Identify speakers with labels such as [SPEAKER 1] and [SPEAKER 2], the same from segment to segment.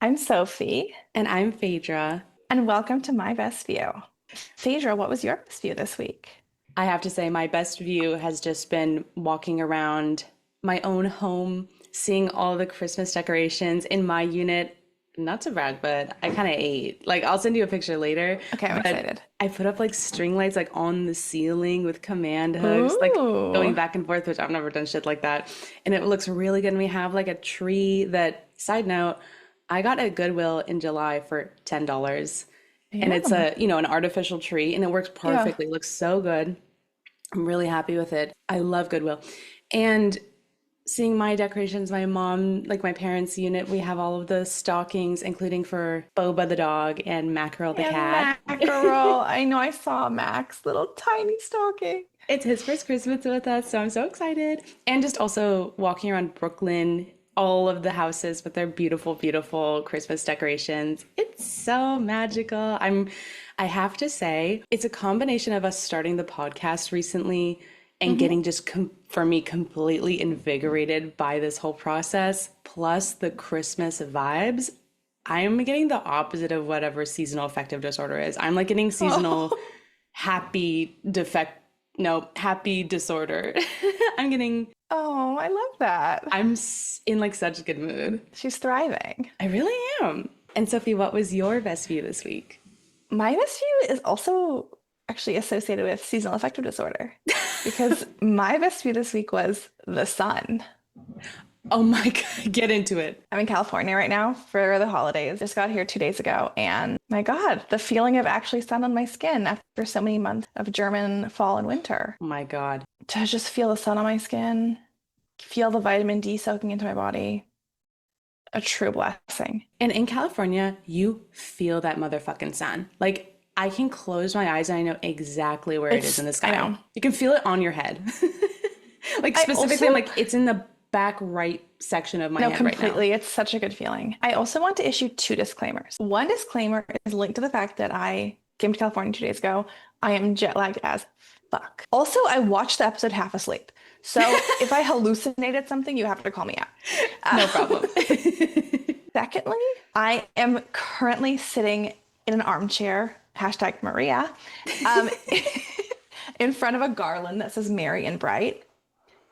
[SPEAKER 1] I'm Sophie,
[SPEAKER 2] And I'm Phaedra.
[SPEAKER 1] and welcome to My Best View. Phaedra, what was your best view this week?
[SPEAKER 2] I have to say, my best view has just been walking around my own home, seeing all the Christmas decorations in my unit. Not to brag, but I kind of ate. Like, I'll send you a picture later.
[SPEAKER 1] Okay, I'm
[SPEAKER 2] But
[SPEAKER 1] excited.
[SPEAKER 2] I put up like string lights like on the ceiling with command hooks, like
[SPEAKER 1] Ooh.
[SPEAKER 2] going back and forth, which I've never done shit like that. And it looks really good. And we have like a tree that, side note, I got at Goodwill in July for $10. And it's
[SPEAKER 1] Yeah.
[SPEAKER 2] an artificial tree and it works
[SPEAKER 1] Yeah.
[SPEAKER 2] perfectly. It looks so good. I'm really happy with it. I love Goodwill. And seeing my decorations, my mom, like my parents' unit, we have all of the stockings, including for Boba the dog and Mackerel the
[SPEAKER 1] And
[SPEAKER 2] cat.
[SPEAKER 1] mackerel. I know I saw Mac's little tiny stocking.
[SPEAKER 2] It's his first Christmas with us, so I'm so excited. And just also walking around Brooklyn, all of the houses with their beautiful, beautiful Christmas decorations. It's so magical. I have to say, it's a combination of us starting the podcast recently and
[SPEAKER 1] Hmm.
[SPEAKER 2] getting just for me completely invigorated by this whole process, plus the Christmas vibes. I'm getting the opposite of whatever seasonal affective disorder is. I'm like getting seasonal
[SPEAKER 1] Oh,
[SPEAKER 2] happy defect no, happy disorder. I'm getting,
[SPEAKER 1] oh, I love that.
[SPEAKER 2] in like such a good mood.
[SPEAKER 1] She's thriving.
[SPEAKER 2] I really am. And Sophie, what was your best view this week?
[SPEAKER 1] My best view is also actually associated with seasonal affective disorder because my best view this week was the sun.
[SPEAKER 2] Oh my God, get into it.
[SPEAKER 1] I'm in California right now for the holidays. Just got here 2 days ago, and my God, the feeling of actually sun on my skin after so many months of German fall and winter.
[SPEAKER 2] Oh my God.
[SPEAKER 1] To just feel the sun on my skin, feel the vitamin D soaking into my body, a true blessing.
[SPEAKER 2] And in California, you feel that motherfucking sun. Like, I can close my eyes and I know exactly where it is in the
[SPEAKER 1] I
[SPEAKER 2] sky.
[SPEAKER 1] know.
[SPEAKER 2] You can feel it on your head. Like,
[SPEAKER 1] I
[SPEAKER 2] specifically, I'm
[SPEAKER 1] also,
[SPEAKER 2] like, it's in the back right section of my
[SPEAKER 1] no,
[SPEAKER 2] head right now.
[SPEAKER 1] completely. It's such a good feeling. I also want to issue two disclaimers. One disclaimer is linked to the fact that I came to California 2 days ago. I am jet lagged as fuck. Also, I watched the episode half asleep. So if I hallucinated something, you have to call me out.
[SPEAKER 2] No problem.
[SPEAKER 1] Secondly, I am currently sitting in an armchair, hashtag Maria, um, in front of a garland that says Merry and Bright.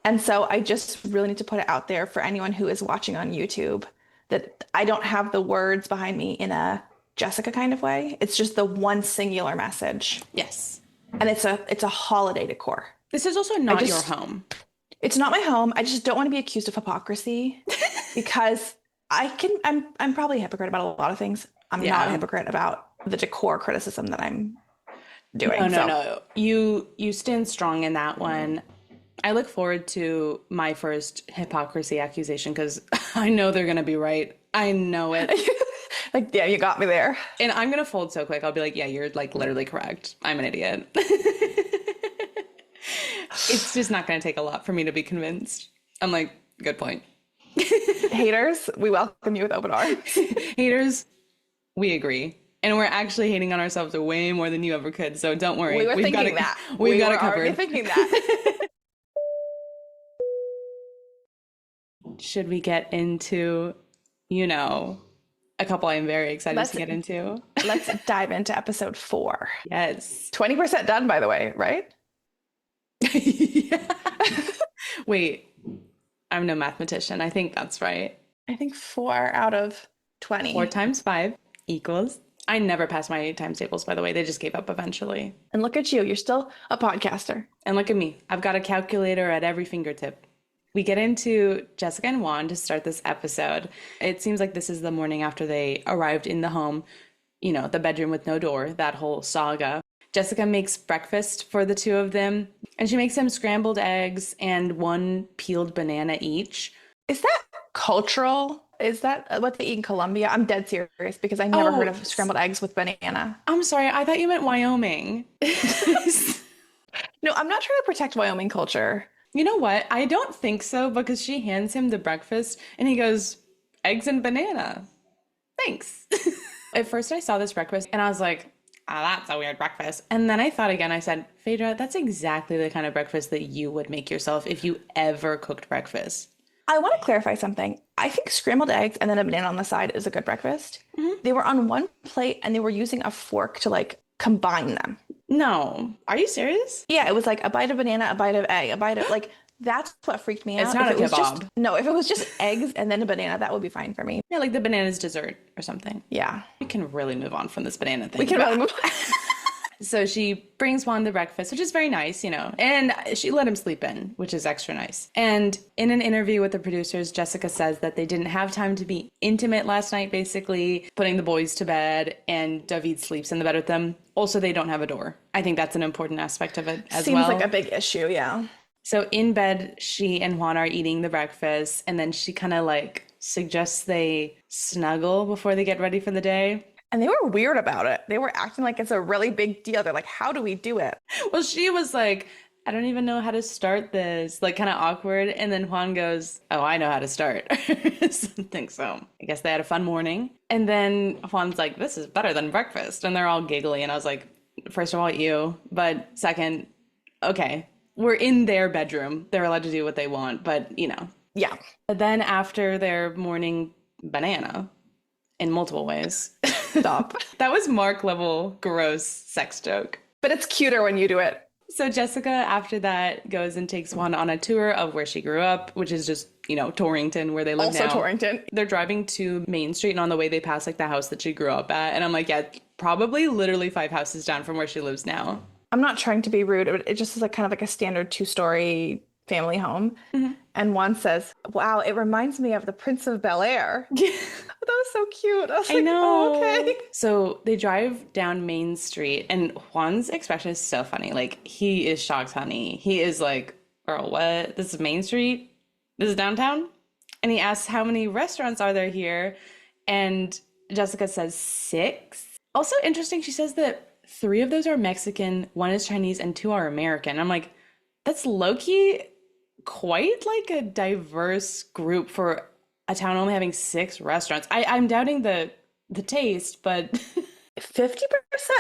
[SPEAKER 1] And so I just really need to put it out there for anyone who is watching on YouTube that I don't have the words behind me in a Jessica kind of way. It's just the one singular message.
[SPEAKER 2] Yes.
[SPEAKER 1] And it's a holiday decor.
[SPEAKER 2] This is also
[SPEAKER 1] I
[SPEAKER 2] not your
[SPEAKER 1] just
[SPEAKER 2] home.
[SPEAKER 1] It's not my home. I just don't want to be accused of hypocrisy because I'm probably a hypocrite about a lot of things. I'm not a
[SPEAKER 2] Yeah.
[SPEAKER 1] hypocrite about the decor criticism that I'm
[SPEAKER 2] No,
[SPEAKER 1] doing.
[SPEAKER 2] no,
[SPEAKER 1] So
[SPEAKER 2] no. You stand strong in that one. I look forward to my first hypocrisy accusation because I know they're gonna be right. I know it.
[SPEAKER 1] like yeah, you got me there.
[SPEAKER 2] And I'm gonna fold so quick. I'll be like, yeah, you're like literally correct. I'm an idiot. It's just not gonna take a lot for me to be convinced. I'm like, good point.
[SPEAKER 1] Haters, we welcome you with open arms.
[SPEAKER 2] Haters, we agree. And we're actually hating on ourselves way more than you ever could. So don't worry.
[SPEAKER 1] We were
[SPEAKER 2] We've got
[SPEAKER 1] thinking
[SPEAKER 2] it.
[SPEAKER 1] that.
[SPEAKER 2] We've
[SPEAKER 1] We
[SPEAKER 2] got
[SPEAKER 1] were
[SPEAKER 2] it
[SPEAKER 1] already
[SPEAKER 2] covered.
[SPEAKER 1] thinking that.
[SPEAKER 2] Should we get into, you know, a couple I'm very excited
[SPEAKER 1] Let's
[SPEAKER 2] to get into?
[SPEAKER 1] let's dive into episode 4.
[SPEAKER 2] Yes.
[SPEAKER 1] 20% done, by the way, right?
[SPEAKER 2] Yeah. Wait, I'm no mathematician. I think that's right.
[SPEAKER 1] I think 4 out of
[SPEAKER 2] Four
[SPEAKER 1] 20.
[SPEAKER 2] times five equals. I never passed my times tables, by the way. They just gave up eventually.
[SPEAKER 1] And look at you, you're still a podcaster.
[SPEAKER 2] And look at me. I've got a calculator at every fingertip. We get into Jessica and Juan to start this episode. It seems like this is the morning after they arrived in the home, the bedroom with no door, that whole saga. Jessica makes breakfast for the two of them, and she makes them scrambled eggs and one peeled banana each.
[SPEAKER 1] Is that cultural? Is that what they eat in Colombia? I'm dead serious because I never heard
[SPEAKER 2] Oh,
[SPEAKER 1] of scrambled eggs with banana.
[SPEAKER 2] I'm sorry. I thought you meant Wyoming.
[SPEAKER 1] No, I'm not trying to protect Wyoming culture.
[SPEAKER 2] You know what? I don't think so because she hands him the breakfast and he goes, eggs and banana. Thanks. At first, I saw this breakfast and I was like, oh, that's a weird breakfast. And then I thought again, I said, Phaedra, that's exactly the kind of breakfast that you would make yourself if you ever cooked breakfast.
[SPEAKER 1] I want to clarify something. I think scrambled eggs and then a banana on the side is a good breakfast. They were on one plate and they were using a fork to like combine them.
[SPEAKER 2] No. Are you serious?
[SPEAKER 1] Yeah, it was like a bite of banana, a bite of egg, a bite of like that's what freaked me out.
[SPEAKER 2] It's not
[SPEAKER 1] If
[SPEAKER 2] a
[SPEAKER 1] it was just
[SPEAKER 2] kebab.
[SPEAKER 1] no, if it was just eggs and then a banana, that would be fine for me.
[SPEAKER 2] Yeah, like the banana's dessert or something.
[SPEAKER 1] Yeah.
[SPEAKER 2] We can really move on from this banana thing.
[SPEAKER 1] We can really move.
[SPEAKER 2] So she brings Juan the breakfast, which is very nice, and she let him sleep in, which is extra nice. And in an interview with the producers, Jessica says that they didn't have time to be intimate last night, basically putting the boys to bed, and David sleeps in the bed with them. Also, they don't have a door. I think that's an important aspect of it as well.
[SPEAKER 1] Seems like a big issue, yeah.
[SPEAKER 2] So in bed, she and Juan are eating the breakfast, and then she kind of like suggests they snuggle before they get ready for the day.
[SPEAKER 1] And they were weird about it. They were acting like it's a really big deal. They're like, how do we do it?
[SPEAKER 2] Well, she was like, I don't even know how to start this, like kind of awkward. And then Juan goes, oh, I know how to start. Something so. I guess they had a fun morning. And then Juan's like, this is better than breakfast. And they're all giggly. And I was like, first of all, you. But second, okay, we're in their bedroom. They're allowed to do what they want. But,
[SPEAKER 1] Yeah.
[SPEAKER 2] But then after their morning banana, in multiple ways.
[SPEAKER 1] Stop.
[SPEAKER 2] That was Mark level gross sex joke.
[SPEAKER 1] But it's cuter when you do it.
[SPEAKER 2] So Jessica, after that, goes and takes Juan on a tour of where she grew up, which is just, Torrington, where they live now.
[SPEAKER 1] Also Torrington.
[SPEAKER 2] They're driving to Main Street, and on the way they pass like the house that she grew up at. And I'm like, yeah, probably literally 5 houses down from where she lives now.
[SPEAKER 1] I'm not trying to be rude. It just is like kind of like a standard 2-story family home. Mm-hmm. And one says, wow, it reminds me of the Prince of Bel-Air. That was so cute. I was like,
[SPEAKER 2] know.
[SPEAKER 1] Oh, okay.
[SPEAKER 2] So they drive down Main Street, and Juan's expression is so funny. Like, he is shocked, honey. He is like, girl, what? This is Main Street? This is downtown? And he asks, how many restaurants are there here? And Jessica says 6. Also interesting, she says that 3 of those are Mexican, 1 is Chinese, and 2 are American. I'm like, that's low-key quite like a diverse group for a town only having 6 restaurants. I'm doubting the taste, but
[SPEAKER 1] 50%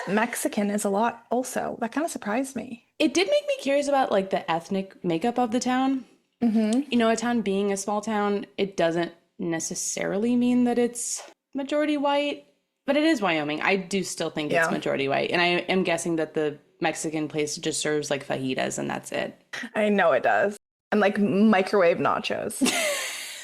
[SPEAKER 1] Mexican is a lot also. That kind of surprised me.
[SPEAKER 2] It did make me curious about like the ethnic makeup of the town. Mm-hmm. A town being a small town, it doesn't necessarily mean that it's majority white, but it is Wyoming. I do still think it's majority white. And I am guessing that the Mexican place just serves like fajitas and that's it.
[SPEAKER 1] I know it does. And like microwave nachos.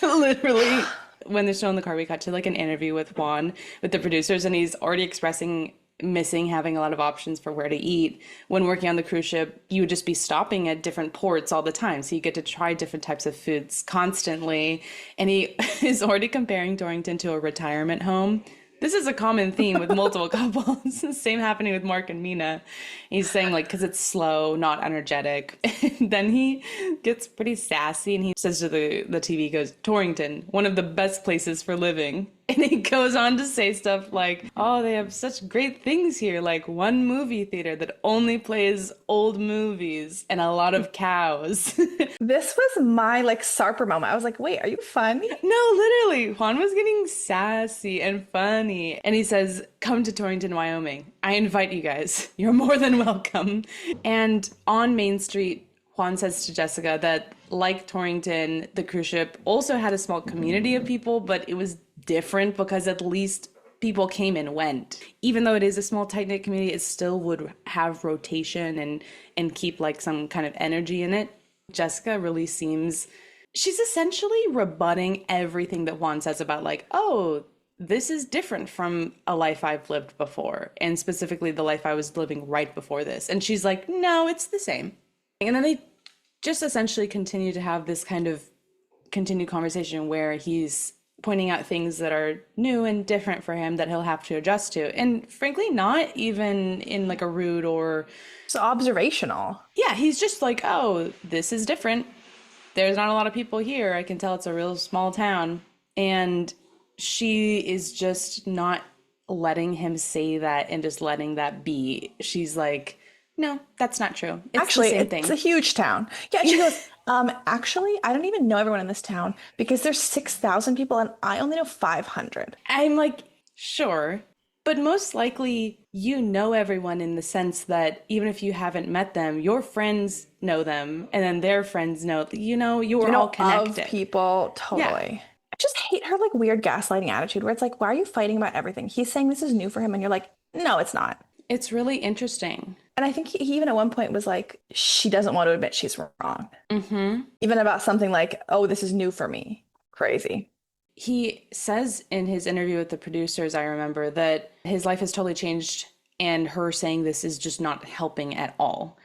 [SPEAKER 2] Literally, when they're still in the car, we got to like an interview with Juan, with the producers, and he's already expressing missing having a lot of options for where to eat. When working on the cruise ship, you would just be stopping at different ports all the time. So you get to try different types of foods constantly. And he is already comparing Torrington to a retirement home. This is a common theme with multiple couples. Same happening with Mark and Mina. He's saying like, because it's slow, not energetic. And then he gets pretty sassy and he says to the TV, he goes, Torrington, one of the best places for living. And he goes on to say stuff like, oh, they have such great things here, like one movie theater that only plays old movies and a lot of cows.
[SPEAKER 1] This was my like Sarper moment. I was like, wait, are you funny?
[SPEAKER 2] No, literally. Juan was getting sassy and funny. And he says, come to Torrington, Wyoming. I invite you guys. You're more than welcome. And on Main Street, Juan says to Jessica that, like Torrington, the cruise ship also had a small community of people, but it was different because at least people came and went. Even though it is a small, tight-knit community, it still would have rotation and keep like some kind of energy in it. Jessica really seems, she's essentially rebutting everything that Juan says about like, oh, this is different from a life I've lived before, and specifically the life I was living right before this. And she's like, no, it's the same. And then they just essentially continue to have this kind of continued conversation where he's pointing out things that are new and different for him that he'll have to adjust to. And frankly, not even in like a rude or...
[SPEAKER 1] It's observational.
[SPEAKER 2] Yeah, he's just like, oh, this is different. There's not a lot of people here. I can tell it's a real small town. And she is just not letting him say that and just letting that be. She's like, no, that's not true. It's
[SPEAKER 1] actually,
[SPEAKER 2] the same thing.
[SPEAKER 1] It's a huge town. Yeah, she goes, actually, I don't even know everyone in this town because there's 6,000 people and I only know 500.
[SPEAKER 2] I'm like, sure. But most likely, you know everyone in the sense that even if you haven't met them, your friends know them, and then their friends know, you are all
[SPEAKER 1] of
[SPEAKER 2] connected.
[SPEAKER 1] people,
[SPEAKER 2] Yeah,
[SPEAKER 1] totally. I just hate her like weird gaslighting attitude where it's like, why are you fighting about everything? He's saying this is new for him, and you're like, no, it's not.
[SPEAKER 2] it's really interesting.
[SPEAKER 1] And I think he even at one point was like, she doesn't want to admit she's wrong.
[SPEAKER 2] Hmm.
[SPEAKER 1] Even about something like, oh, this is new for me. Crazy.
[SPEAKER 2] He says in his interview with the producers, I remember, that his life has totally changed, and her saying this is just not helping at all.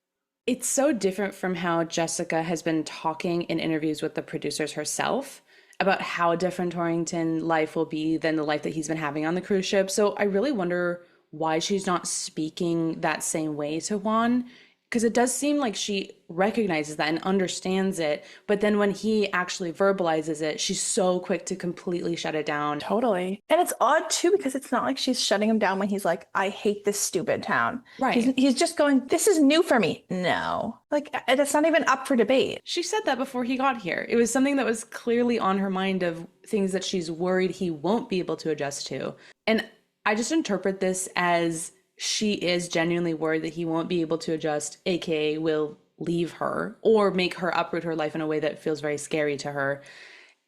[SPEAKER 2] It's so different from how Jessica has been talking in interviews with the producers herself about how different Torrington life will be than the life that he's been having on the cruise ship. So I really wonder why she's not speaking that same way to Juan, because it does seem like she recognizes that and understands it, but then when he actually verbalizes it, she's so quick to completely shut it down.
[SPEAKER 1] Totally. And it's odd too because it's not like she's shutting him down when he's like, I hate this stupid town.
[SPEAKER 2] Right.
[SPEAKER 1] He's just going, this is new for me. No. Like it's not even up for debate.
[SPEAKER 2] She said that before he got here. It was something that was clearly on her mind of things that she's worried he won't be able to adjust to. And I just interpret this as she is genuinely worried that he won't be able to adjust, aka will leave her or make her uproot her life in a way that feels very scary to her.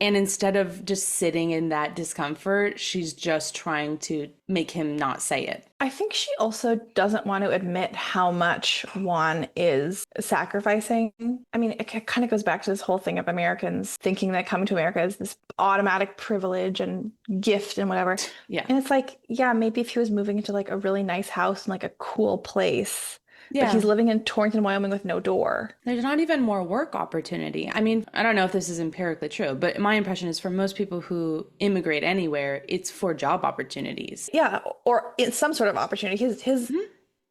[SPEAKER 2] And instead of just sitting in that discomfort, she's just trying to make him not say it.
[SPEAKER 1] I think she also doesn't want to admit how much Juan is sacrificing. I mean, it kind of goes back to this whole thing of Americans thinking that coming to America is this automatic privilege and gift and whatever.
[SPEAKER 2] Yeah.
[SPEAKER 1] And it's like, yeah, maybe if he was moving into like a really nice house in like a cool place,
[SPEAKER 2] Yeah.
[SPEAKER 1] but he's living in Torrington, Wyoming with no door.
[SPEAKER 2] There's not even more work opportunity. I mean, I don't know if this is empirically true, but my impression is for most people who immigrate anywhere, it's for job opportunities.
[SPEAKER 1] Yeah, or it's some sort of opportunity. His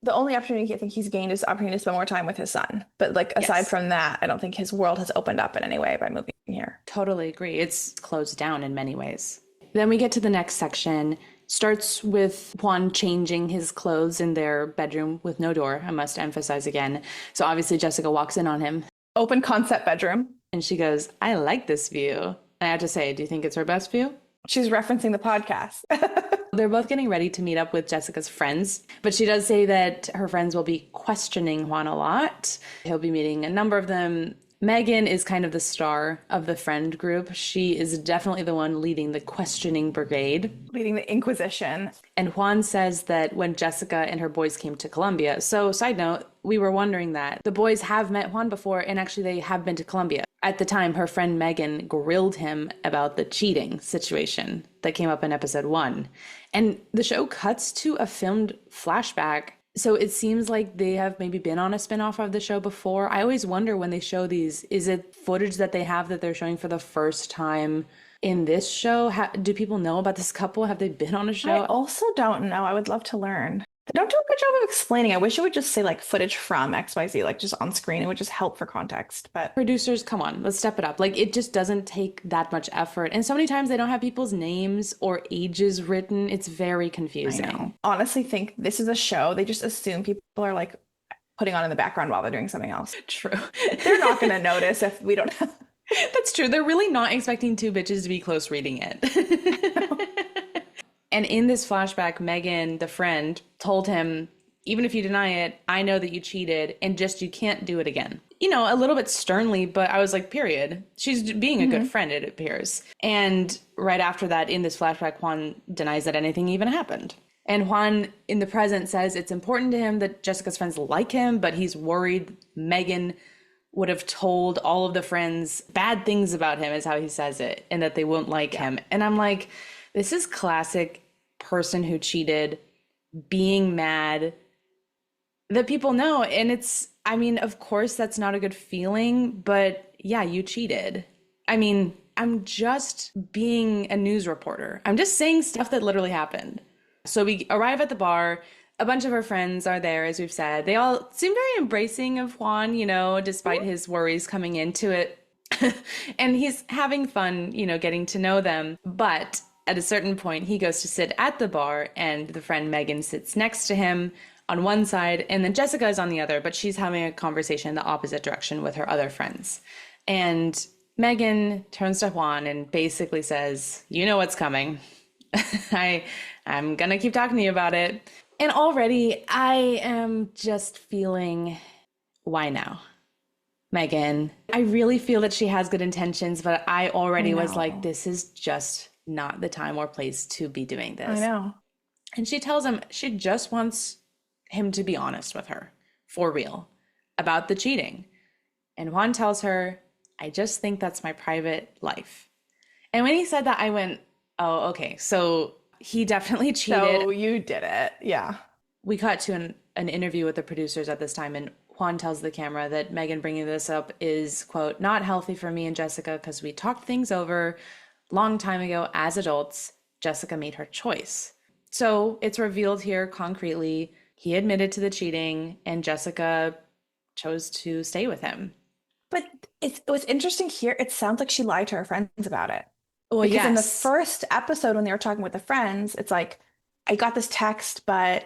[SPEAKER 1] the only opportunity I think he's gained is the opportunity to spend more time with his son. But like aside
[SPEAKER 2] Yes.
[SPEAKER 1] from that, I don't think his world has opened up in any way by moving here.
[SPEAKER 2] Totally agree. It's closed down in many ways. Then we get to the next section. Starts with Juan changing his clothes in their bedroom with no door, I must emphasize again. So obviously Jessica walks in on him
[SPEAKER 1] Open concept bedroom.
[SPEAKER 2] and she goes, I like this view. And I have to say, do you think it's her best view?
[SPEAKER 1] She's referencing the podcast.
[SPEAKER 2] They're both getting ready to meet up with Jessica's friends, but she does say that her friends will be questioning Juan a lot. He'll be meeting a number of them. Megan is kind of the star of the friend group. She is definitely the one leading the questioning brigade.
[SPEAKER 1] Leading the Inquisition.
[SPEAKER 2] And Juan says that when Jessica and her boys came to Colombia, so side note, we were wondering that the boys have met Juan before and actually they have been to Colombia. At the time, her friend Megan grilled him about the cheating situation that came up in episode 1. And the show cuts to a filmed flashback. So it seems like they have maybe been on a spinoff of the show before. I always wonder when they show these, is it footage that they have that they're showing for the first time in this show? Do people know about this couple? Have they been on a show?
[SPEAKER 1] I also don't know. I would love to learn. They don't do a good job of explaining. I wish it would just say like footage from XYZ, like just on screen. It would just help for context. But
[SPEAKER 2] Producers, come on, let's step it up. Like, it just doesn't take that much effort. And so many times they don't have people's names or ages written. It's very
[SPEAKER 1] I
[SPEAKER 2] confusing.
[SPEAKER 1] know. Honestly, think this is a show. They just assume people are like putting on in the background while they're doing something else.
[SPEAKER 2] True.
[SPEAKER 1] They're not going to notice if we don't have.
[SPEAKER 2] That's true. They're really not expecting two bitches to be close reading it. And in this flashback, Megan, the friend, told him, even if you deny it, I know that you cheated and just you can't do it again. You know, a little bit sternly, but I was like, period. She's being a good friend, it appears. And right after that, in this flashback, Juan denies that anything even happened. And Juan, in the present, says it's important to him that Jessica's friends like him, but he's worried Megan would have told all of the friends bad things about him, is how he says it, and that they won't like him. And I'm like, this is classic person who cheated being mad that people know. And it's, I mean, of course that's not a good feeling, but yeah, you cheated. I mean, I'm just being a news reporter. I'm just saying stuff that literally happened. So we arrive at the bar. A bunch of her friends are there, as we've said. They all seem very embracing of Juan, you know, despite his worries coming into it. And he's having fun, you know, getting to know them. But at a certain point, he goes to sit at the bar, and the friend Megan sits next to him on one side, and then Jessica is on the other, but she's having a conversation in the opposite direction with her other friends. And Megan turns to Juan and basically says, you know what's coming. I I'm gonna keep talking to you about it. And already I am just feeling, why now? Megan, I really feel that she has good intentions, but I
[SPEAKER 1] I
[SPEAKER 2] already was like,
[SPEAKER 1] know.
[SPEAKER 2] this is just not the time or place to be doing
[SPEAKER 1] I
[SPEAKER 2] this.
[SPEAKER 1] know.
[SPEAKER 2] And she tells him she just wants him to be honest with her, for real, about the cheating. And Juan tells her, I just think that's my private life. And when he said that, I went, oh, okay. So he definitely cheated.
[SPEAKER 1] So you did it. Yeah.
[SPEAKER 2] We cut to an interview with the producers at this time, and Juan tells the camera that Megan bringing this up is, quote, not healthy for me and Jessica because we talked things over long time ago as adults. Jessica made her choice. So it's revealed here concretely he admitted to the cheating and Jessica chose to stay with him.
[SPEAKER 1] But what's interesting here, it sounds like she lied to her friends about it.
[SPEAKER 2] Well,
[SPEAKER 1] Because in the
[SPEAKER 2] yes.
[SPEAKER 1] first episode when they were talking with the friends, it's like, I got this text, but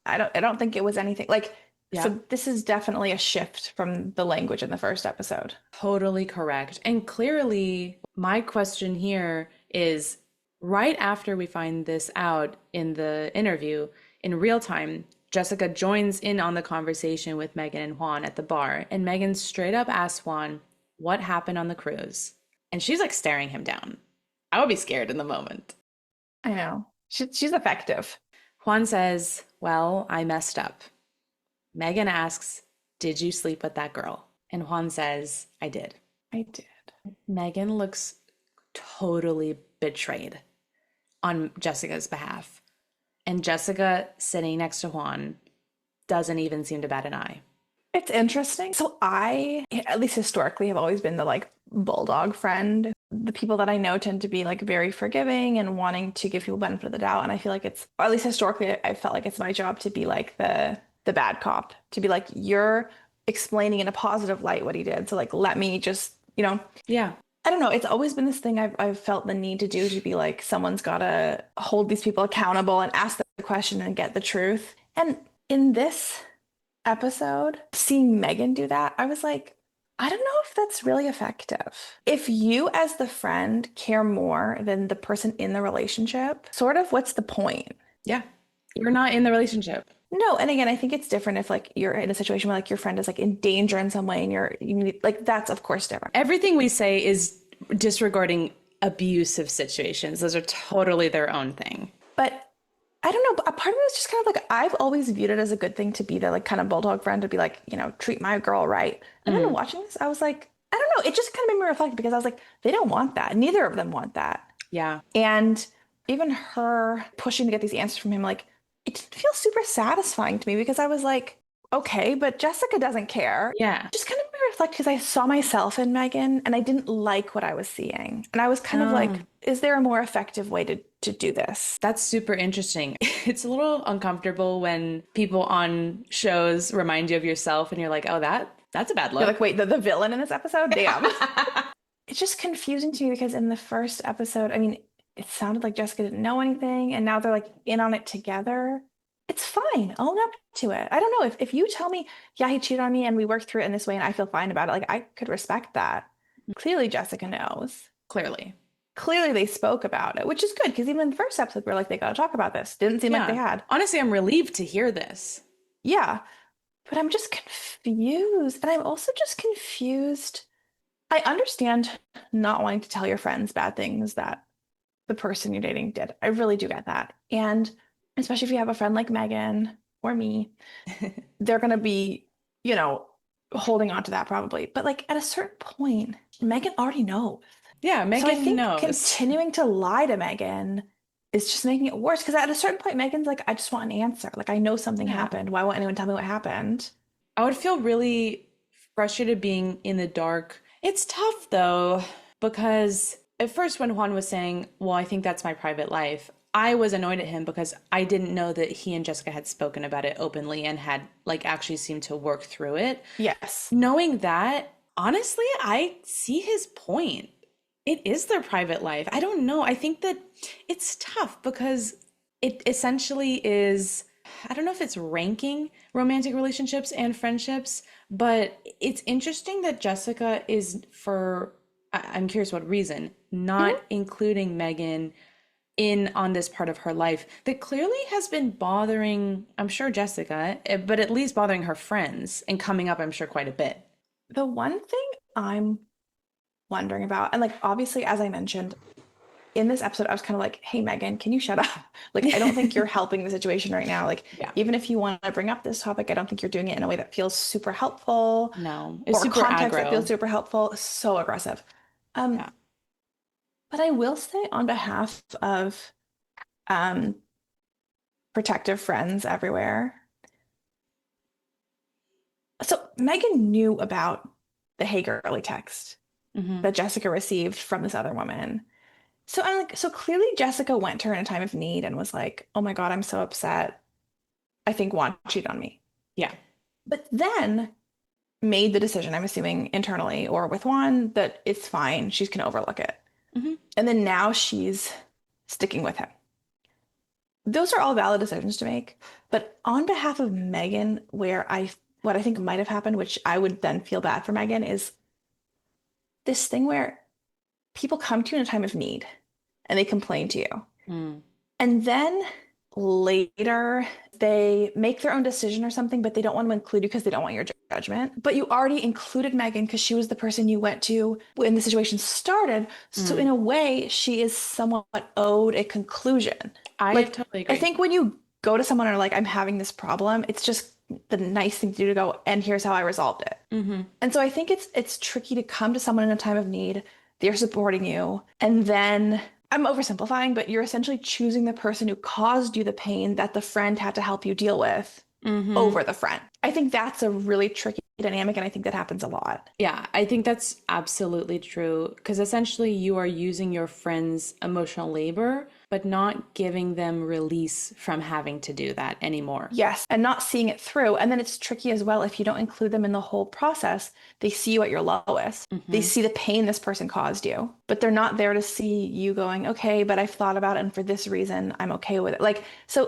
[SPEAKER 1] I don't think it was anything like
[SPEAKER 2] Yeah,
[SPEAKER 1] so this is definitely a shift from the language in the first episode.
[SPEAKER 2] totally correct. And clearly, my question here is right after we find this out in the interview in real time, Jessica joins in on the conversation with Megan and Juan at the bar, and Megan straight up asks Juan what happened on the cruise. And she's like staring him down. I would be scared in the moment.
[SPEAKER 1] I know. She's effective.
[SPEAKER 2] Juan says, well, I messed up. Megan asks, did you sleep with that girl? And Juan says, I did.
[SPEAKER 1] I did.
[SPEAKER 2] Megan looks totally betrayed on Jessica's behalf. And Jessica, sitting next to Juan, doesn't even seem to bat an eye.
[SPEAKER 1] It's interesting. So I, at least historically, have always been the like bulldog friend. The people that I know tend to be like very forgiving and wanting to give people benefit of the doubt. And I feel like it's, or at least historically, I felt like it's my job to be like the bad cop, to be like, you're explaining in a positive light what he did. So like, let me just,
[SPEAKER 2] Yeah.
[SPEAKER 1] I don't know. It's always been this thing I've felt the need to do, to be like, someone's got to hold these people accountable and ask the question and get the truth. And in this episode, seeing Megan do that, I was like, I don't know if that's really effective. If you, as the friend, care more than the person in the relationship, sort of, what's the point?
[SPEAKER 2] Yeah. You're not in the relationship.
[SPEAKER 1] No, and again, I think it's different if like you're in a situation where like your friend is like in danger in some way and you need like that's of course different.
[SPEAKER 2] Everything we say is disregarding abusive situations. Those are totally their own thing.
[SPEAKER 1] But I don't know, but a part of me was just kind of like, I've always viewed it as a good thing to be the like kind of bulldog friend, to be like, treat my girl right. And then watching this, I was like, I don't know, it just kind of made me reflect, because I was like, they don't want that. Neither of them want that.
[SPEAKER 2] Yeah.
[SPEAKER 1] And even her pushing to get these answers from him, like, it didn't feel super satisfying to me, because I was like, okay, but Jessica doesn't care.
[SPEAKER 2] Yeah.
[SPEAKER 1] Just kind of made me reflect, because I saw myself in Megan and I didn't like what I was seeing. And I was kind of like, is there a more effective way to do this?
[SPEAKER 2] That's super interesting. It's a little uncomfortable when people on shows remind you of yourself and you're like, oh, that's a bad look.
[SPEAKER 1] You're like, wait, the villain in this episode? Damn. It's just confusing to me, because in the first episode, I mean, it sounded like Jessica didn't know anything, and now they're like in on it together. It's fine. Own up to it. I don't know. If you tell me, yeah, he cheated on me and we worked through it in this way and I feel fine about it, like I could respect that. Clearly, Jessica knows.
[SPEAKER 2] Clearly.
[SPEAKER 1] Clearly, they spoke about it, which is good, because even in the first episode, we're like, they got to talk about this. Didn't seem like they had.
[SPEAKER 2] Honestly, I'm relieved to hear this.
[SPEAKER 1] Yeah. But I'm just confused. And I'm also just confused. I understand not wanting to tell your friends bad things that the person you're dating did. I really do get that. And especially if you have a friend like Megan or me, they're going to be, holding on to that probably. But like at a certain point, Megan already knows.
[SPEAKER 2] Yeah, Megan
[SPEAKER 1] So I think
[SPEAKER 2] knows.
[SPEAKER 1] continuing to lie to Megan is just making it worse, because at a certain point, Megan's like, I just want an answer. Like, I know something happened. Why won't anyone tell me what happened?
[SPEAKER 2] I would feel really frustrated being in the dark. It's tough though, because at first when Juan was saying, well, I think that's my private life, I was annoyed at him because I didn't know that he and Jessica had spoken about it openly and had like actually seemed to work through it.
[SPEAKER 1] Yes.
[SPEAKER 2] Knowing that, honestly, I see his point. It is their private life. I don't know. I think that it's tough because it essentially is, I don't know if it's ranking romantic relationships and friendships, but it's interesting that Jessica is, I'm curious what reason, not including Megan in on this part of her life that clearly has been bothering, I'm sure, Jessica, but at least bothering her friends and coming up, I'm sure, quite a bit.
[SPEAKER 1] The one thing I'm wondering about, and like obviously, as I mentioned in this episode, I was kind of like, hey, Megan, can you shut up? Like, I don't think you're helping the situation right now. Like,
[SPEAKER 2] Yeah.
[SPEAKER 1] even if you want to bring up this topic, I don't think you're doing it in a way that feels super helpful
[SPEAKER 2] No, it's
[SPEAKER 1] or
[SPEAKER 2] super
[SPEAKER 1] context that feels
[SPEAKER 2] aggro.
[SPEAKER 1] super helpful. So aggressive. Um,
[SPEAKER 2] Yeah.
[SPEAKER 1] but I will say on behalf of um, protective friends everywhere. So Megan knew about the Hey Girly text
[SPEAKER 2] Hmm.
[SPEAKER 1] that Jessica received from this other woman. So I'm like, so clearly Jessica went to her in a time of need and was like, oh my God, I'm so upset. I think Juan cheated on me.
[SPEAKER 2] Yeah.
[SPEAKER 1] But then made the decision, I'm assuming internally or with Juan, that it's fine. She's can overlook it.
[SPEAKER 2] Hmm.
[SPEAKER 1] And then now she's sticking with him. Those are all valid decisions to make. But on behalf of Megan, what I think might have happened, which I would then feel bad for Megan, is this thing where people come to you in a time of need and they complain to you.
[SPEAKER 2] Mm.
[SPEAKER 1] And then later they make their own decision or something, but they don't want to include you because they don't want your judgment. But you already included Megan because she was the person you went to when the situation started. So in
[SPEAKER 2] Mm.
[SPEAKER 1] a way, she is somewhat owed a conclusion.
[SPEAKER 2] I
[SPEAKER 1] Like,
[SPEAKER 2] totally
[SPEAKER 1] I
[SPEAKER 2] agree.
[SPEAKER 1] think when you go to someone and are like, I'm having this problem, it's just the nice thing to do to go, and here's how I resolved it.
[SPEAKER 2] Hmm.
[SPEAKER 1] And so I think it's tricky to come to someone in a time of need. They're supporting you, and then I'm oversimplifying, but you're essentially choosing the person who caused you the pain that the friend had to help you deal with
[SPEAKER 2] Hmm.
[SPEAKER 1] over the friend. I think that's a really tricky dynamic, and I think that happens a lot.
[SPEAKER 2] Yeah, I think that's absolutely true because essentially you are using your friend's emotional labor, but not giving them release from having to do that anymore.
[SPEAKER 1] Yes, and not seeing it through. And then it's tricky as well if you don't include them in the whole process. They see you at your lowest. They
[SPEAKER 2] Hmm.
[SPEAKER 1] see the pain this person caused you, but they're not there to see you going, okay, but I've thought about it, and for this reason, I'm okay with it. Like, so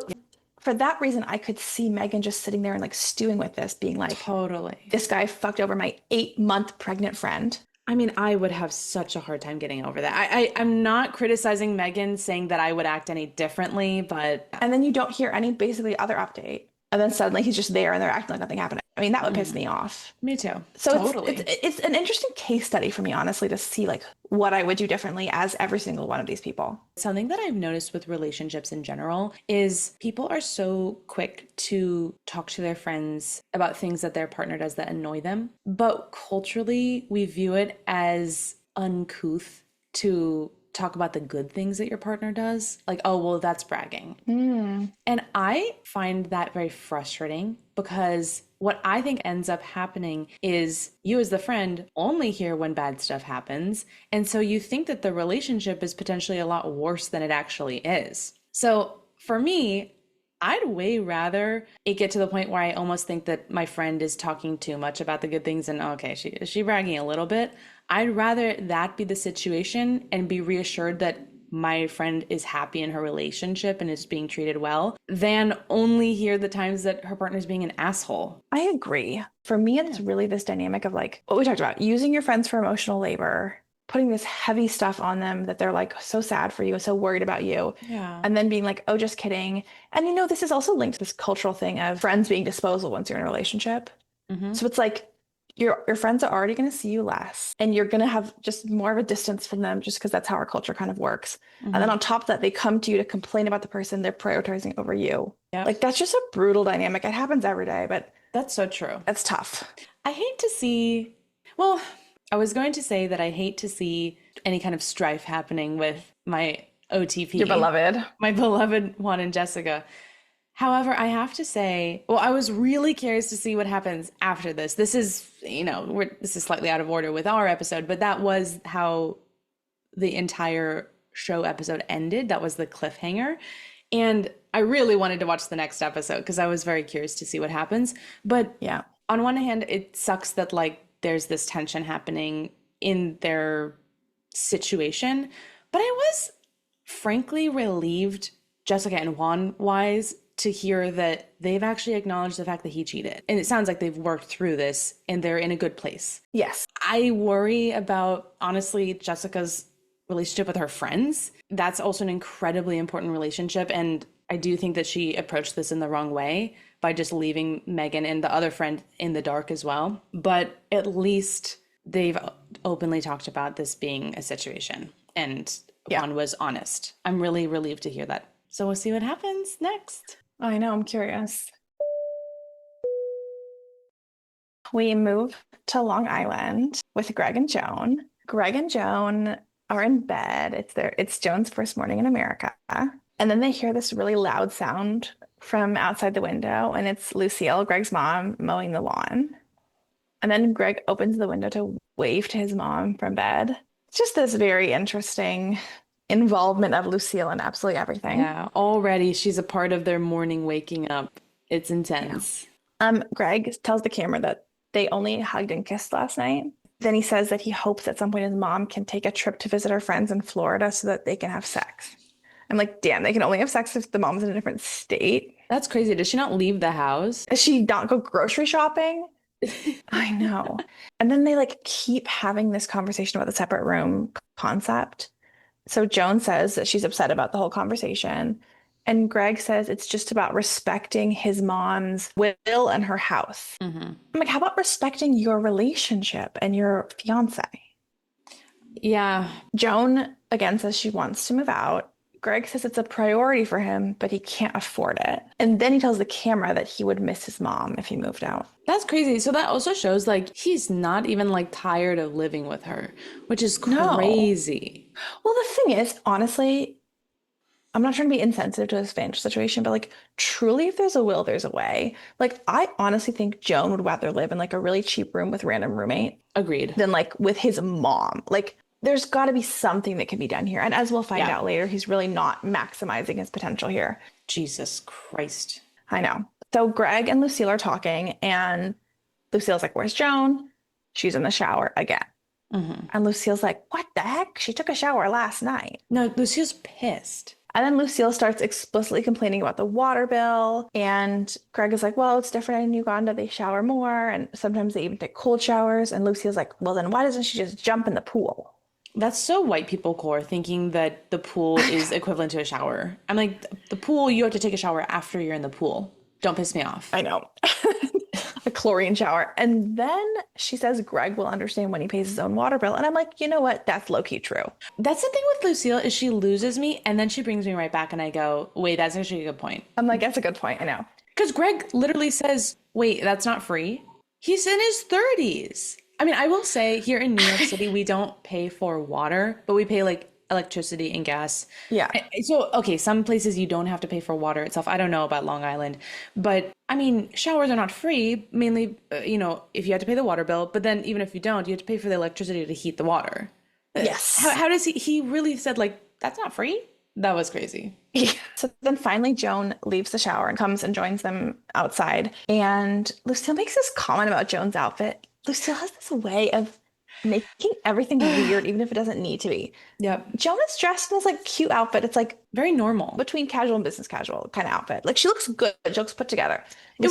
[SPEAKER 1] for that reason, I could see Megan just sitting there and like stewing with this, being like,
[SPEAKER 2] Totally.
[SPEAKER 1] this guy fucked over my 8-month pregnant friend.
[SPEAKER 2] I mean, I would have such a hard time getting over that. I'm not criticizing Megan saying that I would act any differently, but
[SPEAKER 1] And then you don't hear any basically other update. And then suddenly he's just there and they're acting like nothing happened. I mean, that would piss me off.
[SPEAKER 2] me too.
[SPEAKER 1] So it's
[SPEAKER 2] Totally.
[SPEAKER 1] it's an interesting case study for me, honestly, to see like what I would do differently as every single one of these people.
[SPEAKER 2] Something that I've noticed with relationships in general is people are so quick to talk to their friends about things that their partner does that annoy them. But culturally, we view it as uncouth to talk about the good things that your partner does. Like, oh, well, that's bragging.
[SPEAKER 1] Hmm.
[SPEAKER 2] And I find that very frustrating because what I think ends up happening is you, as the friend, only hear when bad stuff happens. And so you think that the relationship is potentially a lot worse than it actually is. So for me, I'd way rather it get to the point where I almost think that my friend is talking too much about the good things and okay, is she bragging a little bit? I'd rather that be the situation and be reassured that my friend is happy in her relationship and is being treated well than only hear the times that her partner's being an asshole.
[SPEAKER 1] I agree. For me,
[SPEAKER 2] Yeah.
[SPEAKER 1] it's really this dynamic of like what we talked about, using your friends for emotional labor, putting this heavy stuff on them that they're like so sad for you, so worried about you,
[SPEAKER 2] Yeah.
[SPEAKER 1] and then being like, oh, just kidding. And this is also linked to this cultural thing of friends being disposable once you're in a relationship.
[SPEAKER 2] Hmm.
[SPEAKER 1] So it's like your friends are already going to see you less, and you're going to have just more of a distance from them just because that's how our culture kind of works. And then
[SPEAKER 2] Hmm.
[SPEAKER 1] on top of that, they come to you to complain about the person they're prioritizing over you.
[SPEAKER 2] Yep.
[SPEAKER 1] Like that's just a brutal dynamic. It happens every day, but
[SPEAKER 2] That's so true.
[SPEAKER 1] that's tough.
[SPEAKER 2] I hate to see, well, I was going to say that I hate to see any kind of strife happening with my
[SPEAKER 1] Your
[SPEAKER 2] OTP,
[SPEAKER 1] beloved.
[SPEAKER 2] my beloved Juan and Jessica. However, I have to say, well, I was really curious to see what happens after this. This is, this is slightly out of order with our episode, but that was how the entire show episode ended. That was the cliffhanger. And I really wanted to watch the next episode because I was very curious to see what happens. But
[SPEAKER 1] Yeah.
[SPEAKER 2] on one hand, it sucks that like there's this tension happening in their situation. But I was frankly relieved, Jessica and Juan wise, to hear that they've actually acknowledged the fact that he cheated. And it sounds like they've worked through this and they're in a good place.
[SPEAKER 1] Yes.
[SPEAKER 2] I worry about, honestly, Jessica's relationship with her friends that's also an incredibly important relationship. And I do think that she approached this in the wrong way by just leaving Megan and the other friend in the dark as well. But at least they've openly talked about this being a situation. And
[SPEAKER 1] Yeah.
[SPEAKER 2] Juan was honest. I'm really relieved to hear that. So we'll see what happens next.
[SPEAKER 1] I know, I'm curious. We move to Long Island with Greg and Joan. Greg and Joan are in bed. It's Joan's first morning in America. And then they hear this really loud sound from outside the window, and it's Lucille, Greg's mom, mowing the lawn. And then Greg opens the window to wave to his mom from bed. It's just this very interesting involvement of Lucille in absolutely everything.
[SPEAKER 2] Yeah, already she's a part of their morning waking up. It's intense.
[SPEAKER 1] Greg tells the camera that they only hugged and kissed last night. Then he says that he hopes at some point his mom can take a trip to visit her friends in Florida so that they can have sex. I'm like, damn, they can only have sex if the mom's in a different state.
[SPEAKER 2] That's crazy. Does she not leave the house?
[SPEAKER 1] Does she not go grocery shopping? I know. And then they like keep having this conversation about the separate room concept. So Joan says that she's upset about the whole conversation. And Greg says it's just about respecting his mom's will and her house. I'm like, how about respecting your relationship and your fiance?
[SPEAKER 2] Yeah.
[SPEAKER 1] Joan again says she wants to move out. Greg says it's a priority for him, but he can't afford it. And then he tells the camera that he would miss his mom if he moved out.
[SPEAKER 2] That's crazy. So that also shows like he's not even like tired of living with her, which is crazy.
[SPEAKER 1] Well, the thing is, honestly, I'm not trying to be insensitive to his financial situation, but like truly, if there's a will, there's a way. Like I honestly think Joan would rather live in like a really cheap room with random roommate
[SPEAKER 2] Agreed.
[SPEAKER 1] than like with his mom. Like there's got to be something that can be done here. And as we'll find out later, he's really not maximizing his potential here.
[SPEAKER 2] Jesus Christ.
[SPEAKER 1] I know. So Greg and Lucille are talking, and Lucille's like, "Where's Joan?" She's in the shower again. And Lucille's like, "What the heck? She took a shower last night."
[SPEAKER 2] No, Lucille's pissed.
[SPEAKER 1] And then Lucille starts explicitly complaining about the water bill. And Greg is like, "Well, it's different in Uganda. They shower more. And sometimes they even take cold showers." And Lucille's like, "Well, then why doesn't she just jump in the pool?"
[SPEAKER 2] That's so white people core, thinking that the pool is equivalent to a shower. I'm like, the pool, you have to take a shower after you're in the pool. Don't piss me off.
[SPEAKER 1] I know. A chlorine shower. And then she says Greg will understand when he pays his own water bill. And I'm like, you know what? That's low-key true.
[SPEAKER 2] That's the thing with Lucille is she loses me and then she brings me right back and I go, wait, that's actually a good point.
[SPEAKER 1] I'm like, that's a good point. I know.
[SPEAKER 2] Because Greg literally says, wait, that's not free. He's in his 30s. I mean, I will say here in New York City, we don't pay for water, but we pay like electricity and gas.
[SPEAKER 1] Yeah.
[SPEAKER 2] So, okay, some places you don't have to pay for water itself. I don't know about Long Island, but I mean, showers are not free, mainly, if you have to pay the water bill, but then even if you don't, you have to pay for the electricity to heat the water.
[SPEAKER 1] Yes.
[SPEAKER 2] How does he really said like, that's not free? That was crazy.
[SPEAKER 1] Yeah. So then finally Joan leaves the shower and comes and joins them outside. And Lucille makes this comment about Joan's outfit. Lucille has this way of making everything weird, even if it doesn't need to be.
[SPEAKER 2] Yep.
[SPEAKER 1] Joan is dressed in this like cute outfit. It's like
[SPEAKER 2] very normal.
[SPEAKER 1] Between casual and business casual kind of outfit. Like she looks good. She looks put together.
[SPEAKER 2] It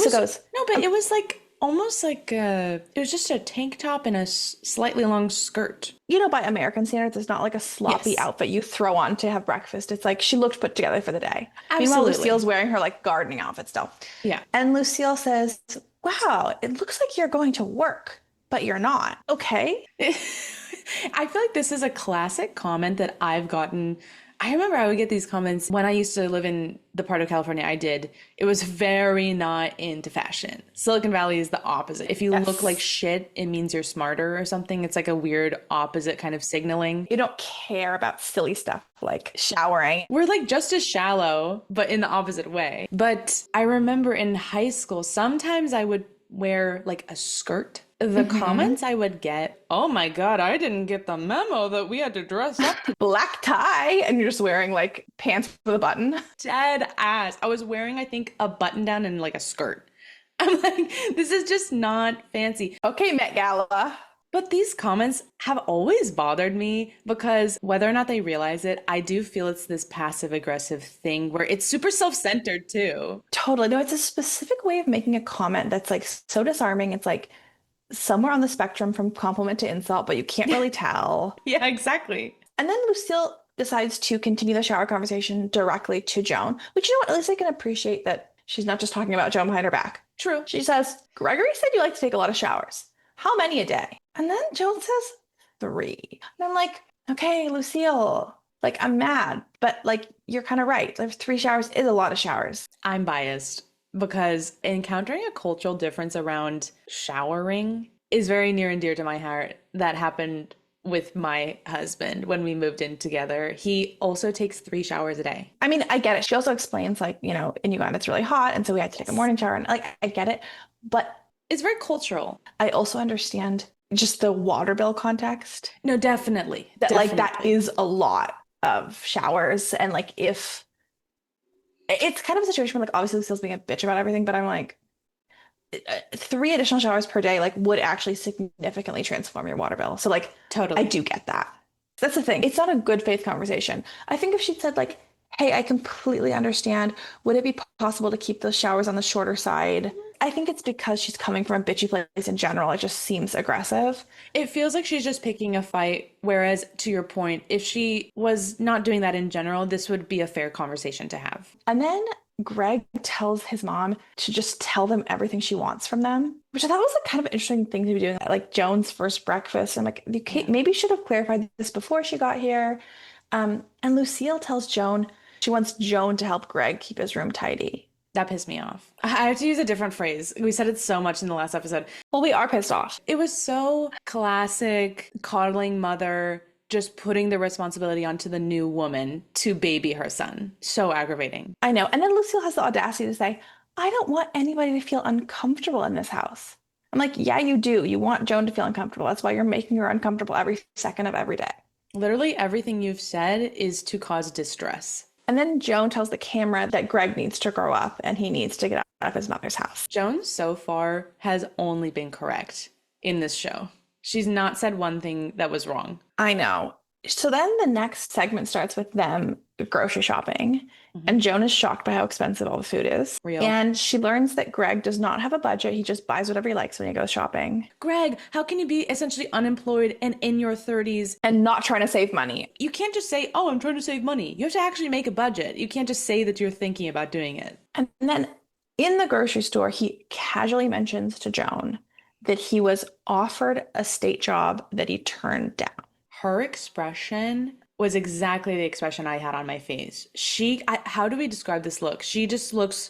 [SPEAKER 2] was like almost like it was just a tank top and a slightly long skirt.
[SPEAKER 1] By American standards, it's not like a sloppy outfit you throw on to have breakfast. It's like she looked put together for the day.
[SPEAKER 2] Absolutely.
[SPEAKER 1] Meanwhile, Lucille's wearing her like gardening outfit still.
[SPEAKER 2] Yeah.
[SPEAKER 1] And Lucille says, "Wow, it looks like you're going to work, but you're not." Okay.
[SPEAKER 2] I feel like this is a classic comment that I've gotten. I remember I would get these comments when I used to live in the part of California I did. It was very not into fashion. Silicon Valley is the opposite. If you look like shit, it means you're smarter or something. It's like a weird opposite kind of signaling.
[SPEAKER 1] You don't care about silly stuff like showering.
[SPEAKER 2] We're like just as shallow, but in the opposite way. But I remember in high school, sometimes I would wear like a skirt. The comments I would get, "Oh my God, I didn't get the memo that we had to dress up."
[SPEAKER 1] Black tie, and you're just wearing like pants with a button.
[SPEAKER 2] Dead ass. I was wearing, I think, a button down and like a skirt. I'm like, this is just not fancy.
[SPEAKER 1] Okay, Met Gala.
[SPEAKER 2] But these comments have always bothered me because whether or not they realize it, I do feel it's this passive aggressive thing where it's super self-centered too.
[SPEAKER 1] Totally. No, it's a specific way of making a comment that's like so disarming. It's like somewhere on the spectrum from compliment to insult, but you can't really tell.
[SPEAKER 2] Yeah, exactly.
[SPEAKER 1] And then Lucille decides to continue the shower conversation directly to Joan, which, you know what, at least I can appreciate that she's not just talking about Joan behind her back.
[SPEAKER 2] True.
[SPEAKER 1] She says, Gregory said you like to take a lot of showers. How many a day? And then Joan says 3. And I'm like, okay, Lucille, like, I'm mad, but like, you're kind of right. Like, 3 showers is a lot of showers.
[SPEAKER 2] I'm biased because encountering a cultural difference around showering is very near and dear to my heart. That happened with my husband when we moved in together. He also takes 3 showers a day.
[SPEAKER 1] I mean, I get it. She also explains, like, you know, in Uganda it's really hot, and so we had to take a morning shower, and like, I get it, but
[SPEAKER 2] It's very cultural.
[SPEAKER 1] I also understand just the water bill context.
[SPEAKER 2] No, definitely.
[SPEAKER 1] That
[SPEAKER 2] Definitely.
[SPEAKER 1] like that is a lot of showers, and like if it's kind of a situation where like obviously Lucille's being a bitch about everything, but I'm like 3 additional showers per day like would actually significantly transform your water bill. So like
[SPEAKER 2] Totally.
[SPEAKER 1] I do get that. That's the thing. It's not a good faith conversation. I think if she'd said like, hey, I completely understand. Would it be possible to keep those showers on the shorter side? I think it's because she's coming from a bitchy place in general. It just seems aggressive.
[SPEAKER 2] It feels like she's just picking a fight. Whereas, to your point, if she was not doing that in general, this would be a fair conversation to have.
[SPEAKER 1] And then Greg tells his mom to just tell them everything she wants from them, which I thought was a kind of interesting thing to be doing. Like Joan's first breakfast. I'm like, you maybe should have clarified this before she got here. And Lucille tells Joan she wants Joan to help Greg keep his room tidy.
[SPEAKER 2] That pissed me off. I have to use a different phrase. We said it so much in the last episode.
[SPEAKER 1] Well, we are pissed off.
[SPEAKER 2] It was so classic coddling mother, just putting the responsibility onto the new woman to baby her son. So aggravating.
[SPEAKER 1] I know. And then Lucille has the audacity to say, I don't want anybody to feel uncomfortable in this house. I'm like, yeah, you do. You want Joan to feel uncomfortable. That's why you're making her uncomfortable every second of every day.
[SPEAKER 2] Literally everything you've said is to cause distress.
[SPEAKER 1] And then Joan tells the camera that Greg needs to grow up and he needs to get out of his mother's house.
[SPEAKER 2] Joan so far has only been correct in this show. She's not said one thing that was wrong.
[SPEAKER 1] I know. So then the next segment starts with them grocery shopping. And Joan is shocked by how expensive all the food is.
[SPEAKER 2] Real.
[SPEAKER 1] And she learns that Greg does not have a budget. He just buys whatever he likes when he goes shopping.
[SPEAKER 2] Greg, how can you be essentially unemployed and in your 30s?
[SPEAKER 1] And not trying to save money.
[SPEAKER 2] You can't just say, oh, I'm trying to save money. You have to actually make a budget. You can't just say that you're thinking about doing it.
[SPEAKER 1] And then in the grocery store, he casually mentions to Joan that he was offered a state job that he turned down.
[SPEAKER 2] Her expression was exactly the expression I had on my face. How do we describe this look? She just looks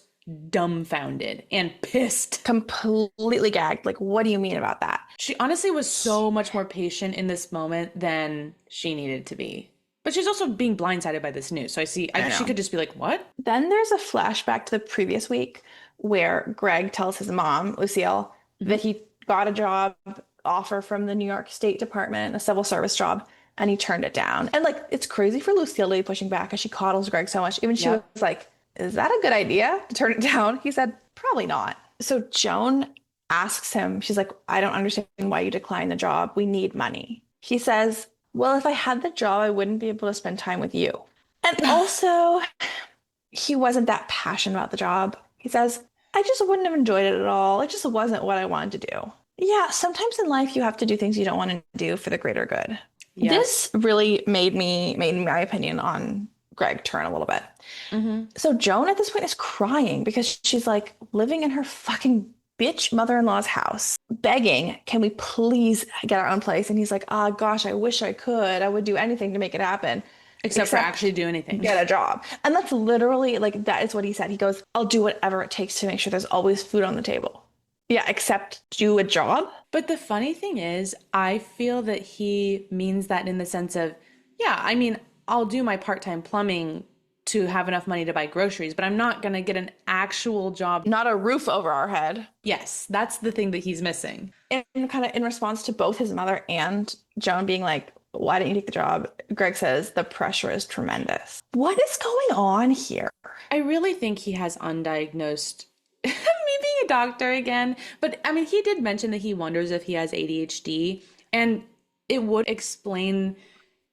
[SPEAKER 2] dumbfounded and pissed.
[SPEAKER 1] Completely gagged. Like, what do you mean about that?
[SPEAKER 2] She honestly was so much more patient in this moment than she needed to be. But she's also being blindsided by this news. So she could just be like, what?
[SPEAKER 1] Then there's a flashback to the previous week where Greg tells his mom, Lucille, that he got a job offer from the New York State Department, a civil service job, and he turned it down. And like, it's crazy for Lucille to be pushing back as she coddles Greg so much. Even she was like, is that a good idea to turn it down? He said, probably not. So Joan asks him, she's like, I don't understand why you declined the job. We need money. He says, well, if I had the job, I wouldn't be able to spend time with you. And also, he wasn't that passionate about the job. He says, I just wouldn't have enjoyed it at all. It just wasn't what I wanted to do. Yeah, sometimes in life you have to do things you don't want to do for the greater good. Yes. This really made my opinion on Greg turn a little bit. So Joan at this point is crying because she's like living in her fucking bitch mother-in-law's house, begging, can we please get our own place? And he's like, oh gosh, I wish I could. I would do anything to make it happen.
[SPEAKER 2] Except for actually do anything.
[SPEAKER 1] Get a job. And that's literally like, that is what he said. He goes, I'll do whatever it takes to make sure there's always food on the table. Yeah, except do a job.
[SPEAKER 2] But the funny thing is, I feel that he means that in the sense of, yeah, I mean, I'll do my part-time plumbing to have enough money to buy groceries, but I'm not going to get an actual job.
[SPEAKER 1] Not a roof over our head.
[SPEAKER 2] Yes, that's the thing that he's missing.
[SPEAKER 1] And kind of in response to both his mother and Joan being like, why didn't you take the job? Greg says, the pressure is tremendous. What is going on here?
[SPEAKER 2] I really think he has undiagnosed me being a doctor again. But I mean, he did mention that he wonders if he has ADHD, and it would explain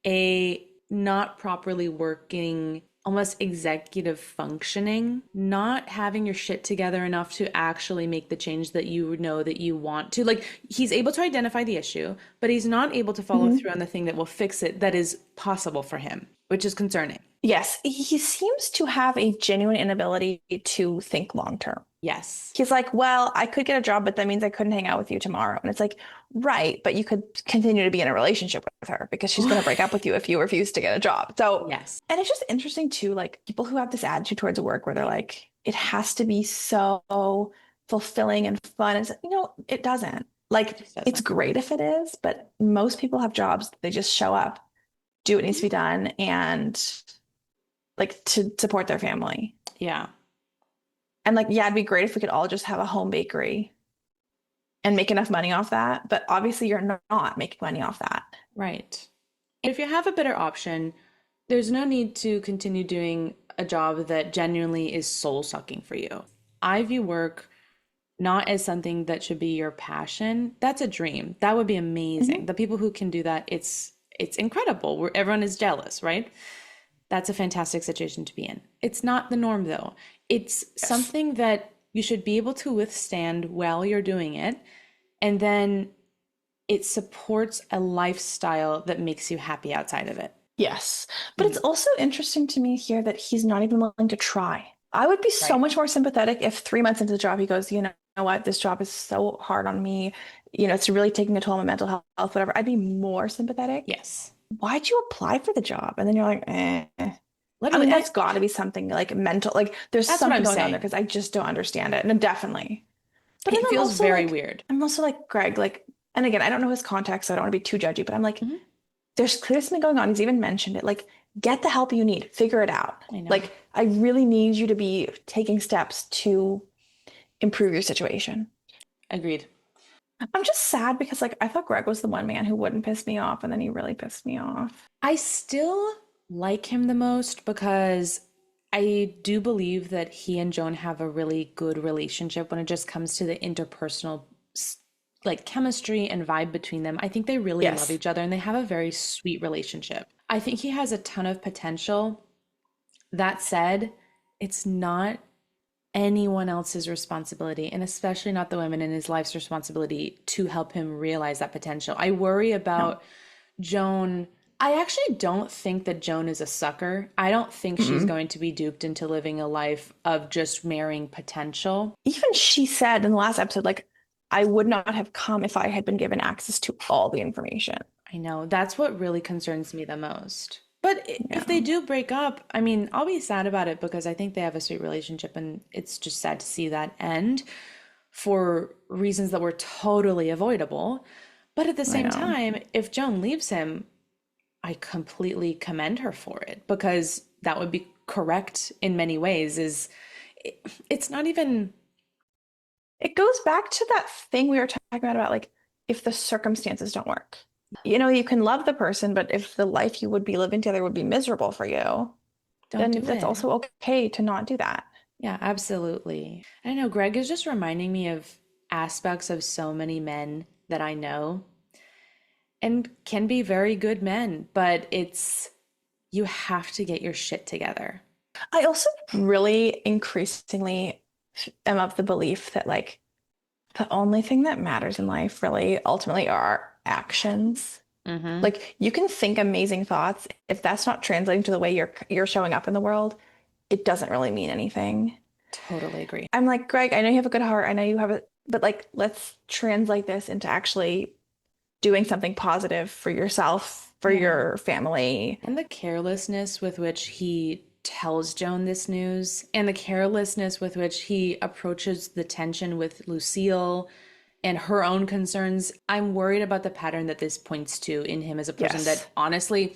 [SPEAKER 2] a not properly working, almost executive functioning, not having your shit together enough to actually make the change that you know that you want to. Like, he's able to identify the issue, but he's not able to follow through on the thing that will fix it that is possible for him, which is concerning.
[SPEAKER 1] Yes, he seems to have a genuine inability to think long term.
[SPEAKER 2] Yes.
[SPEAKER 1] He's like, well, I could get a job, but that means I couldn't hang out with you tomorrow. And it's like, right, but you could continue to be in a relationship with her because she's going to break up with you if you refuse to get a job. So,
[SPEAKER 2] Yes.
[SPEAKER 1] and it's just interesting too, like people who have this attitude towards work where they're like, it has to be so fulfilling and fun. It's, it doesn't. Like,
[SPEAKER 2] Just doesn't.
[SPEAKER 1] it's great if it is, but most people have jobs. They just show up, do what needs to be done, and like to support their family.
[SPEAKER 2] Yeah.
[SPEAKER 1] And like, yeah, it'd be great if we could all just have a home bakery and make enough money off that. But obviously, you're not making money off that.
[SPEAKER 2] Right. If you have a better option, there's no need to continue doing a job that genuinely is soul sucking for you. I view work not as something that should be your passion. That's a dream. That would be amazing. The people who can do that, it's incredible. Where everyone is jealous, right? That's a fantastic situation to be in. It's not the norm though. It's something that you should be able to withstand while you're doing it. And then it supports a lifestyle that makes you happy outside of it.
[SPEAKER 1] Yes. But it's also interesting to me here that he's not even willing to try. I would be so
[SPEAKER 2] Right.
[SPEAKER 1] much more sympathetic if 3 months into the job, he goes, you know what, this job is so hard on me. It's really taking a toll on my mental health, whatever. I'd be more sympathetic.
[SPEAKER 2] Yes.
[SPEAKER 1] Why'd you apply for the job? And then you're like, eh. I
[SPEAKER 2] Literally,
[SPEAKER 1] mean, there's got to be something like mental, like there's
[SPEAKER 2] that's what
[SPEAKER 1] something
[SPEAKER 2] I'm
[SPEAKER 1] going on there
[SPEAKER 2] saying.
[SPEAKER 1] because I just don't understand it. And definitely. But then
[SPEAKER 2] It
[SPEAKER 1] I'm
[SPEAKER 2] feels
[SPEAKER 1] also
[SPEAKER 2] very
[SPEAKER 1] like,
[SPEAKER 2] weird.
[SPEAKER 1] I'm also like, Greg, like, and again, I don't know his context, so I don't want to be too judgy, but I'm like,
[SPEAKER 2] Mhm.
[SPEAKER 1] there's clearly something going on. He's even mentioned it. Like, get the help you need, figure it out.
[SPEAKER 2] I know.
[SPEAKER 1] Like, I really need you to be taking steps to improve your situation.
[SPEAKER 2] Agreed.
[SPEAKER 1] I'm just sad because, like, I thought Greg was the one man who wouldn't piss me off, and then he really pissed me off.
[SPEAKER 2] I still like him the most because I do believe that he and Joan have a really good relationship when it just comes to the interpersonal like chemistry and vibe between them. I think they really love
[SPEAKER 1] Yes.
[SPEAKER 2] each other and they have a very sweet relationship. I think he has a ton of potential. That said, it's not anyone else's responsibility, and especially not the women in his life's responsibility to help him realize that potential. I worry
[SPEAKER 1] No.
[SPEAKER 2] about Joan. I actually don't think that Joan is a sucker. I don't think she's
[SPEAKER 1] Mm-mm.
[SPEAKER 2] going to be duped into living a life of just marrying potential.
[SPEAKER 1] Even she said in the last episode, like, I would not have come if I had been given access to all the information.
[SPEAKER 2] I know that's what really concerns me the most. But if they
[SPEAKER 1] Yeah.
[SPEAKER 2] do break up, I mean, I'll be sad about it because I think they have a sweet relationship and it's just sad to see that end for reasons that were totally avoidable. But at the
[SPEAKER 1] I
[SPEAKER 2] same
[SPEAKER 1] know.
[SPEAKER 2] time, if Joan leaves him, I completely commend her for it because that would be correct in many ways it's not even
[SPEAKER 1] It goes back to that thing we were talking about like if the circumstances don't work. You can love the person, but if the life you would be living together would be miserable for you,
[SPEAKER 2] don't
[SPEAKER 1] then
[SPEAKER 2] do
[SPEAKER 1] that's
[SPEAKER 2] it.
[SPEAKER 1] also okay to not do that.
[SPEAKER 2] Yeah, absolutely. I know Greg is just reminding me of aspects of so many men that I know and can be very good men, but it's you have to get your shit together.
[SPEAKER 1] I also really increasingly am of the belief that like the only thing that matters in life really ultimately are actions.
[SPEAKER 2] Mm-hmm.
[SPEAKER 1] Like you can think amazing thoughts. If that's not translating to the way you're showing up in the world, it doesn't really mean anything.
[SPEAKER 2] Totally agree.
[SPEAKER 1] I'm like, Greg, I know you have a good heart. I know you have it, but like, let's translate this into actually doing something positive for yourself, for
[SPEAKER 2] Yeah.
[SPEAKER 1] your family.
[SPEAKER 2] And the carelessness with which he tells Joan this news, and the carelessness with which he approaches the tension with Lucille and her own concerns, I'm worried about the pattern that this points to in him as a person
[SPEAKER 1] Yes.
[SPEAKER 2] that honestly,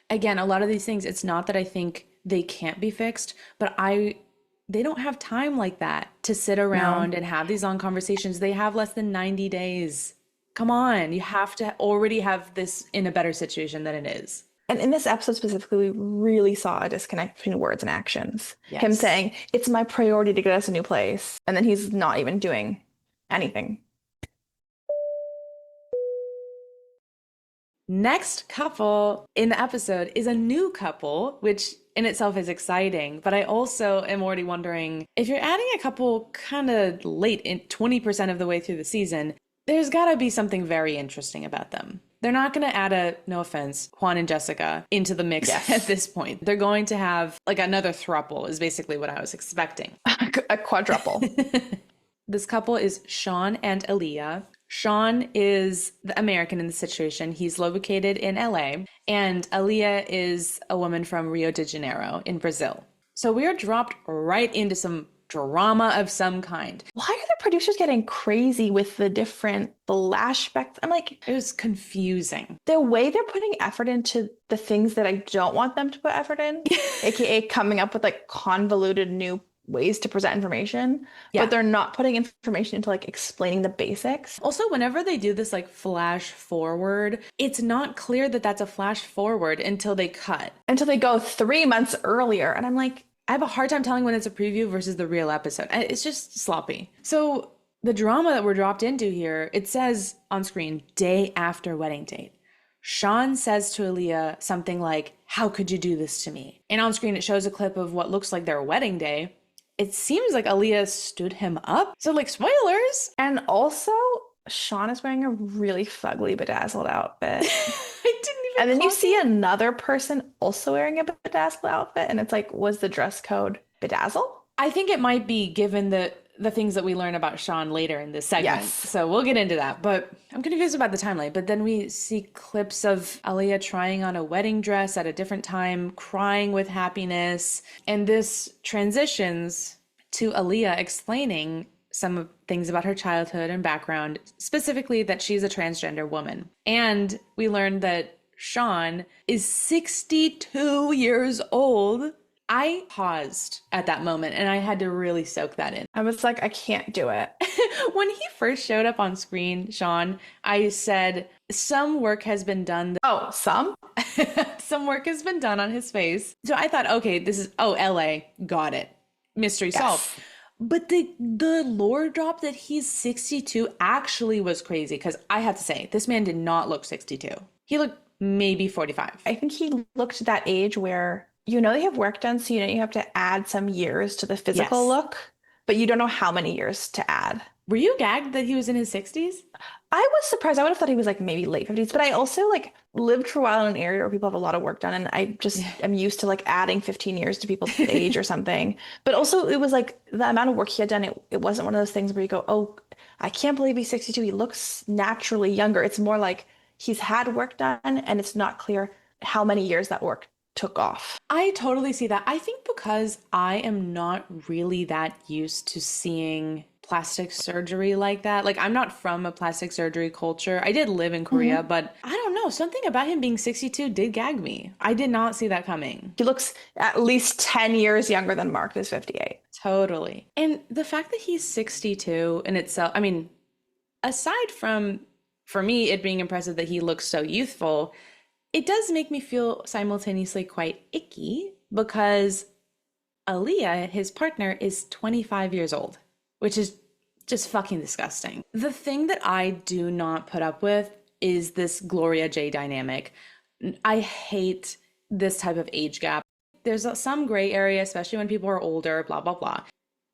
[SPEAKER 2] again, a lot of these things, it's not that I think they can't be fixed, but they don't have time like that to sit
[SPEAKER 1] No.
[SPEAKER 2] around and have these long conversations. They have less than 90 days. Come on, you have to already have this in a better situation than it is.
[SPEAKER 1] And in this episode specifically, we really saw a disconnect between words and actions. Him
[SPEAKER 2] Yes.
[SPEAKER 1] saying, it's my priority to get us a new place. And then he's not even doing anything.
[SPEAKER 2] Next couple in the episode is a new couple, which in itself is exciting. But I also am already wondering if you're adding a couple kind of late in 20% of the way through the season, there's got to be something very interesting about them. They're not going to add no offense, Juan and Jessica into the mix at this point. They're going to have like another throuple is basically what I was expecting.
[SPEAKER 1] A quadruple.
[SPEAKER 2] This couple is Shawn and Alliya. Shawn is the American in the situation. He's located in LA, and Alliya is a woman from Rio de Janeiro in Brazil. So we are dropped right into some drama of some kind.
[SPEAKER 1] Why are the producers getting crazy with the different flashbacks? I'm like,
[SPEAKER 2] it was confusing.
[SPEAKER 1] The way they're putting effort into the things that I don't want them to put effort in, aka coming up with like convoluted new ways to present information, but they're not putting information into like explaining the basics.
[SPEAKER 2] Also, whenever they do this like flash forward, it's not clear that that's a flash forward until they cut.
[SPEAKER 1] Until they go 3 months earlier. And I'm like,
[SPEAKER 2] I have a hard time telling when it's a preview versus the real episode. It's just sloppy. So the drama that we're dropped into here, it says on screen, day after wedding date. Shawn says to Alliya something like, how could you do this to me? And on screen, it shows a clip of what looks like their wedding day. It seems like Alliya stood him up. So like spoilers.
[SPEAKER 1] And also Shawn is wearing a really fugly bedazzled outfit.
[SPEAKER 2] I didn't even
[SPEAKER 1] And then you see another person also wearing a bedazzled outfit. And it's like, was the dress code bedazzle?
[SPEAKER 2] I think it might be given the things that we learn about Shawn later in this segment.
[SPEAKER 1] Yes.
[SPEAKER 2] So we'll get into that. But I'm confused about the timeline. But then we see clips of Alliya trying on a wedding dress at a different time, crying with happiness. And this transitions to Alliya explaining some things about her childhood and background, specifically that she's a transgender woman. And we learned that Shawn is 62 years old. I paused at that moment and I had to really soak that in.
[SPEAKER 1] I was like, I can't do it.
[SPEAKER 2] When he first showed up on screen, Shawn, I said, some work has been done.
[SPEAKER 1] Oh, some?
[SPEAKER 2] Some work has been done on his face. So I thought, okay, this is, LA, got it. Mystery solved. But the lore drop that he's 62 actually was crazy because I have to say, this man did not look 62. He looked maybe 45.
[SPEAKER 1] I think he looked that age where, they have work done, so you have to add some years to the physical look, but you don't know how many years to add.
[SPEAKER 2] Were you gagged that he was in his 60s?
[SPEAKER 1] I was surprised. I would have thought he was like maybe late 50s, but I also like lived for a while in an area where people have a lot of work done, and I just am used to like adding 15 years to people's age or something. But also it was like the amount of work he had done, it wasn't one of those things where you go, oh, I can't believe he's 62. He looks naturally younger. It's more like he's had work done and it's not clear how many years that work took off.
[SPEAKER 2] I totally see that. I think because I am not really that used to seeing plastic surgery like that. Like I'm not from a plastic surgery culture. I did live in Korea, but I don't know. Something about him being 62 did gag me. I did not see that coming.
[SPEAKER 1] He looks at least 10 years younger than Mark, who's 58.
[SPEAKER 2] Totally. And the fact that he's 62 in itself, I mean, aside from, for me, it being impressive that he looks so youthful, it does make me feel simultaneously quite icky because Alliya, his partner, is 25 years old, which is just fucking disgusting. The thing that I do not put up with is this Gloria J dynamic. I hate this type of age gap. There's some gray area, especially when people are older, blah, blah, blah.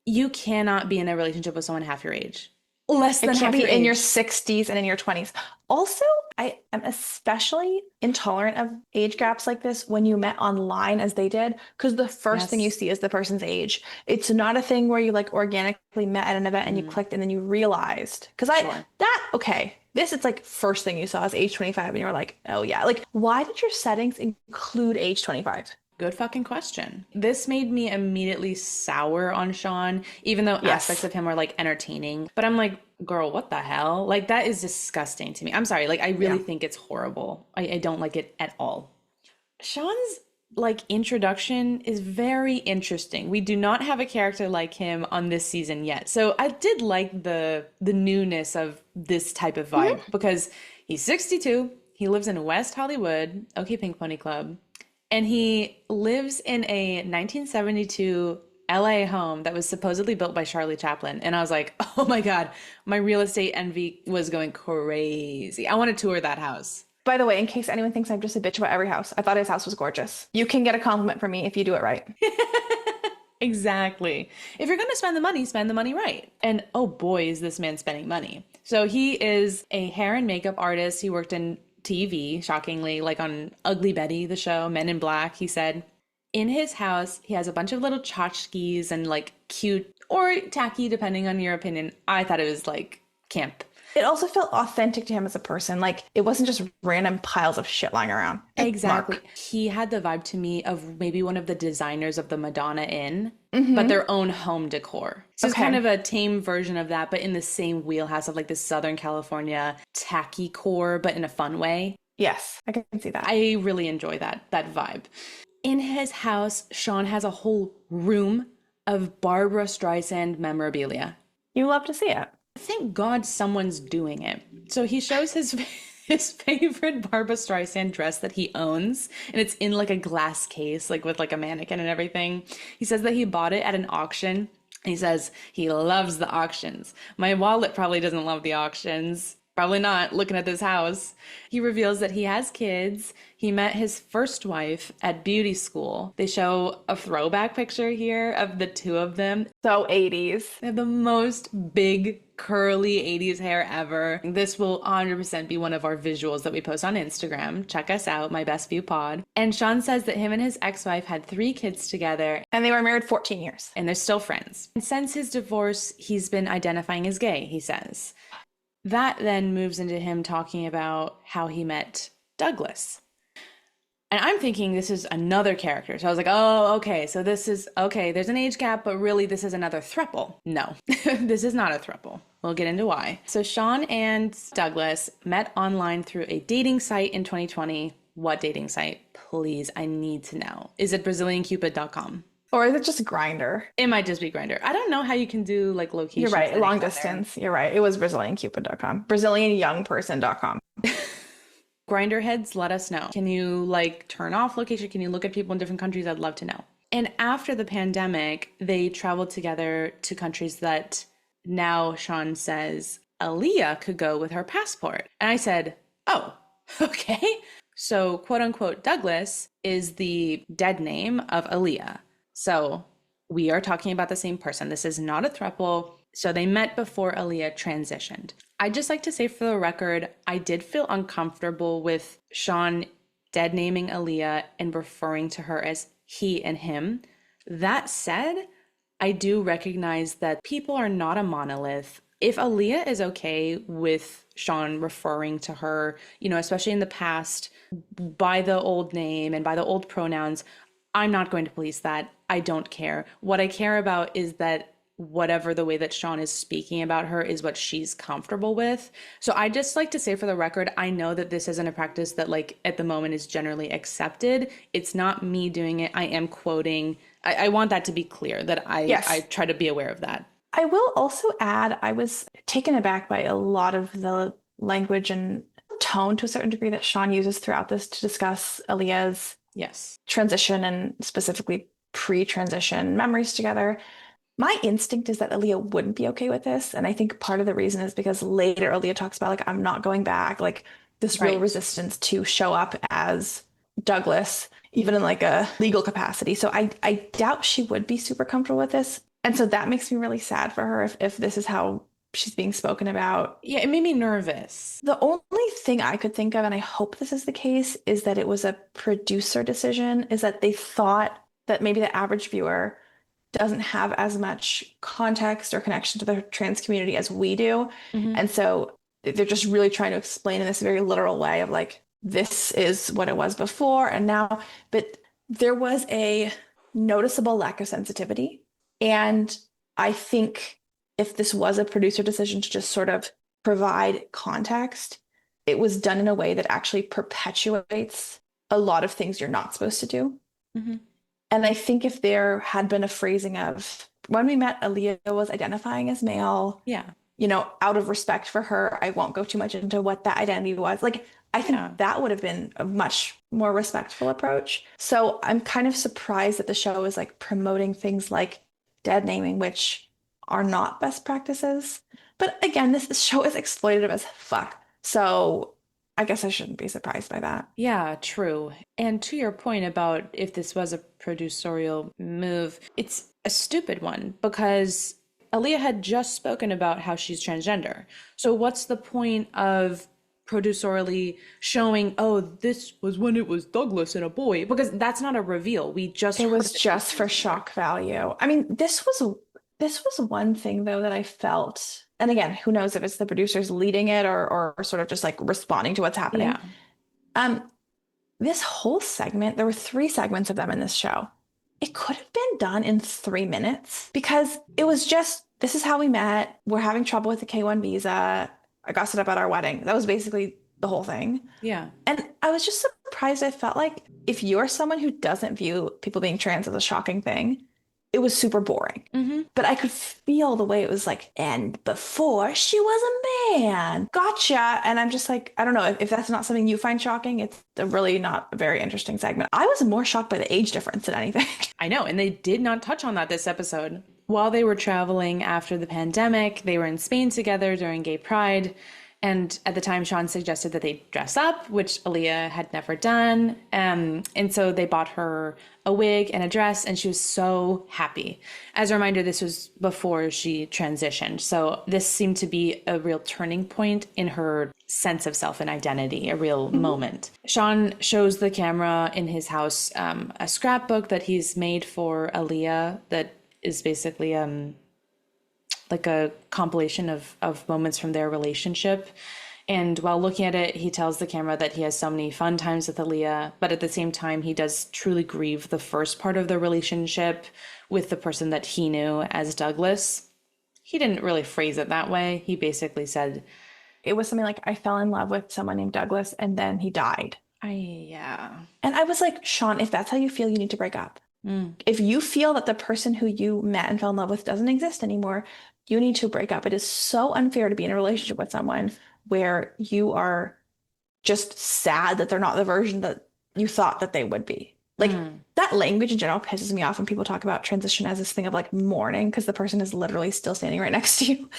[SPEAKER 2] You cannot be in a relationship with someone half your age. Less than half your age. It can't be
[SPEAKER 1] in your 60s and in your 20s. Also, I am especially intolerant of age gaps like this when you met online as they did, because the first thing you see is the person's age. It's not a thing where you like organically met at an event and you clicked and then you realized. Because this it's like first thing you saw is age 25 and you were like, oh yeah. Like, why did your settings include age 25?
[SPEAKER 2] Good fucking question. This made me immediately sour on Shawn, even though aspects of him are like entertaining. But I'm like, girl, what the hell? Like, that is disgusting to me. I'm sorry. Like, I really think it's horrible. I don't like it at all. Shawn's like introduction is very interesting. We do not have a character like him on this season yet. So I did like the newness of this type of vibe because he's 62. He lives in West Hollywood. Okay, Pink Pony Club. And he lives in a 1972 LA home that was supposedly built by Charlie Chaplin. And I was like, oh my God, my real estate envy was going crazy. I want to tour that house.
[SPEAKER 1] By the way, in case anyone thinks I'm just a bitch about every house, I thought his house was gorgeous. You can get a compliment from me if you do it right.
[SPEAKER 2] Exactly. If you're going to spend the money right. And oh boy, is this man spending money. So he is a hair and makeup artist. He worked in TV, shockingly, like on Ugly Betty, the show, Men in Black. He said, in his house, he has a bunch of little tchotchkes and like cute or tacky, depending on your opinion. I thought it was like camp.
[SPEAKER 1] It also felt authentic to him as a person. Like it wasn't just random piles of shit lying around. Like
[SPEAKER 2] Exactly.
[SPEAKER 1] Mark.
[SPEAKER 2] He had the vibe to me of maybe one of the designers of the Madonna Inn, but their own home decor. So it's kind
[SPEAKER 1] Okay.
[SPEAKER 2] of a tame version of that, but in the same wheelhouse of like this Southern California tacky core, but in a fun way.
[SPEAKER 1] Yes, I can see that.
[SPEAKER 2] I really enjoy that vibe. In his house, Shawn has a whole room of Barbara Streisand memorabilia.
[SPEAKER 1] You love to see it.
[SPEAKER 2] Thank God someone's doing it. So he shows his favorite Barbara Streisand dress that he owns, and it's in like a glass case, like with like a mannequin and everything. He says that he bought it at an auction. He says he loves the auctions. My wallet probably doesn't love the auctions. Probably not, looking at this house. He reveals that he has kids. He met his first wife at beauty school. They show a throwback picture here of the two of them.
[SPEAKER 1] So 80s.
[SPEAKER 2] They have the most big, curly 80s hair ever. This will 100% be one of our visuals that we post on Instagram. Check us out, My Best View Pod. And Shawn says that him and his ex-wife had 3 kids together,
[SPEAKER 1] And they were married 14 years.
[SPEAKER 2] and they're still friends. And since his divorce, he's been identifying as gay, he says. That then moves into him talking about how he met Douglas. And I'm thinking this is another character. So I was like, oh, okay. So this is, okay, there's an age gap, but really this is another throuple. No, this is not a throuple. We'll get into why. So Shawn and Douglas met online through a dating site in 2020. What dating site? Please, I need to know. Is it BrazilianCupid.com?
[SPEAKER 1] Or is it just Grinder?
[SPEAKER 2] It might just be Grinder. I don't know how you can do like location.
[SPEAKER 1] You're right. Long distance. You're right. It was BrazilianCupid.com. BrazilianYoungPerson.com.
[SPEAKER 2] Grinder heads, let us know. Can you like turn off location? Can you look at people in different countries? I'd love to know. And after the pandemic, they traveled together to countries that now Shawn says Alliya could go with her passport. And I said, oh, okay. So quote unquote Douglas is the dead name of Alliya. So we are talking about the same person. This is not a throuple. So they met before Alliya transitioned. I'd just like to say for the record, I did feel uncomfortable with Shawn dead naming Alliya and referring to her as he and him. That said, I do recognize that people are not a monolith. If Alliya is okay with Shawn referring to her, you know, especially in the past, by the old name and by the old pronouns, I'm not going to police that. I don't care. What I care about is that whatever the way that Shawn is speaking about her is what she's comfortable with. So I just like to say for the record, I know that this isn't a practice that like at the moment is generally accepted. It's not me doing it. I am quoting. I want that to be clear that I try to be aware of that.
[SPEAKER 1] I will also add, I was taken aback by a lot of the language and tone to a certain degree that Shawn uses throughout this to discuss Alliya's
[SPEAKER 2] Yes.
[SPEAKER 1] transition and specifically pre-transition memories together. My instinct is that Alliya wouldn't be okay with this. And I think part of the reason is because later Alliya talks about like, I'm not going back, like this real resistance to show up as Douglas, even in like a legal capacity. So I doubt she would be super comfortable with this. And so that makes me really sad for her if this is how she's being spoken about.
[SPEAKER 2] Yeah, it made me nervous.
[SPEAKER 1] The only thing I could think of, and I hope this is the case, is that it was a producer decision, is that they thought that maybe the average viewer doesn't have as much context or connection to the trans community as we do.
[SPEAKER 2] Mm-hmm.
[SPEAKER 1] And so they're just really trying to explain in this very literal way of like, this is what it was before and now. But there was a noticeable lack of sensitivity. And I think if this was a producer decision to just sort of provide context, it was done in a way that actually perpetuates a lot of things you're not supposed to do.
[SPEAKER 2] Mm-hmm.
[SPEAKER 1] And I think if there had been a phrasing of when we met, Alliya was identifying as male.
[SPEAKER 2] Yeah.
[SPEAKER 1] You know, out of respect for her, I won't go too much into what that identity was. Like, I think that would have been a much more respectful approach. So I'm kind of surprised that the show is like promoting things like dead naming, which are not best practices. But again, this show is exploitative as fuck. So I guess I shouldn't be surprised by that.
[SPEAKER 2] Yeah, true. And to your point about if this was a producerial move, it's a stupid one because Alliya had just spoken about how she's transgender. So what's the point of producerially showing, oh, this was when it was Douglas and a boy, because that's not a reveal. We just
[SPEAKER 1] It
[SPEAKER 2] heard
[SPEAKER 1] was
[SPEAKER 2] it
[SPEAKER 1] just for shock value. I mean, this was one thing though that I felt, and again, who knows if it's the producers leading it or sort of just like responding to what's happening.
[SPEAKER 2] Yeah.
[SPEAKER 1] Um, this whole segment, there were three segments of them in this show. It could have been done in 3 minutes because it was just, this is how we met. We're having trouble with the K-1 visa. I got set up at our wedding. That was basically the whole thing.
[SPEAKER 2] Yeah.
[SPEAKER 1] And I was just surprised. I felt like if you're someone who doesn't view people being trans as a shocking thing, it was super boring.
[SPEAKER 2] Mm-hmm.
[SPEAKER 1] But I could feel the way it was like, and before she was a man. Gotcha. And I'm just like, I don't know if that's not something you find shocking. It's a really not a very interesting segment. I was more shocked by the age difference than anything.
[SPEAKER 2] I know, and they did not touch on that this episode. While they were traveling after the pandemic, they were in Spain together during Gay Pride. And at the time, Shawn suggested that they dress up, which Alliya had never done. And so they bought her a wig and a dress, and she was so happy. As a reminder, this was before she transitioned. So this seemed to be a real turning point in her sense of self and identity, a real moment. Shawn shows the camera in his house a scrapbook that he's made for Alliya that is basically like a compilation of moments from their relationship. And while looking at it, he tells the camera that he has so many fun times with Alliya, but at the same time, he does truly grieve the first part of the relationship with the person that he knew as Douglas. He didn't really phrase it that way. He basically said,
[SPEAKER 1] It was something like, I fell in love with someone named Douglas and then he died.
[SPEAKER 2] yeah.
[SPEAKER 1] And I was like, Shawn, if that's how you feel, you need to break up. If you feel that the person who you met and fell in love with doesn't exist anymore, you need to break up. It is so unfair to be in a relationship with someone where you are just sad that they're not the version that you thought that they would be. Like that language in general pisses me off when people talk about transition as this thing of like mourning because the person is literally still standing right next to you.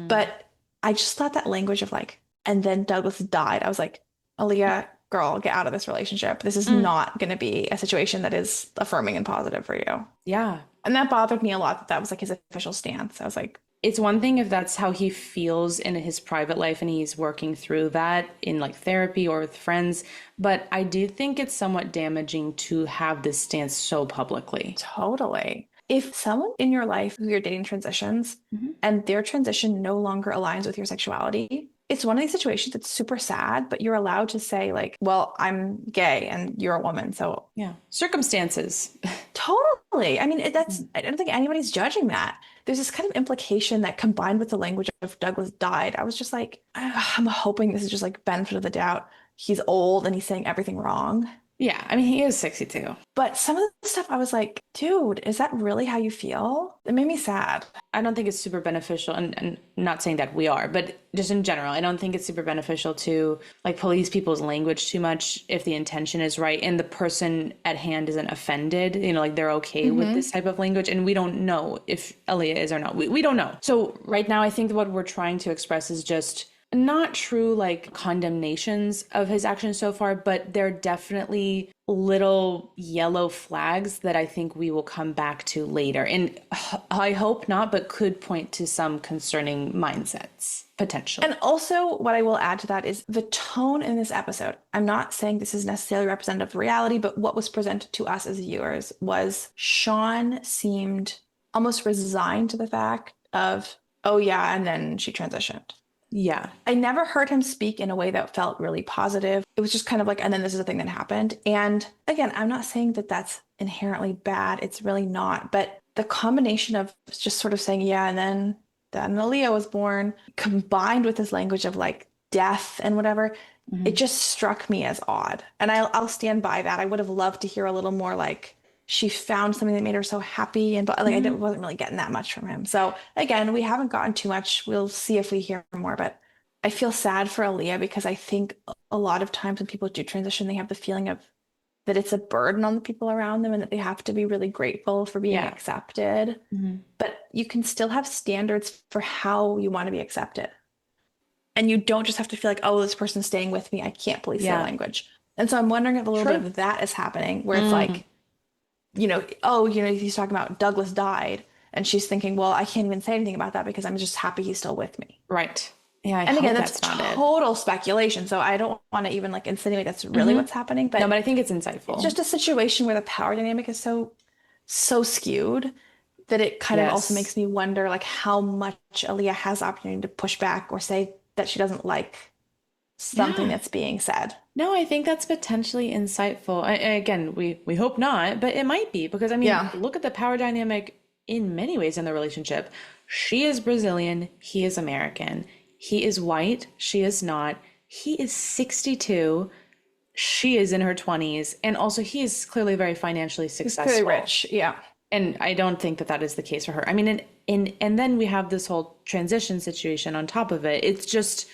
[SPEAKER 1] But I just thought that language of like, and then Douglas died. I was like, Alliya, girl, get out of this relationship. This is not going to be a situation that is affirming and positive for you.
[SPEAKER 2] Yeah.
[SPEAKER 1] And that bothered me a lot that was like his official stance. I was like,
[SPEAKER 2] It's one thing if that's how he feels in his private life and he's working through that in like therapy or with friends, but I do think it's somewhat damaging to have this stance so publicly.
[SPEAKER 1] totally. If someone in your life who you're dating transitions and their transition no longer aligns with your sexuality, it's one of these situations that's super sad, but you're allowed to say like, well, I'm gay and you're a woman. So
[SPEAKER 2] Yeah. Circumstances.
[SPEAKER 1] totally. I mean, I don't think anybody's judging that. There's this kind of implication that combined with the language of Douglas died, I was just like, I'm hoping this is just like benefit of the doubt. He's old and he's saying everything wrong.
[SPEAKER 2] Yeah. I mean, he is 62.
[SPEAKER 1] But some of the stuff I was like, dude, is that really how you feel? It made me sad.
[SPEAKER 2] I don't think it's super beneficial, and not saying that we are, but just in general, I don't think it's super beneficial to like police people's language too much if the intention is right and the person at hand isn't offended, like they're okay with this type of language. And we don't know if Alliya is or not. We don't know. So right now, I think what we're trying to express is just not true like condemnations of his actions so far, but they're definitely little yellow flags that I think we will come back to later. And I hope not, but could point to some concerning mindsets potentially.
[SPEAKER 1] And also, what I will add to that is the tone in this episode. I'm not saying this is necessarily representative of reality, but what was presented to us as viewers was Shawn seemed almost resigned to the fact of, oh yeah, and then she transitioned.
[SPEAKER 2] Yeah.
[SPEAKER 1] I never heard him speak in a way that felt really positive. It was just kind of like, and then this is the thing that happened. And again, I'm not saying that that's inherently bad. It's really not. But the combination of just sort of saying, yeah, and then Alliya was born, combined with this language of like death and whatever, it just struck me as odd. And I'll stand by that. I would have loved to hear a little more like, she found something that made her so happy, and like I wasn't really getting that much from him. So again, we haven't gotten too much. We'll see if we hear more, but I feel sad for Alliya because I think a lot of times when people do transition, they have the feeling of that it's a burden on the people around them and that they have to be really grateful for being accepted. But you can still have standards for how you want to be accepted. And you don't just have to feel like, oh, this person's staying with me. I can't police their language. And so I'm wondering if a little bit of that is happening where it's like, he's talking about Douglas died. And she's thinking, well, I can't even say anything about that because I'm just happy he's still with me.
[SPEAKER 2] Right. Yeah, I
[SPEAKER 1] And
[SPEAKER 2] hope
[SPEAKER 1] again, that's
[SPEAKER 2] that's not it.
[SPEAKER 1] total speculation. So I don't want to even like insinuate that's really what's happening,
[SPEAKER 2] No,
[SPEAKER 1] but
[SPEAKER 2] but I think it's
[SPEAKER 1] it's
[SPEAKER 2] insightful.
[SPEAKER 1] just a situation where the power dynamic is so skewed that it kind of also
[SPEAKER 2] Yes.
[SPEAKER 1] makes me wonder like how much Aliyah has the opportunity to push back or say that she doesn't like something
[SPEAKER 2] Yeah.
[SPEAKER 1] that's being said.
[SPEAKER 2] No, I think that's potentially insightful. Again, we hope not, but it might be because I mean,
[SPEAKER 1] Yeah.
[SPEAKER 2] look at the power dynamic in many ways in the relationship. She is Brazilian, he is American. He is white, she is not. He is 62, she is in her 20s, and also he is clearly very financially
[SPEAKER 1] He's clearly
[SPEAKER 2] successful.
[SPEAKER 1] rich. Yeah.
[SPEAKER 2] And I don't think that that is the case for her. I mean, and then we have this whole transition situation on top of it. It's just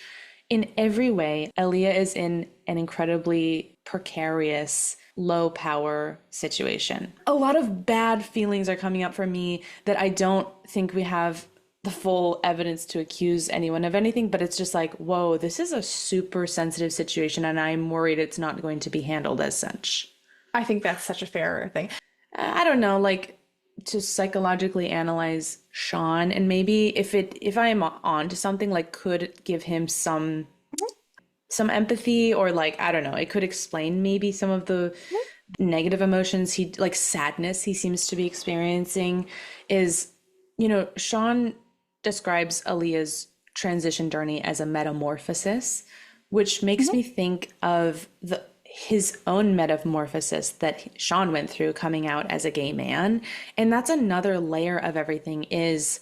[SPEAKER 2] in every way, Aliyah is in an incredibly precarious, low power situation. A lot of bad feelings are coming up for me that I don't think we have the full evidence to accuse anyone of anything, but it's just like, whoa, this is a super sensitive situation, and I'm worried it's not going to be handled as such.
[SPEAKER 1] I think that's such a fair thing.
[SPEAKER 2] I don't know, like to psychologically analyze Shawn and maybe if I am on to something like could give him some empathy or like I don't know, it could explain maybe some of the negative emotions he like sadness he seems to be experiencing is Shawn describes Aliyah's transition journey as a metamorphosis, which makes me think of the his own metamorphosis that Shawn went through coming out as a gay man. And that's another layer of everything is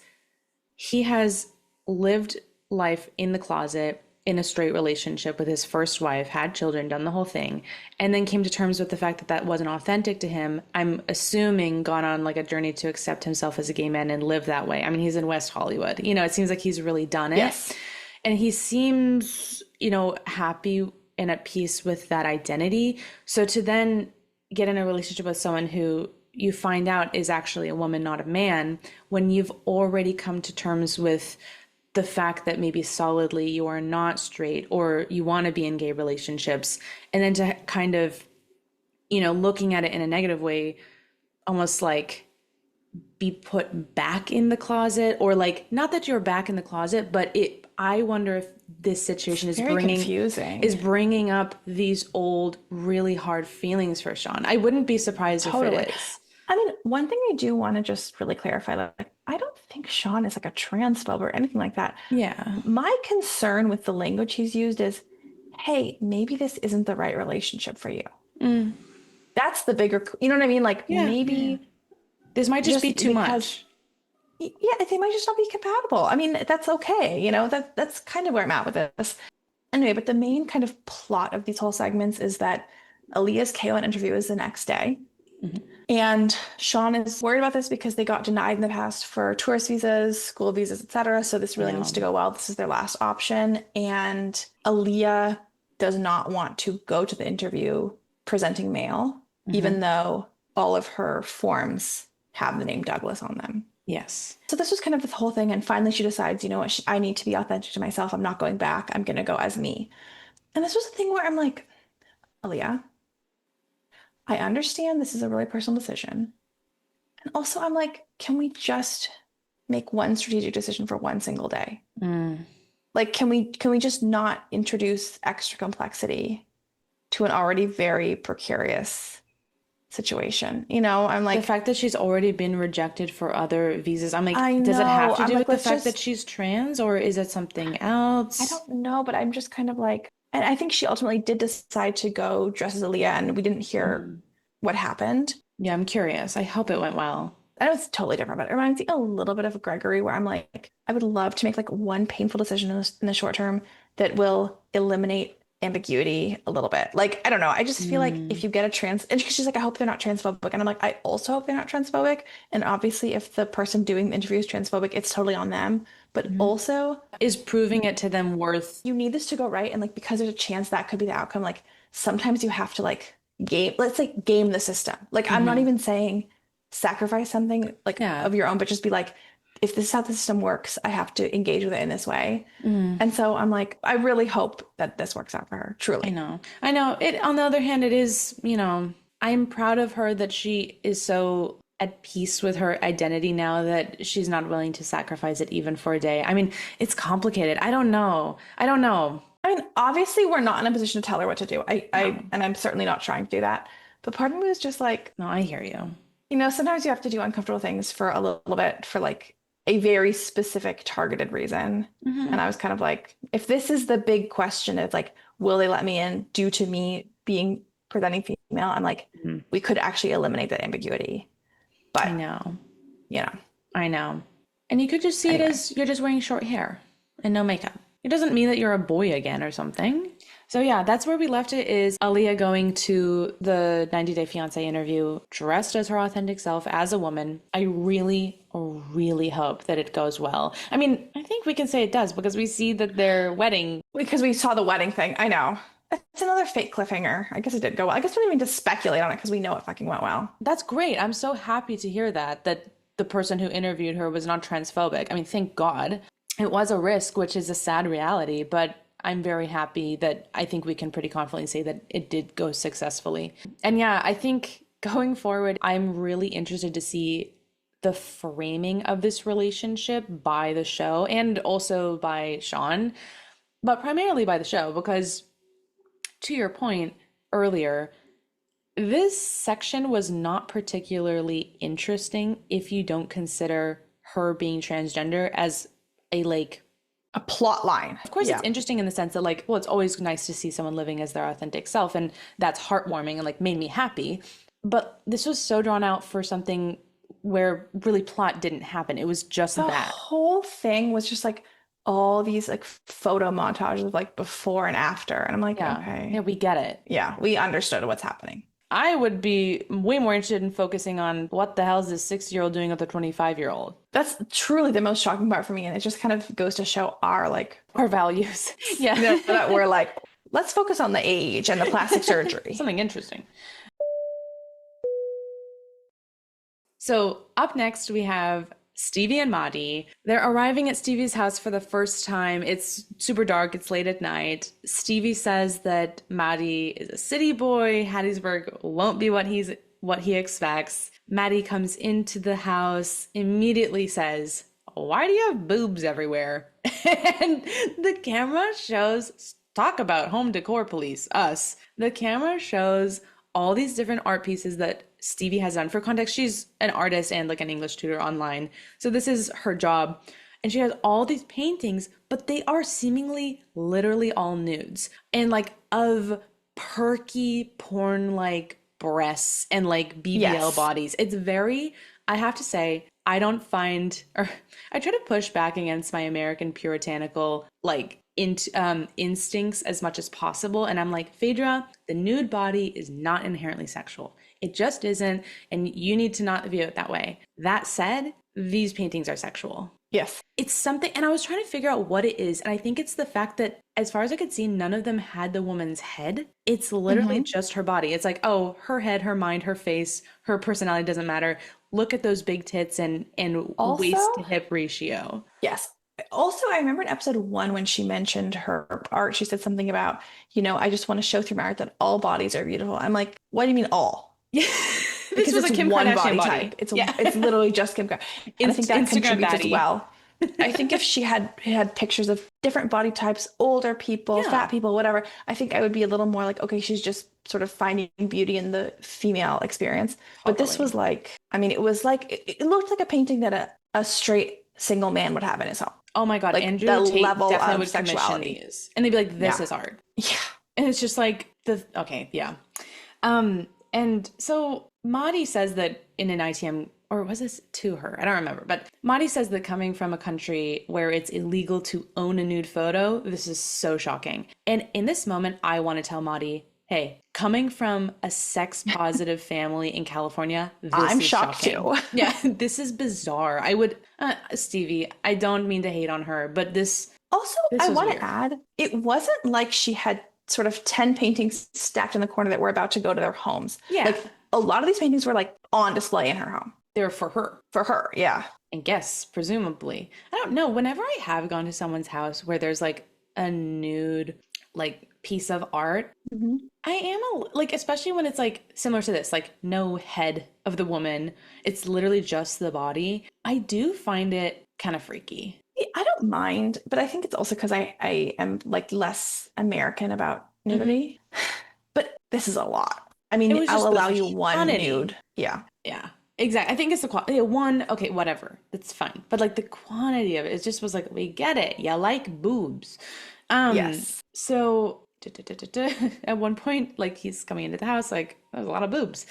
[SPEAKER 2] he has lived life in the closet in a straight relationship with his first wife, had children, done the whole thing, and then came to terms with the fact that that wasn't authentic to him. I'm assuming gone on like a journey to accept himself as a gay man and live that way. I mean, he's in West Hollywood. It seems like he's really done it.
[SPEAKER 1] Yes.
[SPEAKER 2] And he seems, happy and at peace with that identity. So to then get in a relationship with someone who you find out is actually a woman, not a man, when you've already come to terms with the fact that maybe solidly you are not straight or you want to be in gay relationships, and then to kind of, looking at it in a negative way, almost like be put back in the closet or like not that you're back in the closet, but I wonder if this situation is
[SPEAKER 1] Very confusing.
[SPEAKER 2] bringing up these old really hard feelings for Shawn. I wouldn't be surprised if
[SPEAKER 1] Totally.
[SPEAKER 2] it is.
[SPEAKER 1] I mean, one thing I do want to just really clarify, like, I don't think Shawn is like a transphobe or anything like that.
[SPEAKER 2] Yeah.
[SPEAKER 1] My concern with the language he's used is, hey, maybe this isn't the right relationship for you. That's the bigger, you know what I mean? Like
[SPEAKER 2] Yeah.
[SPEAKER 1] maybe
[SPEAKER 2] This might just be
[SPEAKER 1] just
[SPEAKER 2] too
[SPEAKER 1] because,
[SPEAKER 2] much.
[SPEAKER 1] yeah, they might just not be compatible. I mean, that's okay. That's kind of where I'm at with this. Anyway, but the main kind of plot of these whole segments is that Aaliyah's KON interview is the next day. And Shawn is worried about this because they got denied in the past for tourist visas, school visas, etc. So this
[SPEAKER 2] I
[SPEAKER 1] really needs
[SPEAKER 2] know.
[SPEAKER 1] to go well. This is their last option. And Aliyah does not want to go to the interview presenting male, even though all of her forms have the name Douglas on them.
[SPEAKER 2] Yes.
[SPEAKER 1] So this was kind of the whole thing. And finally, she decides, you know what, I need to be authentic to myself. I'm not going back. I'm going to go as me. And this was the thing where I'm like, Aliyah, I understand this is a really personal decision. And also, I'm like, can we just make one strategic decision for one single day? Like, can we just not introduce extra complexity to an already very precarious situation? I'm
[SPEAKER 2] The
[SPEAKER 1] like,
[SPEAKER 2] fact that she's already been rejected for other visas, I'm like,
[SPEAKER 1] I
[SPEAKER 2] does it have
[SPEAKER 1] know.
[SPEAKER 2] to
[SPEAKER 1] I'm
[SPEAKER 2] do
[SPEAKER 1] like,
[SPEAKER 2] with the
[SPEAKER 1] let's
[SPEAKER 2] fact that
[SPEAKER 1] just,
[SPEAKER 2] she's trans or is it something
[SPEAKER 1] I
[SPEAKER 2] else?
[SPEAKER 1] don't know, but I'm just kind of like, and I think she ultimately did decide to go dress as Aaliyah, and we didn't hear what happened.
[SPEAKER 2] Yeah, I'm curious. I hope it went well.
[SPEAKER 1] I know it's totally different, but it reminds me a little bit of Gregory, where I'm like, I would love to make like one painful decision in the short term that will eliminate ambiguity a little bit. Like, I don't know. I just feel like if you get a trans, and she's like, I hope they're not transphobic. And I'm like, I also hope they're not transphobic. And obviously, if the person doing the interview is transphobic, it's totally on them. But also,
[SPEAKER 2] Is proving it to them worth?
[SPEAKER 1] you need this to go right. And like, because there's a chance that could be the outcome, like sometimes you have to like let's like game the system. Like, I'm not even saying sacrifice something like
[SPEAKER 2] Yeah,
[SPEAKER 1] of your own, but just be like, if this is how the system works, I have to engage with it in this way. And so I'm like, I really hope that this works out for her,
[SPEAKER 2] I
[SPEAKER 1] truly.
[SPEAKER 2] know. I know. It on the other hand, it is, I'm proud of her that she is so at peace with her identity now that she's not willing to sacrifice it even for a day? I mean, it's complicated. I don't know. I don't know.
[SPEAKER 1] I mean, obviously, we're not in a position to tell her what to do.
[SPEAKER 2] No,
[SPEAKER 1] And I'm certainly not trying to do that. But part of me was just like,
[SPEAKER 2] no, I hear you.
[SPEAKER 1] sometimes you have to do uncomfortable things for a little bit for like a very specific targeted reason.
[SPEAKER 2] Hmm.
[SPEAKER 1] And I was kind of like, if this is the big question of like, will they let me in due to me being presenting female? I'm like, we could actually eliminate that ambiguity.
[SPEAKER 2] I
[SPEAKER 1] But,
[SPEAKER 2] know.
[SPEAKER 1] you know,
[SPEAKER 2] I know. And you could just see it
[SPEAKER 1] anyway.
[SPEAKER 2] as you're just wearing short hair and no makeup. It doesn't mean that you're a boy again or something. So yeah, that's where we left it, is Alliya going to the 90 Day Fiancé interview dressed as her authentic self as a woman. I really, really hope that it goes well. I mean, I think we can say it does because we see that their wedding.
[SPEAKER 1] Because we saw the wedding thing. I know. It's another fake cliffhanger. I guess it did go well. I guess we didn't mean to speculate on it because we know it fucking went well.
[SPEAKER 2] That's great. I'm so happy to hear that the person who interviewed her was not transphobic. I mean, thank God. It was a risk, which is a sad reality, but I'm very happy that I think we can pretty confidently say that it did go successfully. And yeah, I think going forward, I'm really interested to see the framing of this relationship by the show and also by Shawn, but primarily by the show, because to your point earlier, this section was not particularly interesting if you don't consider her being transgender as a like,
[SPEAKER 1] A plot line.
[SPEAKER 2] of course
[SPEAKER 1] Yeah.
[SPEAKER 2] it's interesting in the sense that like, well, it's always nice to see someone living as their authentic self, and that's heartwarming and like made me happy. But this was so drawn out for something where really plot didn't happen. It was just
[SPEAKER 1] The
[SPEAKER 2] that.
[SPEAKER 1] whole thing was just like all these like photo montages of like before and after. And I'm like,
[SPEAKER 2] Yeah. Yeah,
[SPEAKER 1] okay.
[SPEAKER 2] we get it.
[SPEAKER 1] Yeah, we understood what's happening.
[SPEAKER 2] I would be way more interested in focusing on what the hell is this 6-year-old doing with a 25-year-old.
[SPEAKER 1] That's truly the most shocking part for me. And it just kind of goes to show our like,
[SPEAKER 2] Our values. Yeah.
[SPEAKER 1] that we're like, let's focus on the age and the plastic surgery.
[SPEAKER 2] Something interesting. So up next we have Stevi and Maddie. They're arriving at Stevi's house for the first time. It's super dark. It's late at night. Stevi says that Maddie is a city boy. Hattiesburg won't be what he expects. Maddie comes into the house, immediately says, "Why do you have boobs everywhere?" And the camera shows, talk about home decor police, us. The camera shows all these different art pieces that Stevi has done. For context, she's an artist and like an English tutor online. So this is her job. And she has all these paintings, but they are seemingly literally all nudes. And like of perky porn like breasts and like BBL
[SPEAKER 1] Yes.
[SPEAKER 2] bodies. It's very, I have to say, I don't find, or I try to push back against my American puritanical like instincts as much as possible. And I'm like, Phaedra, the nude body is not inherently sexual. It just isn't. And you need to not view it that way. That said, these paintings are sexual.
[SPEAKER 1] Yes.
[SPEAKER 2] It's something, and I was trying to figure out what it is. And I think it's the fact that, as far as I could see, none of them had the woman's head. It's literally just her body. It's like, oh, her head, her mind, her face, her personality doesn't matter. Look at those big tits and
[SPEAKER 1] Also,
[SPEAKER 2] waist to hip ratio.
[SPEAKER 1] yes. Also, I remember in episode 1 when she mentioned her art, she said something about, I just want to show through my art that all bodies are beautiful. I'm like, what do you mean all?
[SPEAKER 2] Yeah.
[SPEAKER 1] Because
[SPEAKER 2] This was
[SPEAKER 1] it's
[SPEAKER 2] a Kim
[SPEAKER 1] one
[SPEAKER 2] Kardashian
[SPEAKER 1] body
[SPEAKER 2] body.
[SPEAKER 1] type. It's
[SPEAKER 2] Yeah.
[SPEAKER 1] it's literally just Kim Kardashian. And I think that
[SPEAKER 2] Instagram
[SPEAKER 1] contributes as
[SPEAKER 2] baddie.
[SPEAKER 1] well. I think if she had pictures of different body types, older people,
[SPEAKER 2] Yeah.
[SPEAKER 1] fat people, whatever, I think I would be a little more like, okay, she's just sort of finding beauty in the female experience. But this
[SPEAKER 2] Totally.
[SPEAKER 1] was like, I mean, it was like, it looked like a painting that a straight single man would have in his home.
[SPEAKER 2] Oh my God,
[SPEAKER 1] Like
[SPEAKER 2] Andrew
[SPEAKER 1] the
[SPEAKER 2] Tate
[SPEAKER 1] level
[SPEAKER 2] definitely
[SPEAKER 1] of
[SPEAKER 2] would commission
[SPEAKER 1] sexuality.
[SPEAKER 2] these. And they'd be like, this
[SPEAKER 1] Yeah.
[SPEAKER 2] is art.
[SPEAKER 1] Yeah.
[SPEAKER 2] And it's just like okay, yeah. And so Maddie says that in an ITM, or was this to her? I don't remember. But Maddie says that coming from a country where it's illegal to own a nude photo, this is so shocking. And in this moment, I want to tell Maddie, hey, coming from a sex positive family in California, this
[SPEAKER 1] I'm
[SPEAKER 2] is
[SPEAKER 1] shocked
[SPEAKER 2] shocking.
[SPEAKER 1] too.
[SPEAKER 2] Yeah, this is bizarre. I would, Stevie, I don't mean to hate on her, but this
[SPEAKER 1] Also,
[SPEAKER 2] This
[SPEAKER 1] I
[SPEAKER 2] was
[SPEAKER 1] want
[SPEAKER 2] weird.
[SPEAKER 1] to add, it wasn't like she had sort of 10 paintings stacked in the corner that were about to go to their homes.
[SPEAKER 2] Yeah.
[SPEAKER 1] Like a lot of these paintings were like on display in her home
[SPEAKER 2] they're for her.
[SPEAKER 1] for her. Yeah.
[SPEAKER 2] And guests, presumably. I don't know. Whenever I have gone to someone's house where there's like a nude, like piece of art.
[SPEAKER 1] Mm-hmm.
[SPEAKER 2] I am like, especially when it's like similar to this, like no head of the woman. It's literally just the body. I do find it kind of freaky.
[SPEAKER 1] I don't mind, but I think it's also because I am like less American about
[SPEAKER 2] Hmm.
[SPEAKER 1] nudity. But this is a lot. I
[SPEAKER 2] It
[SPEAKER 1] mean,
[SPEAKER 2] was
[SPEAKER 1] I'll
[SPEAKER 2] just the
[SPEAKER 1] allow you one
[SPEAKER 2] quantity.
[SPEAKER 1] nude. Yeah.
[SPEAKER 2] Yeah, exactly. I think it's the quality. One, okay, whatever. That's fine. But like the quantity of it, it just was like, we get it. You like boobs.
[SPEAKER 1] Yes.
[SPEAKER 2] So at one point, like he's coming into the house, like there's a lot of boobs.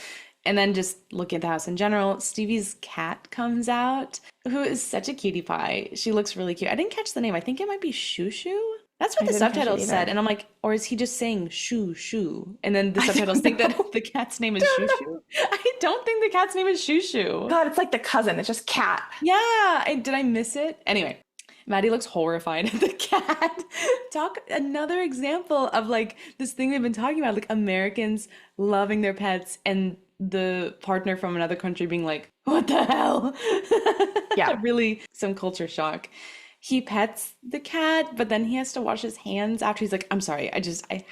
[SPEAKER 2] And then just looking at the house in general, Stevie's cat comes out, who is such a cutie pie. She looks really cute. I didn't catch the name. I think it might be Shoo Shoo. That's what
[SPEAKER 1] I
[SPEAKER 2] the
[SPEAKER 1] didn't catch it
[SPEAKER 2] subtitles said.
[SPEAKER 1] either.
[SPEAKER 2] And I'm like, or is he just saying shoo shoo? And then the
[SPEAKER 1] I
[SPEAKER 2] subtitles
[SPEAKER 1] don't
[SPEAKER 2] think that
[SPEAKER 1] know.
[SPEAKER 2] the cat's name is Shoo
[SPEAKER 1] Don't know.
[SPEAKER 2] Shoo. I don't think the cat's name is Shoo Shoo.
[SPEAKER 1] God, it's like the cousin. It's just cat.
[SPEAKER 2] Yeah, did I miss it? Anyway, Maddie looks horrified at the cat. Talk another example of like this thing they've been talking about, like Americans loving their pets and the partner from another country being like, what the hell?
[SPEAKER 1] Yeah.
[SPEAKER 2] Really some culture shock. He pets the cat, but then he has to wash his hands after. He's like, I'm sorry, I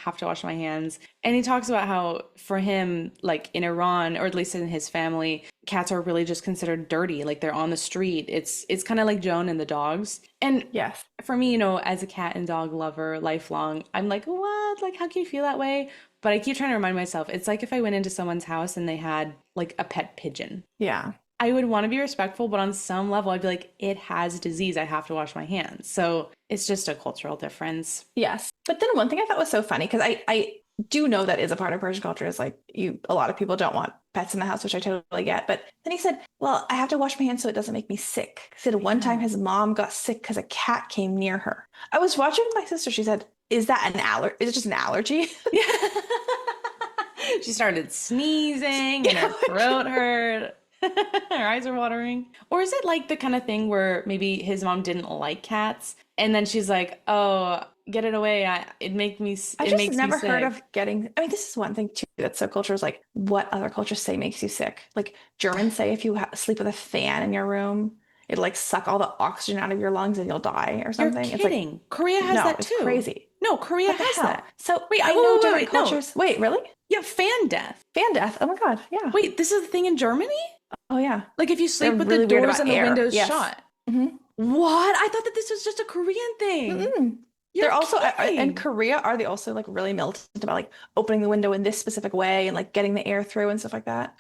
[SPEAKER 2] have to wash my hands. And he talks about how for him, like in Iran, or at least in his family, cats are really just considered dirty. Like they're on the street. It's kind of like Joan and the dogs. And
[SPEAKER 1] Yes.
[SPEAKER 2] for me, as a cat and dog lover, lifelong, I'm like, what? Like, how can you feel that way? But I keep trying to remind myself, it's like if I went into someone's house and they had like a pet pigeon.
[SPEAKER 1] Yeah.
[SPEAKER 2] I would want to be respectful, but on some level, I'd be like, it has disease. I have to wash my hands. So it's just a cultural difference.
[SPEAKER 1] Yes. But then one thing I thought was so funny, because I do know that is a part of Persian culture, is like a lot of people don't want pets in the house, which I totally get. But then he said, well, I have to wash my hands so it doesn't make me sick. He said one time his mom got sick because a cat came near her. I was watching with my sister. She said, is that an allergy? Is it just an allergy?
[SPEAKER 2] Yeah. She started sneezing and her throat hurt. Her eyes are watering. Or is it like the kind of thing where maybe his mom didn't like cats and then she's like, "Oh, get it away. It makes me
[SPEAKER 1] I
[SPEAKER 2] it
[SPEAKER 1] just
[SPEAKER 2] makes me
[SPEAKER 1] never heard
[SPEAKER 2] sick."
[SPEAKER 1] of getting. I mean, this is one thing too that's so culture is like what other cultures say makes you sick. Like Germans say if you sleep with a fan in your room, it'll like suck all the oxygen out of your lungs and you'll die or
[SPEAKER 2] You're
[SPEAKER 1] something. It's like,
[SPEAKER 2] kidding. Korea has
[SPEAKER 1] no,
[SPEAKER 2] that
[SPEAKER 1] it's
[SPEAKER 2] too.
[SPEAKER 1] crazy.
[SPEAKER 2] No, Korea
[SPEAKER 1] What the
[SPEAKER 2] has
[SPEAKER 1] hell?
[SPEAKER 2] that.
[SPEAKER 1] So
[SPEAKER 2] Wait,
[SPEAKER 1] I
[SPEAKER 2] wait,
[SPEAKER 1] know
[SPEAKER 2] wait, wait,
[SPEAKER 1] different
[SPEAKER 2] wait, no.
[SPEAKER 1] cultures. Wait, really?
[SPEAKER 2] Yeah, fan death.
[SPEAKER 1] Fan death. Oh my God. Yeah.
[SPEAKER 2] Wait, this is the thing in Germany?
[SPEAKER 1] Oh yeah.
[SPEAKER 2] Like if you
[SPEAKER 1] They're
[SPEAKER 2] sleep with the
[SPEAKER 1] really weird
[SPEAKER 2] doors
[SPEAKER 1] about
[SPEAKER 2] and the
[SPEAKER 1] air.
[SPEAKER 2] windows
[SPEAKER 1] Yes.
[SPEAKER 2] shut.
[SPEAKER 1] Hmm.
[SPEAKER 2] What? I thought that this was just a Korean thing.
[SPEAKER 1] Mm-mm.
[SPEAKER 2] You're
[SPEAKER 1] They're also in
[SPEAKER 2] kidding.
[SPEAKER 1] Korea, are they also like really militant about like opening the window in this specific way and like getting the air through and stuff like that?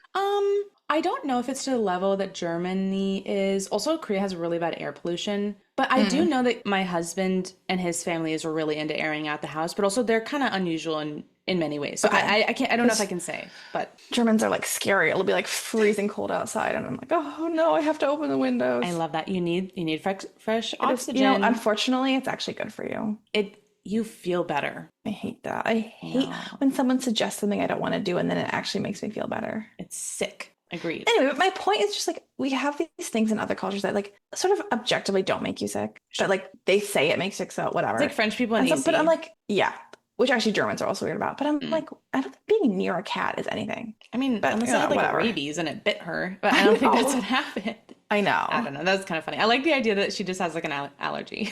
[SPEAKER 2] I don't know if it's to the level that Germany is. Also, Korea has really bad air pollution. But I do
[SPEAKER 1] Mm.
[SPEAKER 2] know that my husband and his family is really into airing out the house, but also they're kind of unusual in many ways. So
[SPEAKER 1] Okay.
[SPEAKER 2] I can't, I don't know if I
[SPEAKER 1] Because
[SPEAKER 2] can say, but
[SPEAKER 1] Germans are like scary. It'll be like freezing cold outside, and I'm like, oh no, I have to open the
[SPEAKER 2] I
[SPEAKER 1] windows.
[SPEAKER 2] love that. You need fresh
[SPEAKER 1] It is,
[SPEAKER 2] oxygen.
[SPEAKER 1] unfortunately, it's actually good for you.
[SPEAKER 2] You feel better.
[SPEAKER 1] I hate that. I hate
[SPEAKER 2] No,
[SPEAKER 1] when someone suggests something I don't want to do, and then it actually makes me feel better.
[SPEAKER 2] it's sick. Agreed.
[SPEAKER 1] Anyway, but my point is just like we have these things in other cultures that like sort of objectively don't make you sick, but like they say it makes you sick, so whatever.
[SPEAKER 2] It's like French people and
[SPEAKER 1] And so, but I'm
[SPEAKER 2] AC.
[SPEAKER 1] like, yeah, which actually Germans are also weird about. But I'm like, I don't think being near a cat is anything.
[SPEAKER 2] I mean,
[SPEAKER 1] But
[SPEAKER 2] unless
[SPEAKER 1] you
[SPEAKER 2] it
[SPEAKER 1] know,
[SPEAKER 2] had like
[SPEAKER 1] whatever.
[SPEAKER 2] rabies and it bit her, but I
[SPEAKER 1] I
[SPEAKER 2] don't think that's
[SPEAKER 1] know.
[SPEAKER 2] what happened.
[SPEAKER 1] I
[SPEAKER 2] I
[SPEAKER 1] know.
[SPEAKER 2] don't know. That was kind of funny. I like the idea that she just has like an allergy.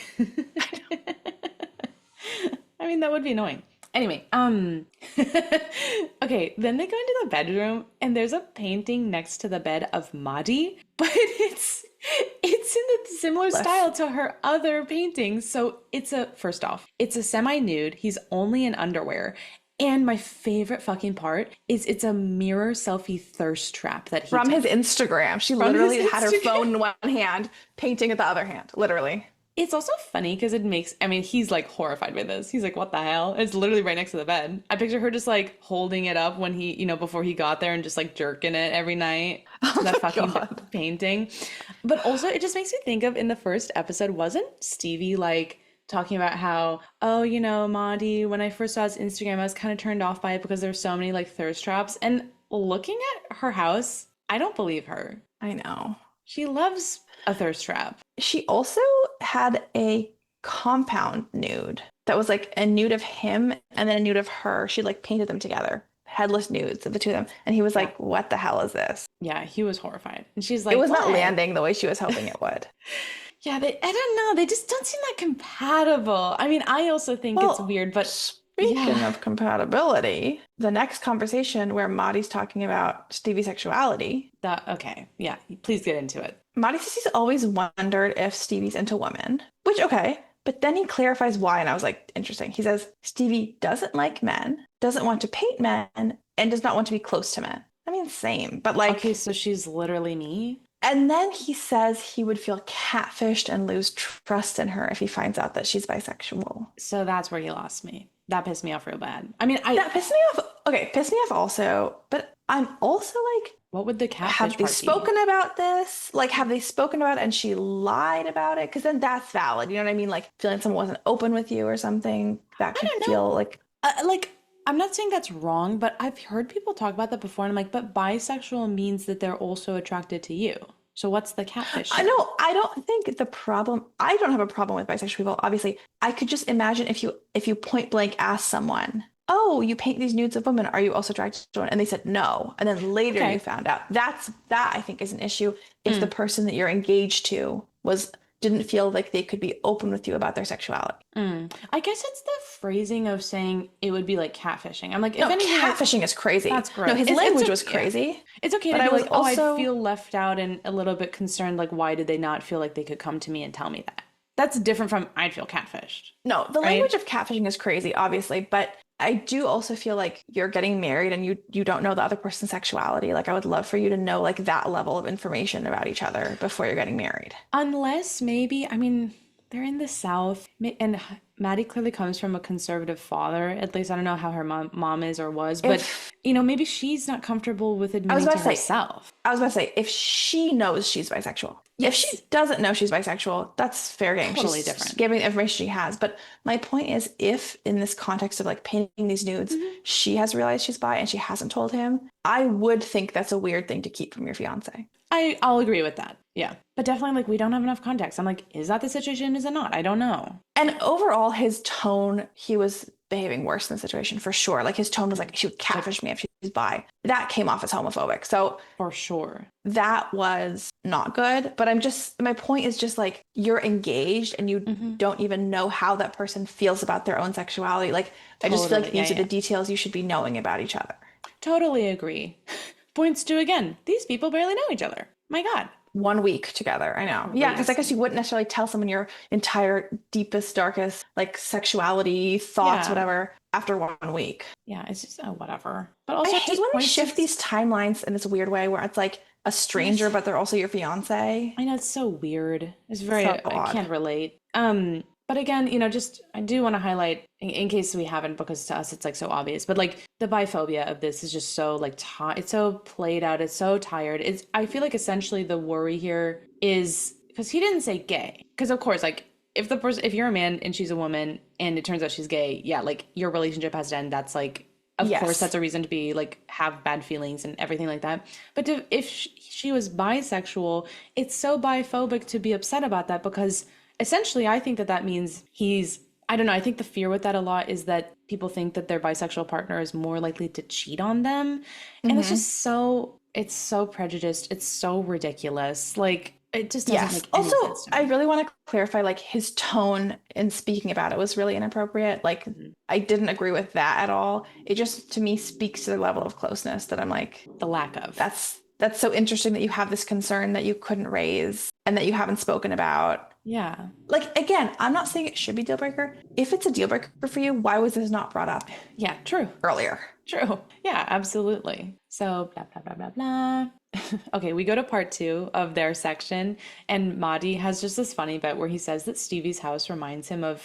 [SPEAKER 2] I mean, that would be annoying. Anyway, okay, then they go into the bedroom and there's a painting next to the bed of Madi, but it's in the similar
[SPEAKER 1] Bless.
[SPEAKER 2] style to her other paintings. So first off, it's a semi-nude. He's only in underwear. And my favorite fucking part is it's a mirror selfie thirst trap that he
[SPEAKER 1] From
[SPEAKER 2] took
[SPEAKER 1] his Instagram, she
[SPEAKER 2] from his
[SPEAKER 1] literally had her
[SPEAKER 2] Instagram.
[SPEAKER 1] phone in one hand, painting with the other hand, literally.
[SPEAKER 2] It's also funny because I mean, he's like horrified by this. He's like, what the hell? It's literally right next to the bed. I picture her just like holding it up when before he got there and just like jerking it every night to
[SPEAKER 1] Oh
[SPEAKER 2] that
[SPEAKER 1] my
[SPEAKER 2] fucking
[SPEAKER 1] God.
[SPEAKER 2] painting. But also, it just makes me think of in the first episode, wasn't Stevie like talking about how, oh, Maudie, when I first saw his Instagram, I was kind of turned off by it because there's so many like thirst traps. And looking at her house, I don't believe her.
[SPEAKER 1] I know.
[SPEAKER 2] She loves a thirst trap.
[SPEAKER 1] She also had a compound nude that was like a nude of him and then a nude of her. She like painted them together, headless nudes of the two of them. And he was
[SPEAKER 2] Yeah.
[SPEAKER 1] like, what the hell is this?
[SPEAKER 2] Yeah, he was horrified. And she's like,
[SPEAKER 1] It was not
[SPEAKER 2] what?
[SPEAKER 1] landing the way she was hoping it would.
[SPEAKER 2] Yeah, I don't know. They just don't seem that compatible. I mean, I also think it's
[SPEAKER 1] Well,
[SPEAKER 2] weird, but
[SPEAKER 1] Speaking of compatibility, the next conversation where Maddie's talking about Stevie's sexuality,
[SPEAKER 2] Okay, yeah, please get into it.
[SPEAKER 1] Maddie says he's always wondered if Stevie's into women, which, okay, but then he clarifies why, and I was like, interesting. He says Stevie doesn't like men, doesn't want to paint men, and does not want to be close to men. I mean, same, but like,
[SPEAKER 2] Okay, so she's literally me.
[SPEAKER 1] and then he says he would feel catfished and lose trust in her if he finds out that she's bisexual.
[SPEAKER 2] So that's where you lost me. That pissed me off real bad. I mean,
[SPEAKER 1] That pissed me off. Okay, pissed me off also, but I'm also like,
[SPEAKER 2] what would the catfish
[SPEAKER 1] have they
[SPEAKER 2] part be?
[SPEAKER 1] spoken about this? Like, have they spoken about it and she lied about it? Because then that's valid. You know what I mean? Like, feeling someone wasn't open with you or something. That could feel like.
[SPEAKER 2] Like, I'm not saying that's wrong, but I've heard people talk about that before, and I'm like, but bisexual means that they're also attracted to you. So what's the catfish?
[SPEAKER 1] I know. I don't think the problem. I don't have a problem with bisexual people. Obviously, I could just imagine if you point blank ask someone, "Oh, you paint these nudes of women. Are you also attracted to one?" And they said no, and then later you found out. That I think is an issue if the person that you're engaged to didn't feel like they could be open with you about their sexuality.
[SPEAKER 2] I guess it's the phrasing of saying it would be like catfishing. I'm like, if
[SPEAKER 1] No,
[SPEAKER 2] anything,
[SPEAKER 1] catfishing is crazy.
[SPEAKER 2] that's gross.
[SPEAKER 1] No, his language was crazy.
[SPEAKER 2] Yeah. It's okay
[SPEAKER 1] but
[SPEAKER 2] to
[SPEAKER 1] I
[SPEAKER 2] be
[SPEAKER 1] was
[SPEAKER 2] like, oh,
[SPEAKER 1] also
[SPEAKER 2] I feel left out and a little bit concerned. Like, why did they not feel like they could come to me and tell me that? That's different from I'd feel catfished.
[SPEAKER 1] No, the language of catfishing is crazy, obviously, but I do also feel like you're getting married and you don't know the other person's sexuality. Like I would love for you to know like that level of information about each other before you're getting married.
[SPEAKER 2] Unless maybe, I mean, they're in the South, and Maddie clearly comes from a conservative father. At least I don't know how her mom is or was, but maybe she's not comfortable with admitting to herself.
[SPEAKER 1] I was about to say, if she knows she's bisexual, if she doesn't know she's bisexual, that's fair game.
[SPEAKER 2] Totally
[SPEAKER 1] she's
[SPEAKER 2] different.
[SPEAKER 1] Giving the information she has. But my point is, if in this context of like painting these nudes, she has realized she's bi and she hasn't told him, I would think that's a weird thing to keep from your fiance.
[SPEAKER 2] I'll agree with that. Yeah. But definitely, like, we don't have enough context. I'm like, is that the situation? Is it not? I don't know.
[SPEAKER 1] And overall, his tone, he was behaving worse in the situation for sure. Like his tone was like, she would catfish me if she's bi. That came off as homophobic. So
[SPEAKER 2] for sure,
[SPEAKER 1] that was not good. But my point is just like, you're engaged and you don't even know how that person feels about their own sexuality. Like, I just feel like these are the details you should be knowing about each other.
[SPEAKER 2] Totally agree. Points to, again, these people barely know each other. My God.
[SPEAKER 1] 1 week together. I know. Yeah, because I guess you wouldn't necessarily tell someone your entire deepest, darkest, like sexuality, thoughts, whatever, after 1 week.
[SPEAKER 2] Yeah, it's just whatever. But also,
[SPEAKER 1] I hate when they shift these timelines in this weird way where it's like a stranger, but they're also your fiance.
[SPEAKER 2] I know, it's so weird. It's very, I can't relate. But again, I do want to highlight, in case we haven't, because to us it's like so obvious, but like the biphobia of this is just so like, it's so played out. It's so tired. I feel like essentially the worry here is, because he didn't say gay. Because of course, like if you're a man and she's a woman and it turns out she's gay, yeah, like your relationship has to end. That's like, of course, that's a reason to be like, have bad feelings and everything like that. But if she was bisexual, it's so biphobic to be upset about that, because essentially, I think that means I don't know, I think the fear with that a lot is that people think that their bisexual partner is more likely to cheat on them. And it's just it's so prejudiced. It's so ridiculous. Like, it just doesn't make any sense to me.
[SPEAKER 1] I really want to clarify, like, his tone in speaking about it was really inappropriate. Like, I didn't agree with that at all. It just, to me, speaks to the level of closeness that I'm like...
[SPEAKER 2] The lack of.
[SPEAKER 1] That's so interesting that you have this concern that you couldn't raise and that you haven't spoken about.
[SPEAKER 2] Yeah.
[SPEAKER 1] Like, again, I'm not saying it should be deal breaker. If it's a deal breaker for you, why was this not brought up?
[SPEAKER 2] Yeah, true.
[SPEAKER 1] Earlier.
[SPEAKER 2] True. Yeah, absolutely. So, blah, blah, blah, blah, blah. Okay, we go to part 2 of their section, and Maddie has just this funny bit where he says that Stevie's house reminds him of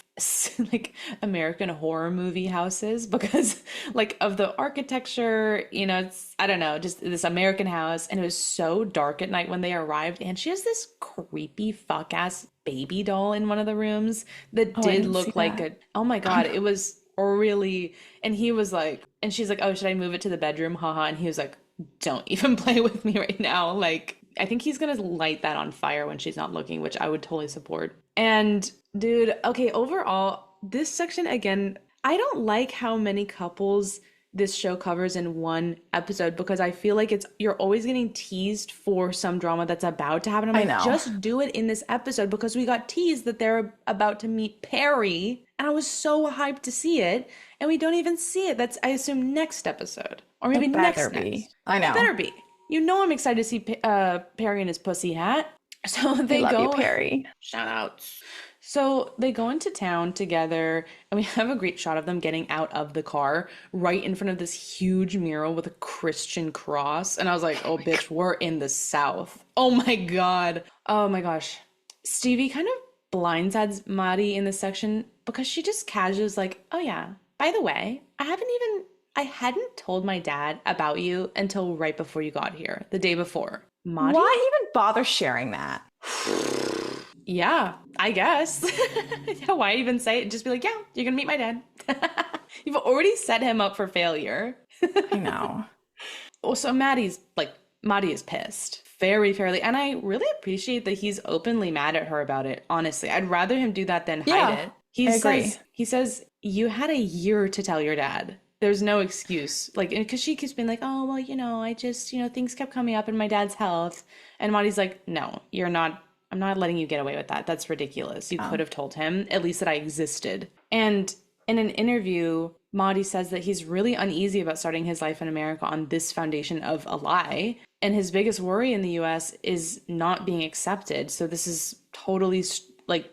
[SPEAKER 2] like American horror movie houses because like of the architecture, it's, I don't know, just this American house. And it was so dark at night when they arrived, and she has this creepy fuck ass baby doll in one of the rooms that did look like oh my God, it was really, and he was like, and she's like, oh, should I move it to the bedroom? Haha. And he was like, don't even play with me right now. Like, I think he's gonna light that on fire when she's not looking, which I would totally support. And dude, okay, overall, this section, again, I don't like how many couples this show covers in one episode, because I feel like you're always getting teased for some drama that's about to happen. I'm like, just do it in this episode, because we got teased that they're about to meet Perry. And And I was so hyped to see it. And we don't even see it. That's, I assume, next episode. Or maybe
[SPEAKER 1] It better
[SPEAKER 2] next.
[SPEAKER 1] be. I
[SPEAKER 2] It
[SPEAKER 1] know.
[SPEAKER 2] better be. You know I'm excited to see Perry and his pussy hat. So
[SPEAKER 1] We
[SPEAKER 2] they
[SPEAKER 1] love you,
[SPEAKER 2] go.
[SPEAKER 1] Perry.
[SPEAKER 2] Shout outs. So they go into town together, and we have a great shot of them getting out of the car right in front of this huge mural with a Christian cross. And I was like, oh, bitch, we're in the South. Oh my God. Oh my gosh. Stevie kind of blindsides Maddie in this section because she just casually is like, oh yeah, by the way, I hadn't told my dad about you until right before you got here, the day before. Maddie?
[SPEAKER 1] Why even bother sharing that?
[SPEAKER 2] Yeah, I guess. Yeah, why even say it? Just be like, yeah, you're gonna meet my dad. You've already set him up for failure.
[SPEAKER 1] I know.
[SPEAKER 2] Also, Maddie is pissed. Very fairly. And I really appreciate that he's openly mad at her about it, honestly. I'd rather him do that than hide it.
[SPEAKER 1] I agree.
[SPEAKER 2] He says, you had a year to tell your dad. There's no excuse. Like, because she keeps being like, oh, well, I just, things kept coming up in my dad's health. And Maddie's like, no, you're not. I'm not letting you get away with that. That's ridiculous. You could have told him at least that I existed. And in an interview, Maddie says that he's really uneasy about starting his life in America on this foundation of a lie. And his biggest worry in the US is not being accepted. So this is totally like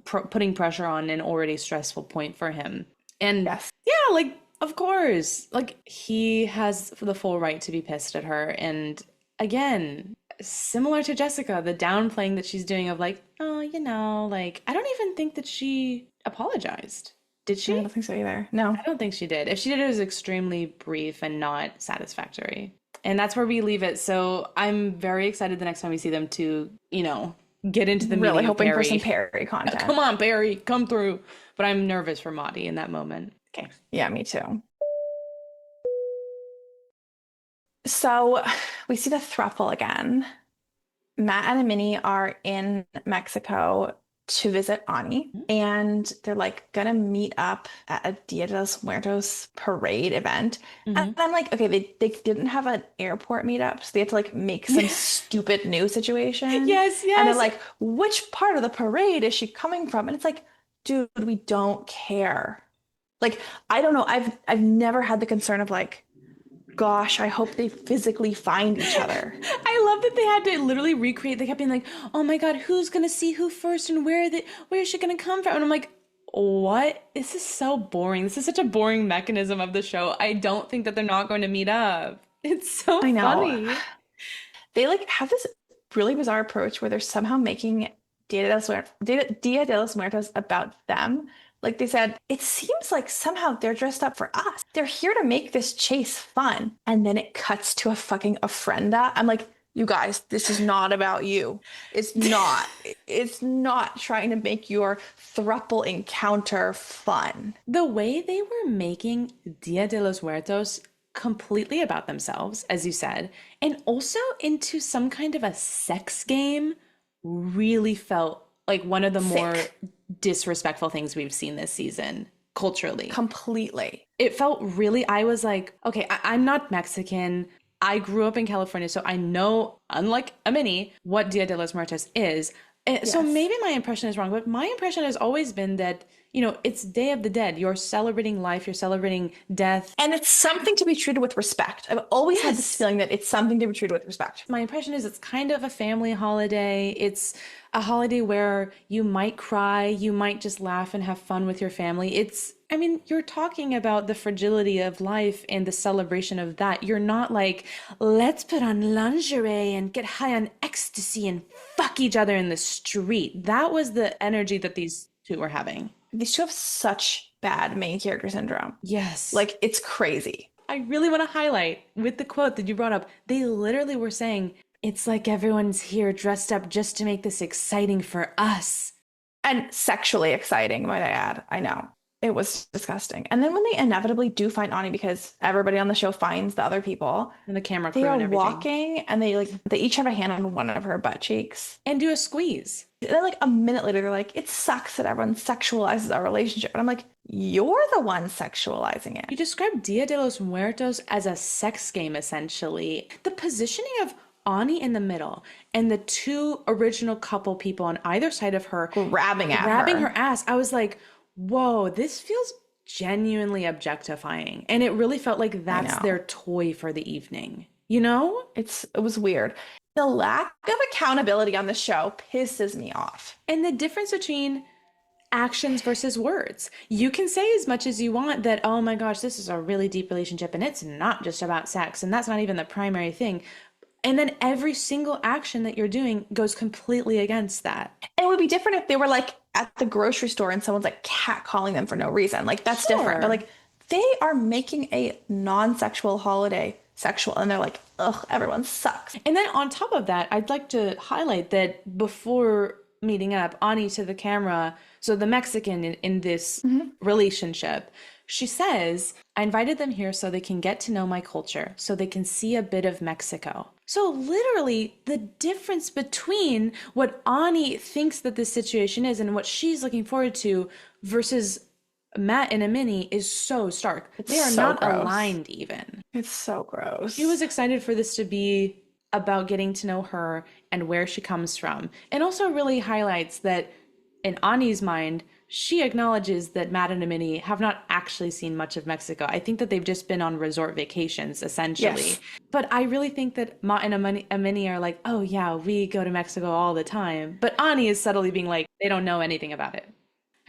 [SPEAKER 2] putting pressure on an already stressful point for him. And
[SPEAKER 1] Yes.
[SPEAKER 2] yeah, like, of course, like he has the full right to be pissed at her. And again, similar to Jessica, the downplaying that she's doing of like, oh, like, I don't even think that she apologized. Did she?
[SPEAKER 1] I don't think so either. No.
[SPEAKER 2] I don't think she did. If she did, it was extremely brief and not satisfactory. And that's where we leave it. So I'm very excited the next time we see them to, get into the
[SPEAKER 1] Really
[SPEAKER 2] meaning
[SPEAKER 1] hoping
[SPEAKER 2] of
[SPEAKER 1] for
[SPEAKER 2] Perry.
[SPEAKER 1] some Perry content.
[SPEAKER 2] Come on, Perry, come through. But I'm nervous for Maddie in that moment. Okay.
[SPEAKER 1] Yeah, me too. So we see the throuple again. Matt and Minnie are in Mexico to visit Ani, and they're like gonna meet up at a Dia de los Muertos parade event. And I'm like, okay, they didn't have an airport meetup, so they had to like make some stupid new situation.
[SPEAKER 2] Yes.
[SPEAKER 1] And they're like, which part of the parade is she coming from? And it's like, dude, we don't care. Like, I don't know. I've never had the concern of like, gosh, I hope they physically find each other.
[SPEAKER 2] I love that they had to literally recreate. They kept being like, oh my God, who's going to see who first and where is she going to come from? And I'm like, what? This is so boring. This is such a boring mechanism of the show. I don't think that they're not going to meet up. It's so funny.
[SPEAKER 1] They like have this really bizarre approach where they're somehow making Dia de los Muertos about them. Like they said, it seems like somehow they're dressed up for us. They're here to make this chase fun. And then it cuts to a fucking ofrenda. I'm like, you guys, this is not about you. It's not. It's not trying to make your throuple encounter fun.
[SPEAKER 2] The way they were making Dia de los Muertos completely about themselves, as you said, and also into some kind of a sex game really felt like one of the more disrespectful things we've seen this season culturally.
[SPEAKER 1] Completely.
[SPEAKER 2] It felt really, I was like, okay, I'm not Mexican. I grew up in California, so I know, unlike a Minnie, what Dia de los Muertos is. So maybe my impression is wrong, but my impression has always been that, it's Day of the Dead. You're celebrating life, you're celebrating death.
[SPEAKER 1] And it's something to be treated with respect. I've always had this feeling that it's something to be treated with respect.
[SPEAKER 2] My impression is it's kind of a family holiday. It's a holiday where you might cry, you might just laugh and have fun with your family. You're talking about the fragility of life and the celebration of that. You're not like, let's put on lingerie and get high on ecstasy and fuck each other in the street. That was the energy that these two were having.
[SPEAKER 1] These two have such bad main character syndrome.
[SPEAKER 2] Yes.
[SPEAKER 1] Like, it's crazy.
[SPEAKER 2] I really want to highlight with the quote that you brought up. They literally were saying, it's like everyone's here dressed up just to make this exciting for us.
[SPEAKER 1] And sexually exciting, might I add. I know. It was disgusting. And then when they inevitably do find Ani, because everybody on the show finds the other people,
[SPEAKER 2] and the camera crew
[SPEAKER 1] they are
[SPEAKER 2] and everything,
[SPEAKER 1] walking and they each have a hand on one of her butt cheeks
[SPEAKER 2] and do a squeeze.
[SPEAKER 1] And then like a minute later, they're like, it sucks that everyone sexualizes our relationship. And I'm like, you're the one sexualizing it.
[SPEAKER 2] You described Dia de los Muertos as a sex game, essentially. The positioning of Ani in the middle and the two original couple people on either side of her
[SPEAKER 1] grabbing her
[SPEAKER 2] ass. I was like, whoa, this feels genuinely objectifying. And it really felt like
[SPEAKER 1] I
[SPEAKER 2] that's
[SPEAKER 1] know.
[SPEAKER 2] their toy for the evening, you know?
[SPEAKER 1] It was weird. The lack of accountability on the show pisses me off.
[SPEAKER 2] And the difference between actions versus words. You can say as much as you want that, oh my gosh, this is a really deep relationship and it's not just about sex and that's not even the primary thing. And then every single action that you're doing goes completely against that.
[SPEAKER 1] And it would be different if they were like at the grocery store and someone's like catcalling them for no reason. Like that's different. But
[SPEAKER 2] Sure.
[SPEAKER 1] like they are making a non-sexual holiday sexual and they're like, ugh, everyone sucks.
[SPEAKER 2] And then on top of that, I'd like to highlight that before meeting up, Ani to the camera, so the Mexican in this relationship, she says, I invited them here so they can get to know my culture, so they can see a bit of Mexico. So literally the difference between what Ani thinks that this situation is and what she's looking forward to versus Matt and Amini is so stark. They are
[SPEAKER 1] so
[SPEAKER 2] not
[SPEAKER 1] gross.
[SPEAKER 2] aligned even.
[SPEAKER 1] It's so gross.
[SPEAKER 2] She was excited for this to be about getting to know her and where she comes from. And also really highlights that in Ani's mind, she acknowledges that Matt and Amini have not actually seen much of Mexico. I think that they've just been on resort vacations, essentially.
[SPEAKER 1] Yes.
[SPEAKER 2] But I really think that Matt and Amini are like, oh yeah, we go to Mexico all the time. But Ani is subtly being like, they don't know anything about it.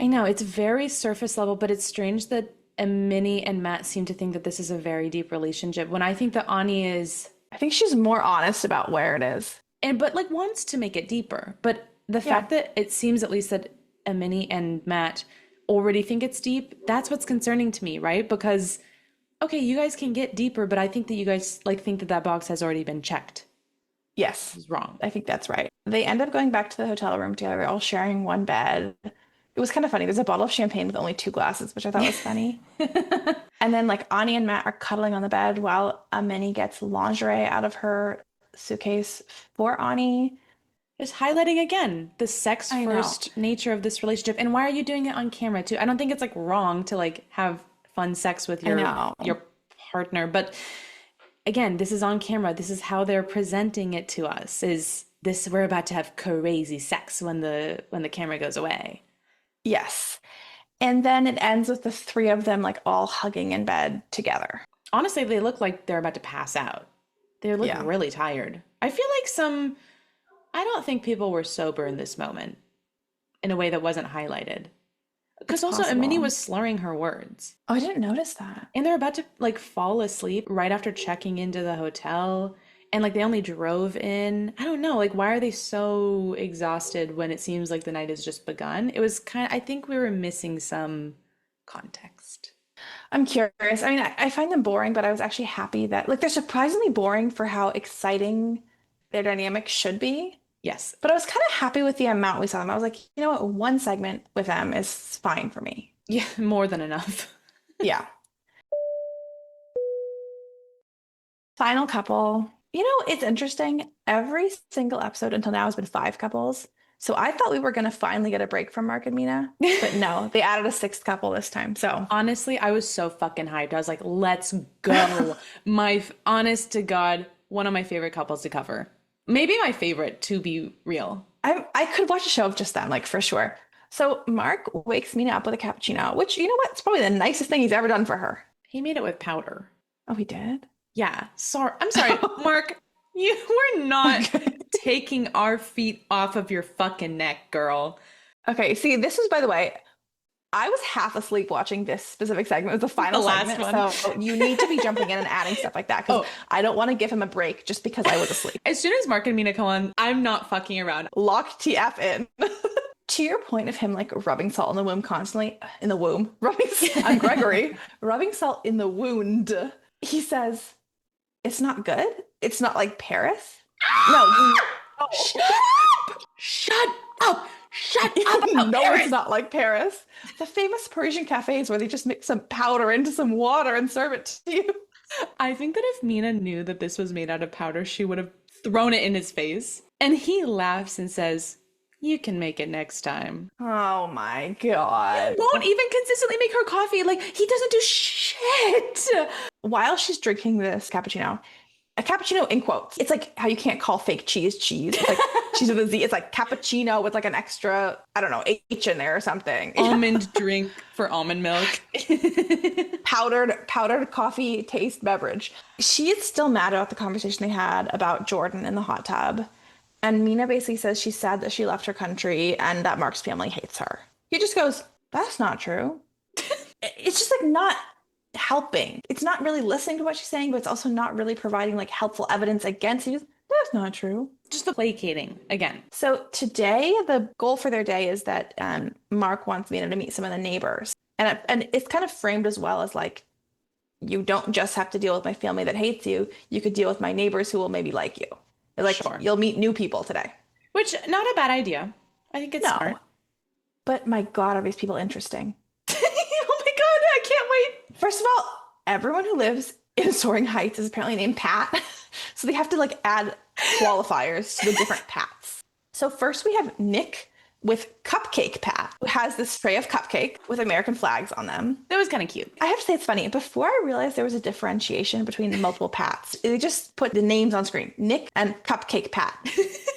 [SPEAKER 2] I know, it's very surface level, but it's strange that Amini and Matt seem to think that this is a very deep relationship when I think that Ani is,
[SPEAKER 1] I think she's more honest about where it is.
[SPEAKER 2] but like wants to make it deeper. But the fact that it seems at least that Amini and Matt already think it's deep, that's what's concerning to me, right? Because, okay, you guys can get deeper, but I think that you guys like think that that box has already been checked.
[SPEAKER 1] Yes.
[SPEAKER 2] It's wrong.
[SPEAKER 1] I think that's right. They end up going back to the hotel room together, all sharing one bed. It was kind of funny. There's a bottle of champagne with only 2 glasses, which I thought was funny. And then like Ani and Matt are cuddling on the bed while Amini gets lingerie out of her suitcase for Ani.
[SPEAKER 2] Just highlighting again the sex
[SPEAKER 1] I know.
[SPEAKER 2] first nature of this relationship. And why are you doing it on camera too? I don't think it's like wrong to like have fun sex with your partner, but again, this is on camera. This is how they're presenting it to us. Is this we're about to have crazy sex when the camera goes away.
[SPEAKER 1] Yes. And then it ends with the 3 of them like all hugging in bed together.
[SPEAKER 2] Honestly, they look like they're about to pass out. They look really tired. I feel like I don't think people were sober in this moment in a way that wasn't highlighted. Because also Amini was slurring her words.
[SPEAKER 1] Oh, I didn't notice that.
[SPEAKER 2] And they're about to like fall asleep right after checking into the hotel. And like they only drove in. I don't know, like why are they so exhausted when it seems like the night has just begun? It was I think we were missing some context.
[SPEAKER 1] I'm curious. I mean, I find them boring, but I was actually happy that like they're surprisingly boring for how exciting their dynamic should be.
[SPEAKER 2] Yes.
[SPEAKER 1] But I was kind of happy with the amount we saw them. I was like, you know what? One segment with them is fine for me.
[SPEAKER 2] Yeah, more than enough.
[SPEAKER 1] Yeah. Final couple. You know, it's interesting. Every single episode until now has been 5 couples. So I thought we were going to finally get a break from Mark and Mina. But no, they added a 6th couple this time. So
[SPEAKER 2] honestly, I was so fucking hyped. I was like, let's go. Honest to God, one of my favorite couples to cover. Maybe my favorite, to be real.
[SPEAKER 1] I could watch a show of just them, like for sure. So Mark wakes Mina up with a cappuccino, which, you know what? It's probably the nicest thing he's ever done for her.
[SPEAKER 2] He made it with powder.
[SPEAKER 1] Oh, he did?
[SPEAKER 2] Yeah. I'm sorry, Mark. You were not taking our feet off of your fucking neck, girl.
[SPEAKER 1] Okay, see, this was, by the way, I was half asleep watching this specific segment. It was the final segment. One. So you need to be jumping in and adding stuff like that because I don't want to give him a break just because I was asleep.
[SPEAKER 2] As soon as Mark and Mina come on, I'm not fucking around.
[SPEAKER 1] Lock TF in. To your point of him like rubbing salt in the womb constantly, in the womb, I'm Gregory, rubbing salt in the wound. He says, it's not good. It's not like Paris. No,
[SPEAKER 2] shut up! Shut up! Shut up!
[SPEAKER 1] No, it's not like Paris. The famous Parisian cafes where they just mix some powder into some water and serve it to you.
[SPEAKER 2] I think that if Mina knew that this was made out of powder, she would have thrown it in his face. And he laughs and says, you can make it next time.
[SPEAKER 1] Oh my God.
[SPEAKER 2] He won't even consistently make her coffee. Like, he doesn't do shit.
[SPEAKER 1] While she's drinking this cappuccino, a cappuccino in quotes. It's like how you can't call fake cheese cheese. It's like cheese with a Z. It's like cappuccino with like an extra, I don't know, H in there or something.
[SPEAKER 2] Almond drink for almond milk.
[SPEAKER 1] Powdered coffee taste beverage. She is still mad about the conversation they had about Jordan in the hot tub. And Mina basically says she's sad that she left her country and that Mark's family hates her. He just goes, that's not true. It's just like not helping. It's not really listening to what she's saying, but it's also not really providing like helpful evidence against it. That's not true.
[SPEAKER 2] Just the placating again.
[SPEAKER 1] So today, the goal for their day is that Mark wants Mina to meet some of the neighbors. And it's kind of framed as well as like, you don't just have to deal with my family that hates you. You could deal with my neighbors who will maybe like you. They're like,
[SPEAKER 2] sure.
[SPEAKER 1] You'll meet new people today.
[SPEAKER 2] Which, not a bad idea. I think it's smart.
[SPEAKER 1] But my God, are these people interesting?
[SPEAKER 2] Oh my God, I can't wait.
[SPEAKER 1] First of all, everyone who lives in Soaring Heights is apparently named Pat. So they have to like add qualifiers to the different Pats. So first we have Nick with Cupcake Pat, who has this tray of cupcake with American flags on them.
[SPEAKER 2] That was kind of cute.
[SPEAKER 1] I have to say it's funny. Before I realized there was a differentiation between the multiple Pats, they just put the names on screen, Nick and Cupcake Pat.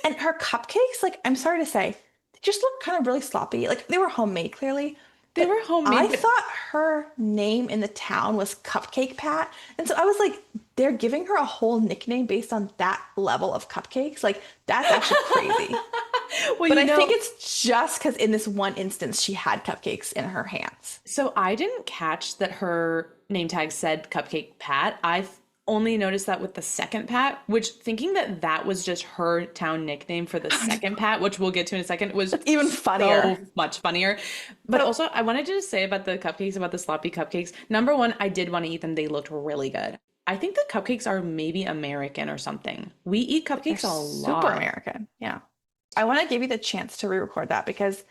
[SPEAKER 1] And her cupcakes, like, I'm sorry to say, they just look kind of really sloppy. Like they were homemade, clearly.
[SPEAKER 2] They were homemade.
[SPEAKER 1] I thought her name in the town was Cupcake Pat. And so I was like, they're giving her a whole nickname based on that level of cupcakes. Like, that's actually crazy.
[SPEAKER 2] Well,
[SPEAKER 1] but I think it's just because in this one instance, she had cupcakes in her hands.
[SPEAKER 2] So I didn't catch that her name tag said Cupcake Pat. I've only noticed that with the second Pat, which thinking that that was just her town nickname for the second Pat, which we'll get to in a second, was
[SPEAKER 1] even funnier.
[SPEAKER 2] So much funnier. But also, I wanted to just say about the cupcakes, about the sloppy cupcakes. Number one, I did want to eat them. They looked really good. I think the cupcakes are maybe American or something. We eat cupcakes a lot.
[SPEAKER 1] Super American. Yeah. I want to give you the chance to re-record that because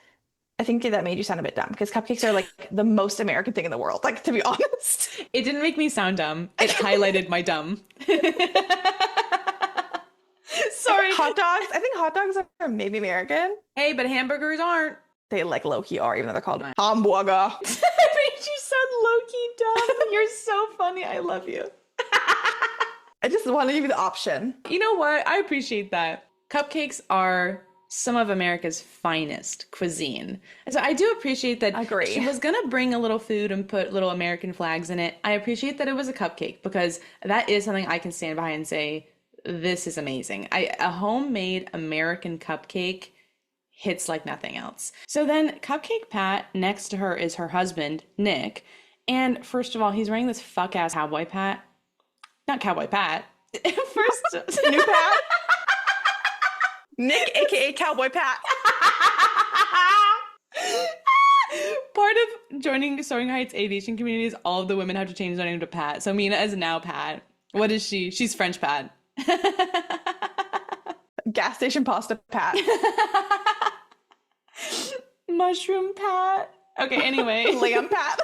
[SPEAKER 1] I think that made you sound a bit dumb because cupcakes are like the most American thing in the world. Like, to be honest.
[SPEAKER 2] It didn't make me sound dumb. It highlighted my dumb. Sorry.
[SPEAKER 1] Hot dogs. I think hot dogs are maybe American.
[SPEAKER 2] Hey, but hamburgers aren't.
[SPEAKER 1] They like low-key are, even though they're called hamburger.
[SPEAKER 2] I made you sound low-key dumb. You're so funny. I love you.
[SPEAKER 1] I just want to give you the option.
[SPEAKER 2] You know what? I appreciate that. Cupcakes are some of America's finest cuisine. And so I do appreciate that she was going to bring a little food and put little American flags in it. I appreciate that it was a cupcake because that is something I can stand behind and say, this is amazing. A homemade American cupcake hits like nothing else. So then Cupcake Pat, next to her is her husband, Nick. And first of all, he's wearing this fuck-ass cowboy Pat. Not Cowboy Pat. First,
[SPEAKER 1] new Pat. Nick, aka Cowboy Pat.
[SPEAKER 2] Part of joining Soaring Heights Aviation community is all of the women have to change their name to Pat. So Mina is now Pat. What is she? She's French Pat.
[SPEAKER 1] Gas station pasta Pat.
[SPEAKER 2] Mushroom Pat. Okay, anyway.
[SPEAKER 1] Lamb Pat.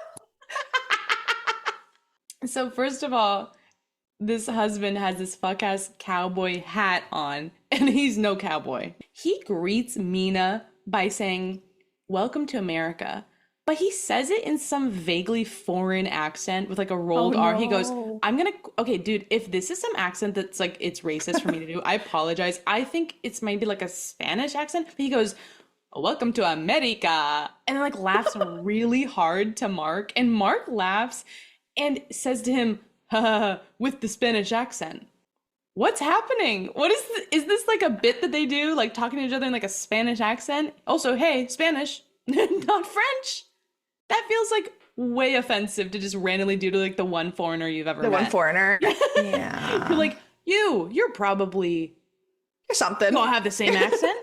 [SPEAKER 2] So first of all, this husband has this fuck-ass cowboy hat on, and he's no cowboy. He greets Mina by saying, "Welcome to America." But he says it in some vaguely foreign accent with like a rolled R. He goes, okay, dude, if this is some accent that's like, it's racist for me to do, I apologize. I think it's maybe like a Spanish accent. But he goes, "Welcome to America." And then like laughs really hard to Mark. And Mark laughs and says to him, with the Spanish accent. What's happening? What is this like a bit that they do? Like talking to each other in like a Spanish accent? Also, hey, Spanish, not French. That feels like way offensive to just randomly do to like the one foreigner you've ever met.
[SPEAKER 1] The one foreigner. Yeah.
[SPEAKER 2] You're like, you're probably
[SPEAKER 1] something.
[SPEAKER 2] Don't have the same accent.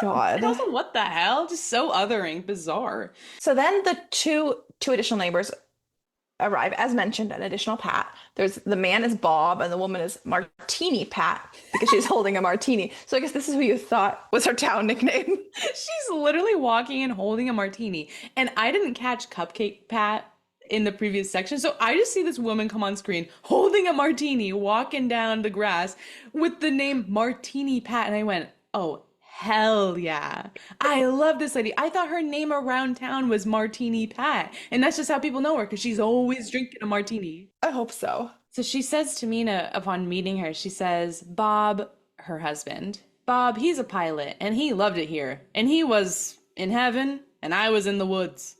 [SPEAKER 1] God.
[SPEAKER 2] And also, what the hell? Just so othering, bizarre.
[SPEAKER 1] So then the two additional neighbors arrive, as mentioned, an additional Pat. There's the man is Bob and the woman is Martini Pat because she's holding a martini. So I guess this is who you thought was her town nickname.
[SPEAKER 2] She's literally walking and holding a martini. And I didn't catch Cupcake Pat in the previous section. So I just see this woman come on screen holding a martini, walking down the grass with the name Martini Pat. And I went, oh, hell yeah. I love this lady. I thought her name around town was Martini Pat. And that's just how people know her because she's always drinking a martini.
[SPEAKER 1] I hope so.
[SPEAKER 2] So she says to Mina upon meeting her, she says, Bob, her husband, Bob, he's a pilot and he loved it here. And he was in heaven and I was in the woods.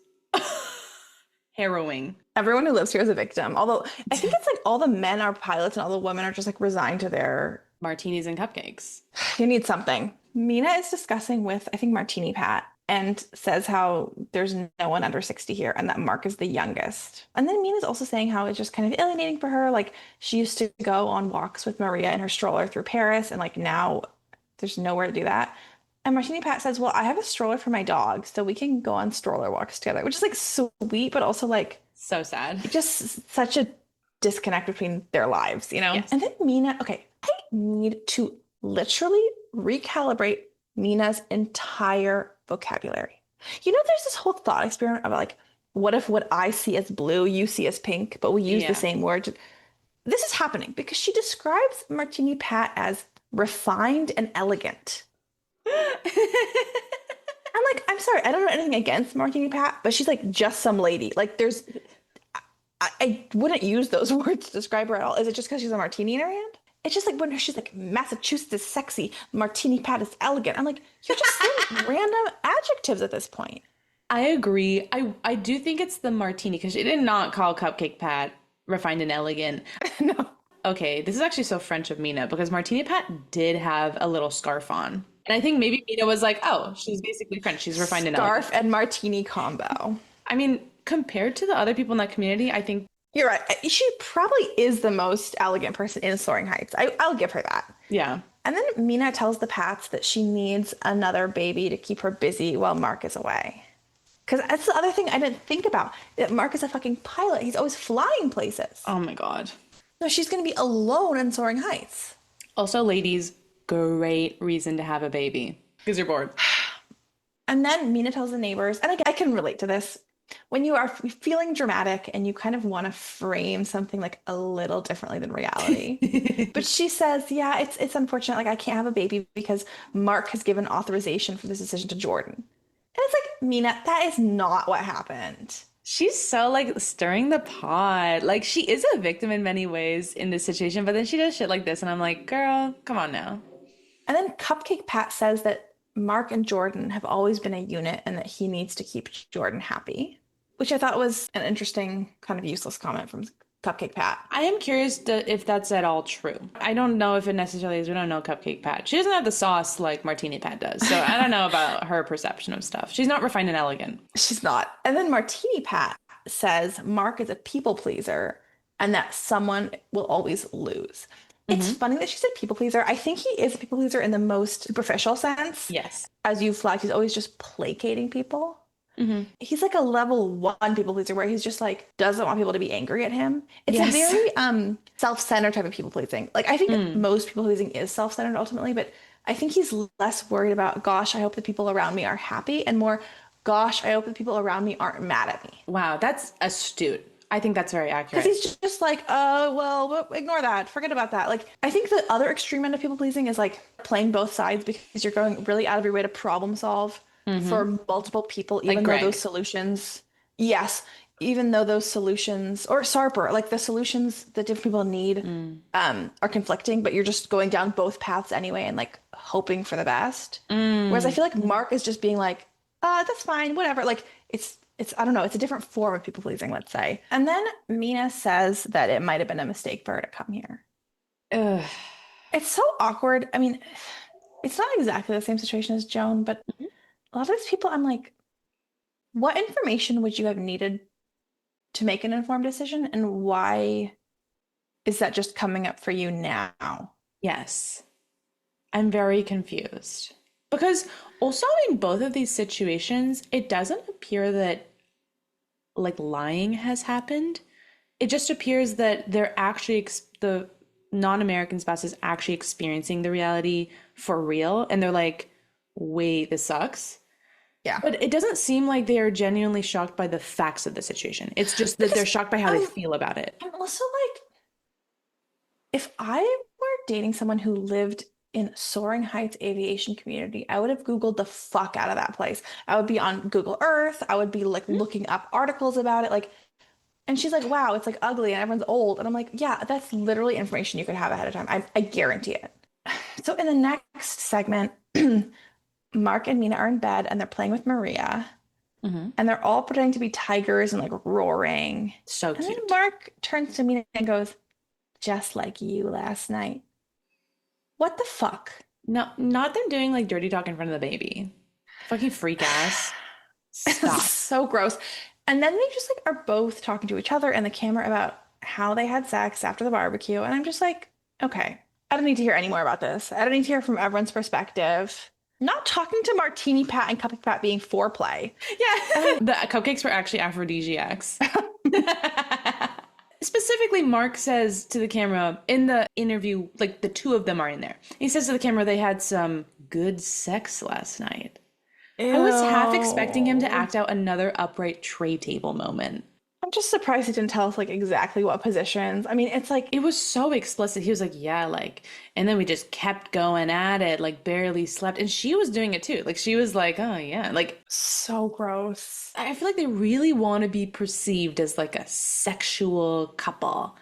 [SPEAKER 2] Harrowing.
[SPEAKER 1] Everyone who lives here is a victim. Although I think it's like all the men are pilots and all the women are just like resigned to their,
[SPEAKER 2] Martinis and cupcakes.
[SPEAKER 1] you need something. Mina is discussing with, I think, Martini Pat and says how there's no one under 60 here and that Mark is the youngest. And then Mina's also saying how it's just kind of alienating for her. Like she used to go on walks with Maria in her stroller through Paris and like now there's nowhere to do that. And Martini Pat says, well, I have a stroller for my dog, so we can go on stroller walks together, which is like sweet, but also like
[SPEAKER 2] So sad.
[SPEAKER 1] just such a disconnect between their lives, you know?
[SPEAKER 2] Yes.
[SPEAKER 1] And then Mina, okay, I need to literally recalibrate Mina's entire vocabulary. You know, there's this whole thought experiment about like, what if what I see as blue, you see as pink, but we use the same word? This is happening because she describes Martini Pat as refined and elegant. I'm like, I'm sorry, I don't know anything against Martini Pat, but she's like just some lady. Like there's I wouldn't use those words to describe her at all. Is it just because she's a martini in her hand? It's just like when she's like, Massachusetts is sexy, Martini Pat is elegant. I'm like, you're just saying random adjectives at this point.
[SPEAKER 2] I agree. I do think it's the martini because she did not call Cupcake Pat refined and elegant.
[SPEAKER 1] No.
[SPEAKER 2] Okay, this is actually so French of Mina because Martini Pat did have a little scarf on. And I think maybe Mina was like, oh, she's basically French. She's refined and elegant.
[SPEAKER 1] Scarf and martini combo.
[SPEAKER 2] I mean, compared to the other people in that community, I think
[SPEAKER 1] You're right. She probably is the most elegant person in Soaring Heights. I'll give her that.
[SPEAKER 2] yeah.
[SPEAKER 1] And then Mina tells the Pats that she needs another baby to keep her busy while Mark is away. Because that's the other thing I didn't think about. That Mark is a fucking pilot. He's always flying places.
[SPEAKER 2] Oh my God.
[SPEAKER 1] So she's going to be alone in Soaring Heights.
[SPEAKER 2] Also, ladies, great reason to have a baby because you're bored.
[SPEAKER 1] And then Mina tells the neighbors, and I can relate to this, when you are feeling dramatic and you kind of want to frame something like a little differently than reality. But she says, yeah, it's unfortunate. Like I can't have a baby because Mark has given authorization for this decision to Jordan. And it's like, Mina, that is not what happened.
[SPEAKER 2] She's so like stirring the pot. Like she is a victim in many ways in this situation, but then she does shit like this, and I'm like, girl, come on now.
[SPEAKER 1] And then Cupcake Pat says that Mark and Jordan have always been a unit and that he needs to keep Jordan happy, which I thought was an interesting kind of useless comment from Cupcake Pat.
[SPEAKER 2] I am curious if that's at all true. I don't know if it necessarily is. We don't know Cupcake Pat. She doesn't have the sauce like Martini Pat does. So I don't know about her perception of stuff. She's not refined and elegant.
[SPEAKER 1] She's not. And then Martini Pat says Mark is a people pleaser and that someone will always lose. It's funny that she said people pleaser. I think he is a people pleaser in the most superficial sense.
[SPEAKER 2] Yes.
[SPEAKER 1] As you flagged, he's always just placating people. He's like a level 1 people pleaser where he's just like doesn't want people to be angry at him. It's
[SPEAKER 2] Yes.
[SPEAKER 1] a very self-centered type of people pleasing. Like I think most people pleasing is self-centered ultimately, but I think he's less worried about, gosh, I hope the people around me are happy, and more, gosh, I hope the people around me aren't mad at me.
[SPEAKER 2] Wow, that's astute. I think that's very accurate.
[SPEAKER 1] Because he's just like, well, ignore that. Forget about that. Like, I think the other extreme end of people pleasing is like playing both sides because you're going really out of your way to problem solve for multiple people, even though those solutions, yes, even though those solutions, or Sarper, like the solutions that different people need are conflicting, but you're just going down both paths anyway and like hoping for the best. Whereas I feel like Mark is just being like, that's fine, whatever. Like, it's I don't know, it's a different form of people pleasing, let's say. And then Mina says that it might have been a mistake for her to come here.
[SPEAKER 2] Ugh.
[SPEAKER 1] It's so awkward. I mean, it's not exactly the same situation as Joan, but a lot of these people, I'm like, what information would you have needed to make an informed decision? And why is that just coming up for you now?
[SPEAKER 2] Yes. I'm very confused. Because also in both of these situations, it doesn't appear that like lying has happened. It just appears that they're actually the non-American spouse is actually experiencing the reality for real, and they're like, wait, this sucks.
[SPEAKER 1] Yeah.
[SPEAKER 2] But it doesn't seem like they are genuinely shocked by the facts of the situation. It's just that they're shocked by how they feel about it.
[SPEAKER 1] I'm also like, if I were dating someone who lived in Soaring Heights aviation community, I would have Googled the fuck out of that place. I would be on Google Earth. I would be like looking up articles about it. Like, And she's like, wow, it's like ugly and everyone's old. And I'm like, yeah, that's literally information you could have ahead of time. I guarantee it. So in the next segment, Mark and Mina are in bed and they're playing with Maria.
[SPEAKER 2] Mm-hmm.
[SPEAKER 1] And they're all pretending to be tigers and like roaring.
[SPEAKER 2] So
[SPEAKER 1] And then
[SPEAKER 2] cute.
[SPEAKER 1] Mark turns to Mina and goes, just like you last night. What the fuck?
[SPEAKER 2] No, not them doing like dirty talk in front of the baby. Fucking freak ass. Stop.
[SPEAKER 1] So gross. And then they just like are both talking to each other and the camera about how they had sex after the barbecue. And I'm just like, okay, I don't need to hear any more about this. I don't need to hear from everyone's perspective. Not talking to Martini Pat and Cupcake Pat being foreplay.
[SPEAKER 2] Yeah. The cupcakes were actually aphrodisiacs. Specifically, Mark says to the camera in the interview, like the two of them are in there. He says to the camera they had some good sex last night.
[SPEAKER 1] Ew.
[SPEAKER 2] I was half expecting him to act out another upright tray table moment.
[SPEAKER 1] I'm just surprised he didn't tell us like exactly what positions. I mean, it's like
[SPEAKER 2] It was so explicit. He was like, yeah, like, and then we just kept going at it, like barely slept. And she was doing it too. Like, she was like, oh, yeah. Like,
[SPEAKER 1] so gross.
[SPEAKER 2] I feel like they really want to be perceived as like a sexual couple.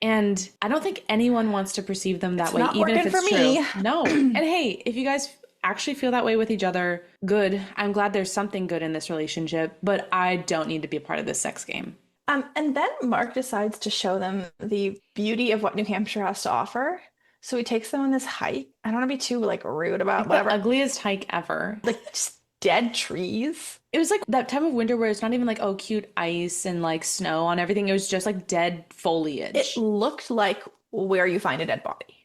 [SPEAKER 2] And I don't think anyone wants to perceive them that
[SPEAKER 1] It's
[SPEAKER 2] way,
[SPEAKER 1] not
[SPEAKER 2] even if
[SPEAKER 1] working
[SPEAKER 2] it's
[SPEAKER 1] for
[SPEAKER 2] true.
[SPEAKER 1] me.
[SPEAKER 2] No. And hey, if you guys actually feel that way with each other, good. I'm glad there's something good in this relationship, but I don't need to be a part of this sex game.
[SPEAKER 1] And then Mark decides to show them the beauty of what New Hampshire has to offer. So he takes them on this hike. I don't want to be too like rude about
[SPEAKER 2] The
[SPEAKER 1] whatever,
[SPEAKER 2] ugliest hike ever.
[SPEAKER 1] like just dead trees.
[SPEAKER 2] It was like that time of winter where it's not even like, oh, cute ice and like snow on everything. It was just like dead foliage.
[SPEAKER 1] It looked like where you find a dead body.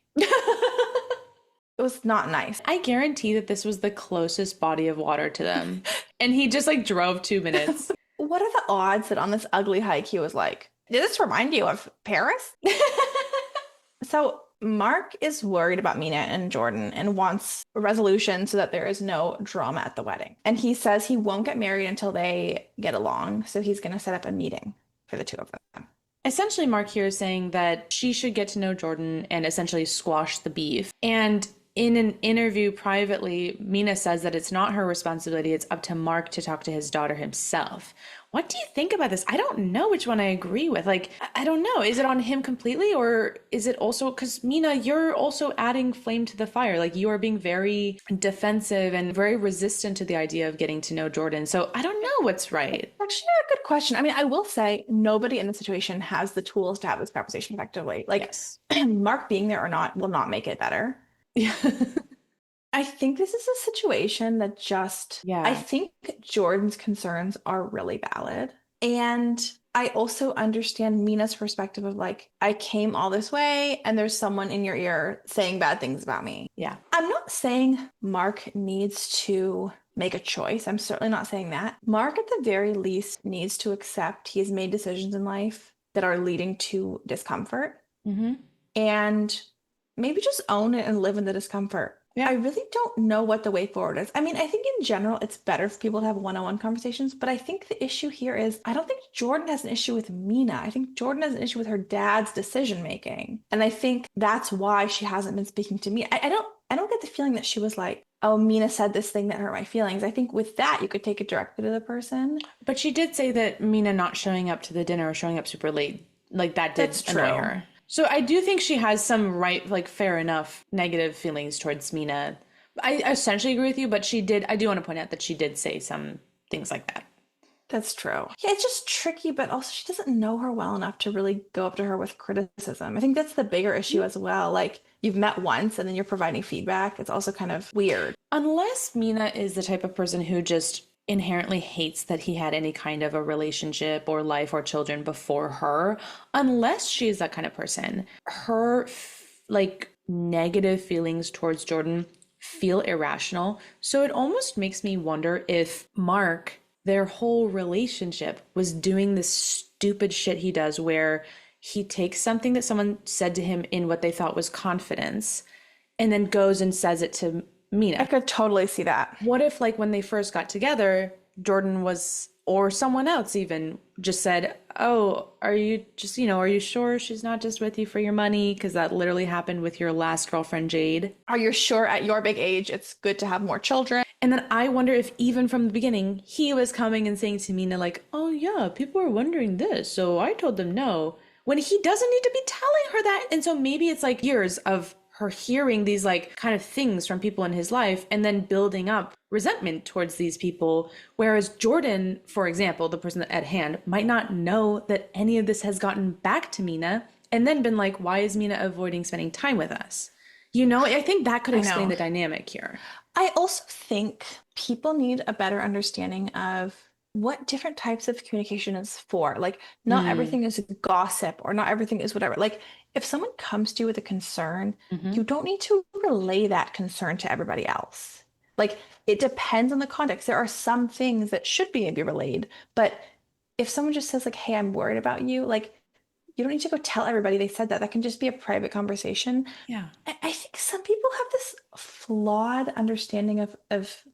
[SPEAKER 1] It was not nice.
[SPEAKER 2] I guarantee that this was the closest body of water to them. And he just like drove 2 minutes.
[SPEAKER 1] What are the odds that on this ugly hike he was like, did this remind you of Paris? So Mark is worried about Mina and Jordan and wants a resolution so that there is no drama at the wedding. And he says he won't get married until they get along. So he's going to set up a meeting for the two of them.
[SPEAKER 2] Essentially, Mark here is saying that she should get to know Jordan and essentially squash the beef. And in an interview privately, Mina says that it's not her responsibility. It's up to Mark to talk to his daughter himself. What do you think about this? I don't know which one I agree with. Like, I don't know. Is it on him completely, or is it also because Mina, you're also adding flame to the fire? Like, you are being very defensive and very resistant to the idea of getting to know Jordan. So I don't know what's right.
[SPEAKER 1] Actually, a good question. I mean, I will say nobody in the situation has the tools to have this conversation effectively. Like,
[SPEAKER 2] Yes.
[SPEAKER 1] Mark being there or not will not make it better.
[SPEAKER 2] Yeah.
[SPEAKER 1] I think this is a situation that just,
[SPEAKER 2] Yeah.
[SPEAKER 1] I think Jordan's concerns are really valid. And I also understand Mina's perspective of like, I came all this way and there's someone in your ear saying bad things about me.
[SPEAKER 2] Yeah.
[SPEAKER 1] I'm not saying Mark needs to make a choice. I'm certainly not saying that. Mark, at the very least, needs to accept he has made decisions in life that are leading to discomfort.
[SPEAKER 2] Mm-hmm.
[SPEAKER 1] And maybe just own it and live in the discomfort.
[SPEAKER 2] Yeah.
[SPEAKER 1] I really don't know what the way forward is. I mean, I think in general, it's better for people to have one-on-one conversations, but I think the issue here is I don't think Jordan has an issue with Mina. I think Jordan has an issue with her dad's decision-making. And I think that's why she hasn't been speaking to me. I don't get the feeling that she was like, oh, Mina said this thing that hurt my feelings. I think with that, you could take it directly to the person.
[SPEAKER 2] But she did say that Mina not showing up to the dinner or showing up super late, like that did
[SPEAKER 1] That's
[SPEAKER 2] annoy
[SPEAKER 1] true.
[SPEAKER 2] her. So I do think she has some right, like fair enough negative feelings towards Mina. I essentially agree with you, but I do want to point out that she did say some things like that.
[SPEAKER 1] That's true. Yeah, it's just tricky, but also she doesn't know her well enough to really go up to her with criticism. I think that's the bigger issue as well. Like, you've met once and then you're providing feedback. It's also kind of weird.
[SPEAKER 2] Unless Mina is the type of person who just inherently hates that he had any kind of a relationship or life or children before her, unless she's that kind of person, her like negative feelings towards Jordan feel irrational. So it almost makes me wonder if Mark, their whole relationship, was doing this stupid shit he does where he takes something that someone said to him in what they thought was confidence and then goes and says it to Mina.
[SPEAKER 1] I could totally see that.
[SPEAKER 2] What if, like, when they first got together, Jordan was or someone else even just said, "Oh, are you just, are you sure she's not just with you for your money?" Because that literally happened with your last girlfriend, Jade.
[SPEAKER 1] Are you sure at your big age it's good to have more children?
[SPEAKER 2] And then I wonder if even from the beginning, he was coming and saying to Mina, like, "Oh, yeah, people are wondering this. So I told them no." When he doesn't need to be telling her that. And so maybe it's like years of her hearing these like kind of things from people in his life and then building up resentment towards these people. Whereas Jordan, for example, the person at hand, might not know that any of this has gotten back to Mina and then been like, why is Mina avoiding spending time with us? I think that could explain the dynamic here.
[SPEAKER 1] I also think people need a better understanding of what different types of communication is for. Like, not everything is gossip or not everything is whatever. Like, if someone comes to you with a concern, you don't need to relay that concern to everybody else. Like, it depends on the context. There are some things that should be maybe relayed, but if someone just says like, "Hey, I'm worried about you," like, you don't need to go tell everybody they said that. That can just be a private conversation.
[SPEAKER 2] Yeah.
[SPEAKER 1] I think some people have this flawed understanding of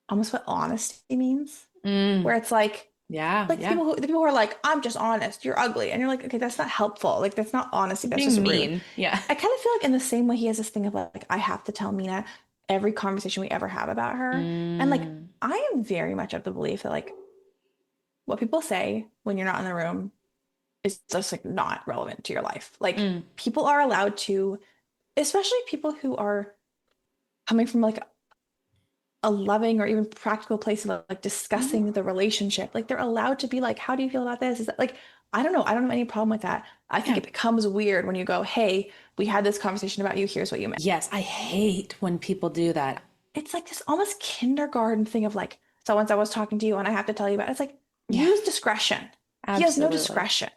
[SPEAKER 1] almost what honesty means, where it's like, the people who are like, "I'm just honest, you're ugly," and you're like, okay, that's not helpful. Like, that's not honesty. That's
[SPEAKER 2] Being
[SPEAKER 1] just
[SPEAKER 2] mean.
[SPEAKER 1] rude.
[SPEAKER 2] Yeah.
[SPEAKER 1] I kind of feel like in the same way he has this thing of like, I have to tell Mina every conversation we ever have about her, and like, I am very much of the belief that like what people say when you're not in the room is just like not relevant to your life. Like, people are allowed to, especially people who are coming from like a loving or even practical place of like discussing the relationship. Like, they're allowed to be like, "How do you feel about this?" Is that like, I don't know. I don't have any problem with that. I think it becomes weird when you go, "Hey, we had this conversation about you. Here's what you meant."
[SPEAKER 2] Yes, I hate when people do that.
[SPEAKER 1] It's like this almost kindergarten thing of like, "So once I was talking to you and I have to tell you about it." It's like, use discretion. He has no discretion.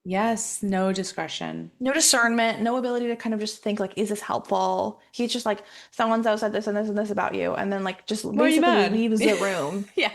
[SPEAKER 2] Yes, no discretion.
[SPEAKER 1] No discernment, no ability to kind of just think like, is this helpful? He's just like, "So-and-so said this and this and this about you," and then like just basically leaves the room.
[SPEAKER 2] Yeah.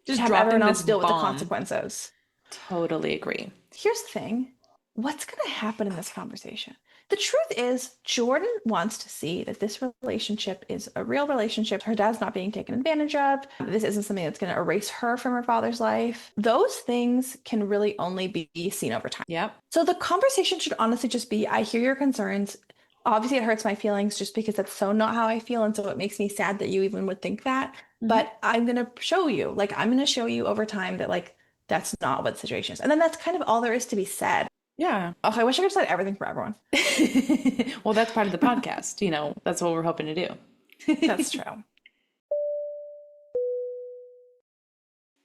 [SPEAKER 1] Just have everyone else deal with the consequences.
[SPEAKER 2] Totally agree.
[SPEAKER 1] Here's the thing. What's going to happen in this conversation? The truth is, Jordan wants to see that this relationship is a real relationship. Her dad's not being taken advantage of. This isn't something that's going to erase her from her father's life. Those things can really only be seen over time.
[SPEAKER 2] Yep.
[SPEAKER 1] So the conversation should honestly just be, I hear your concerns. Obviously, it hurts my feelings just because that's so not how I feel. And so it makes me sad that you even would think that. But I'm going to show you, like, I'm going to show you over time that, like, that's not what the situation is. And then that's kind of all there is to be said.
[SPEAKER 2] Yeah.
[SPEAKER 1] Oh, I wish I could have said everything for everyone.
[SPEAKER 2] Well, that's part of the podcast. That's what we're hoping to do.
[SPEAKER 1] That's true.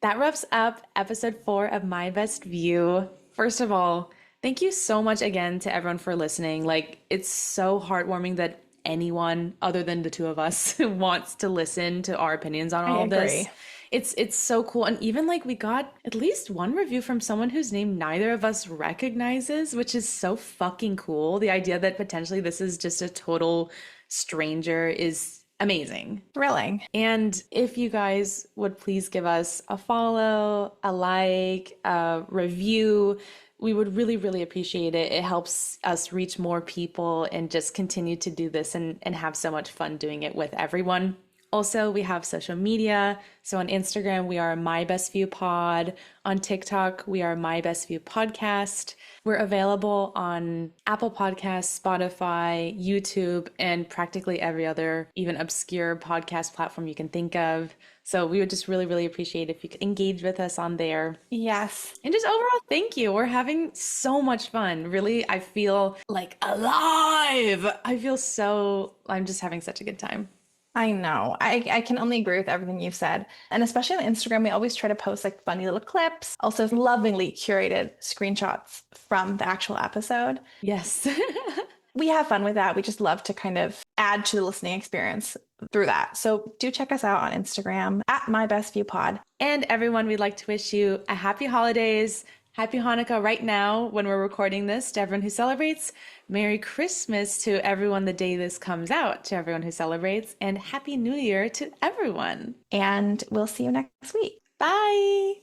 [SPEAKER 2] That wraps up episode 4 of My Best View. First of all, thank you so much again to everyone for listening. Like, it's so heartwarming that anyone other than the two of us wants to listen to our opinions on all of this. It's so cool. And even like we got at least one review from someone whose name neither of us recognizes, which is so fucking cool. The idea that potentially this is just a total stranger is amazing.
[SPEAKER 1] Thrilling.
[SPEAKER 2] And if you guys would please give us a follow, a like, a review, we would really, really appreciate it. It helps us reach more people and just continue to do this and have so much fun doing it with everyone. Also, we have social media. So on Instagram, we are My Best View Pod. On TikTok, we are My Best View Podcast. We're available on Apple Podcasts, Spotify, YouTube, and practically every other, even obscure podcast platform you can think of. So we would just really, really appreciate if you could engage with us on there.
[SPEAKER 1] Yes.
[SPEAKER 2] And just overall, thank you. We're having so much fun. Really, I feel like alive. I'm just having such a good time.
[SPEAKER 1] I know. I can only agree with everything you've said. And especially on Instagram, we always try to post like funny little clips, also lovingly curated screenshots from the actual episode.
[SPEAKER 2] Yes.
[SPEAKER 1] We have fun with that. We just love to kind of add to the listening experience through that. So do check us out on Instagram at My Best View Pod.
[SPEAKER 2] And everyone, we'd like to wish you a happy holidays. Happy Hanukkah right now when we're recording this to everyone who celebrates. Merry Christmas to everyone the day this comes out, to everyone who celebrates. And Happy New Year to everyone.
[SPEAKER 1] And we'll see you next week.
[SPEAKER 2] Bye.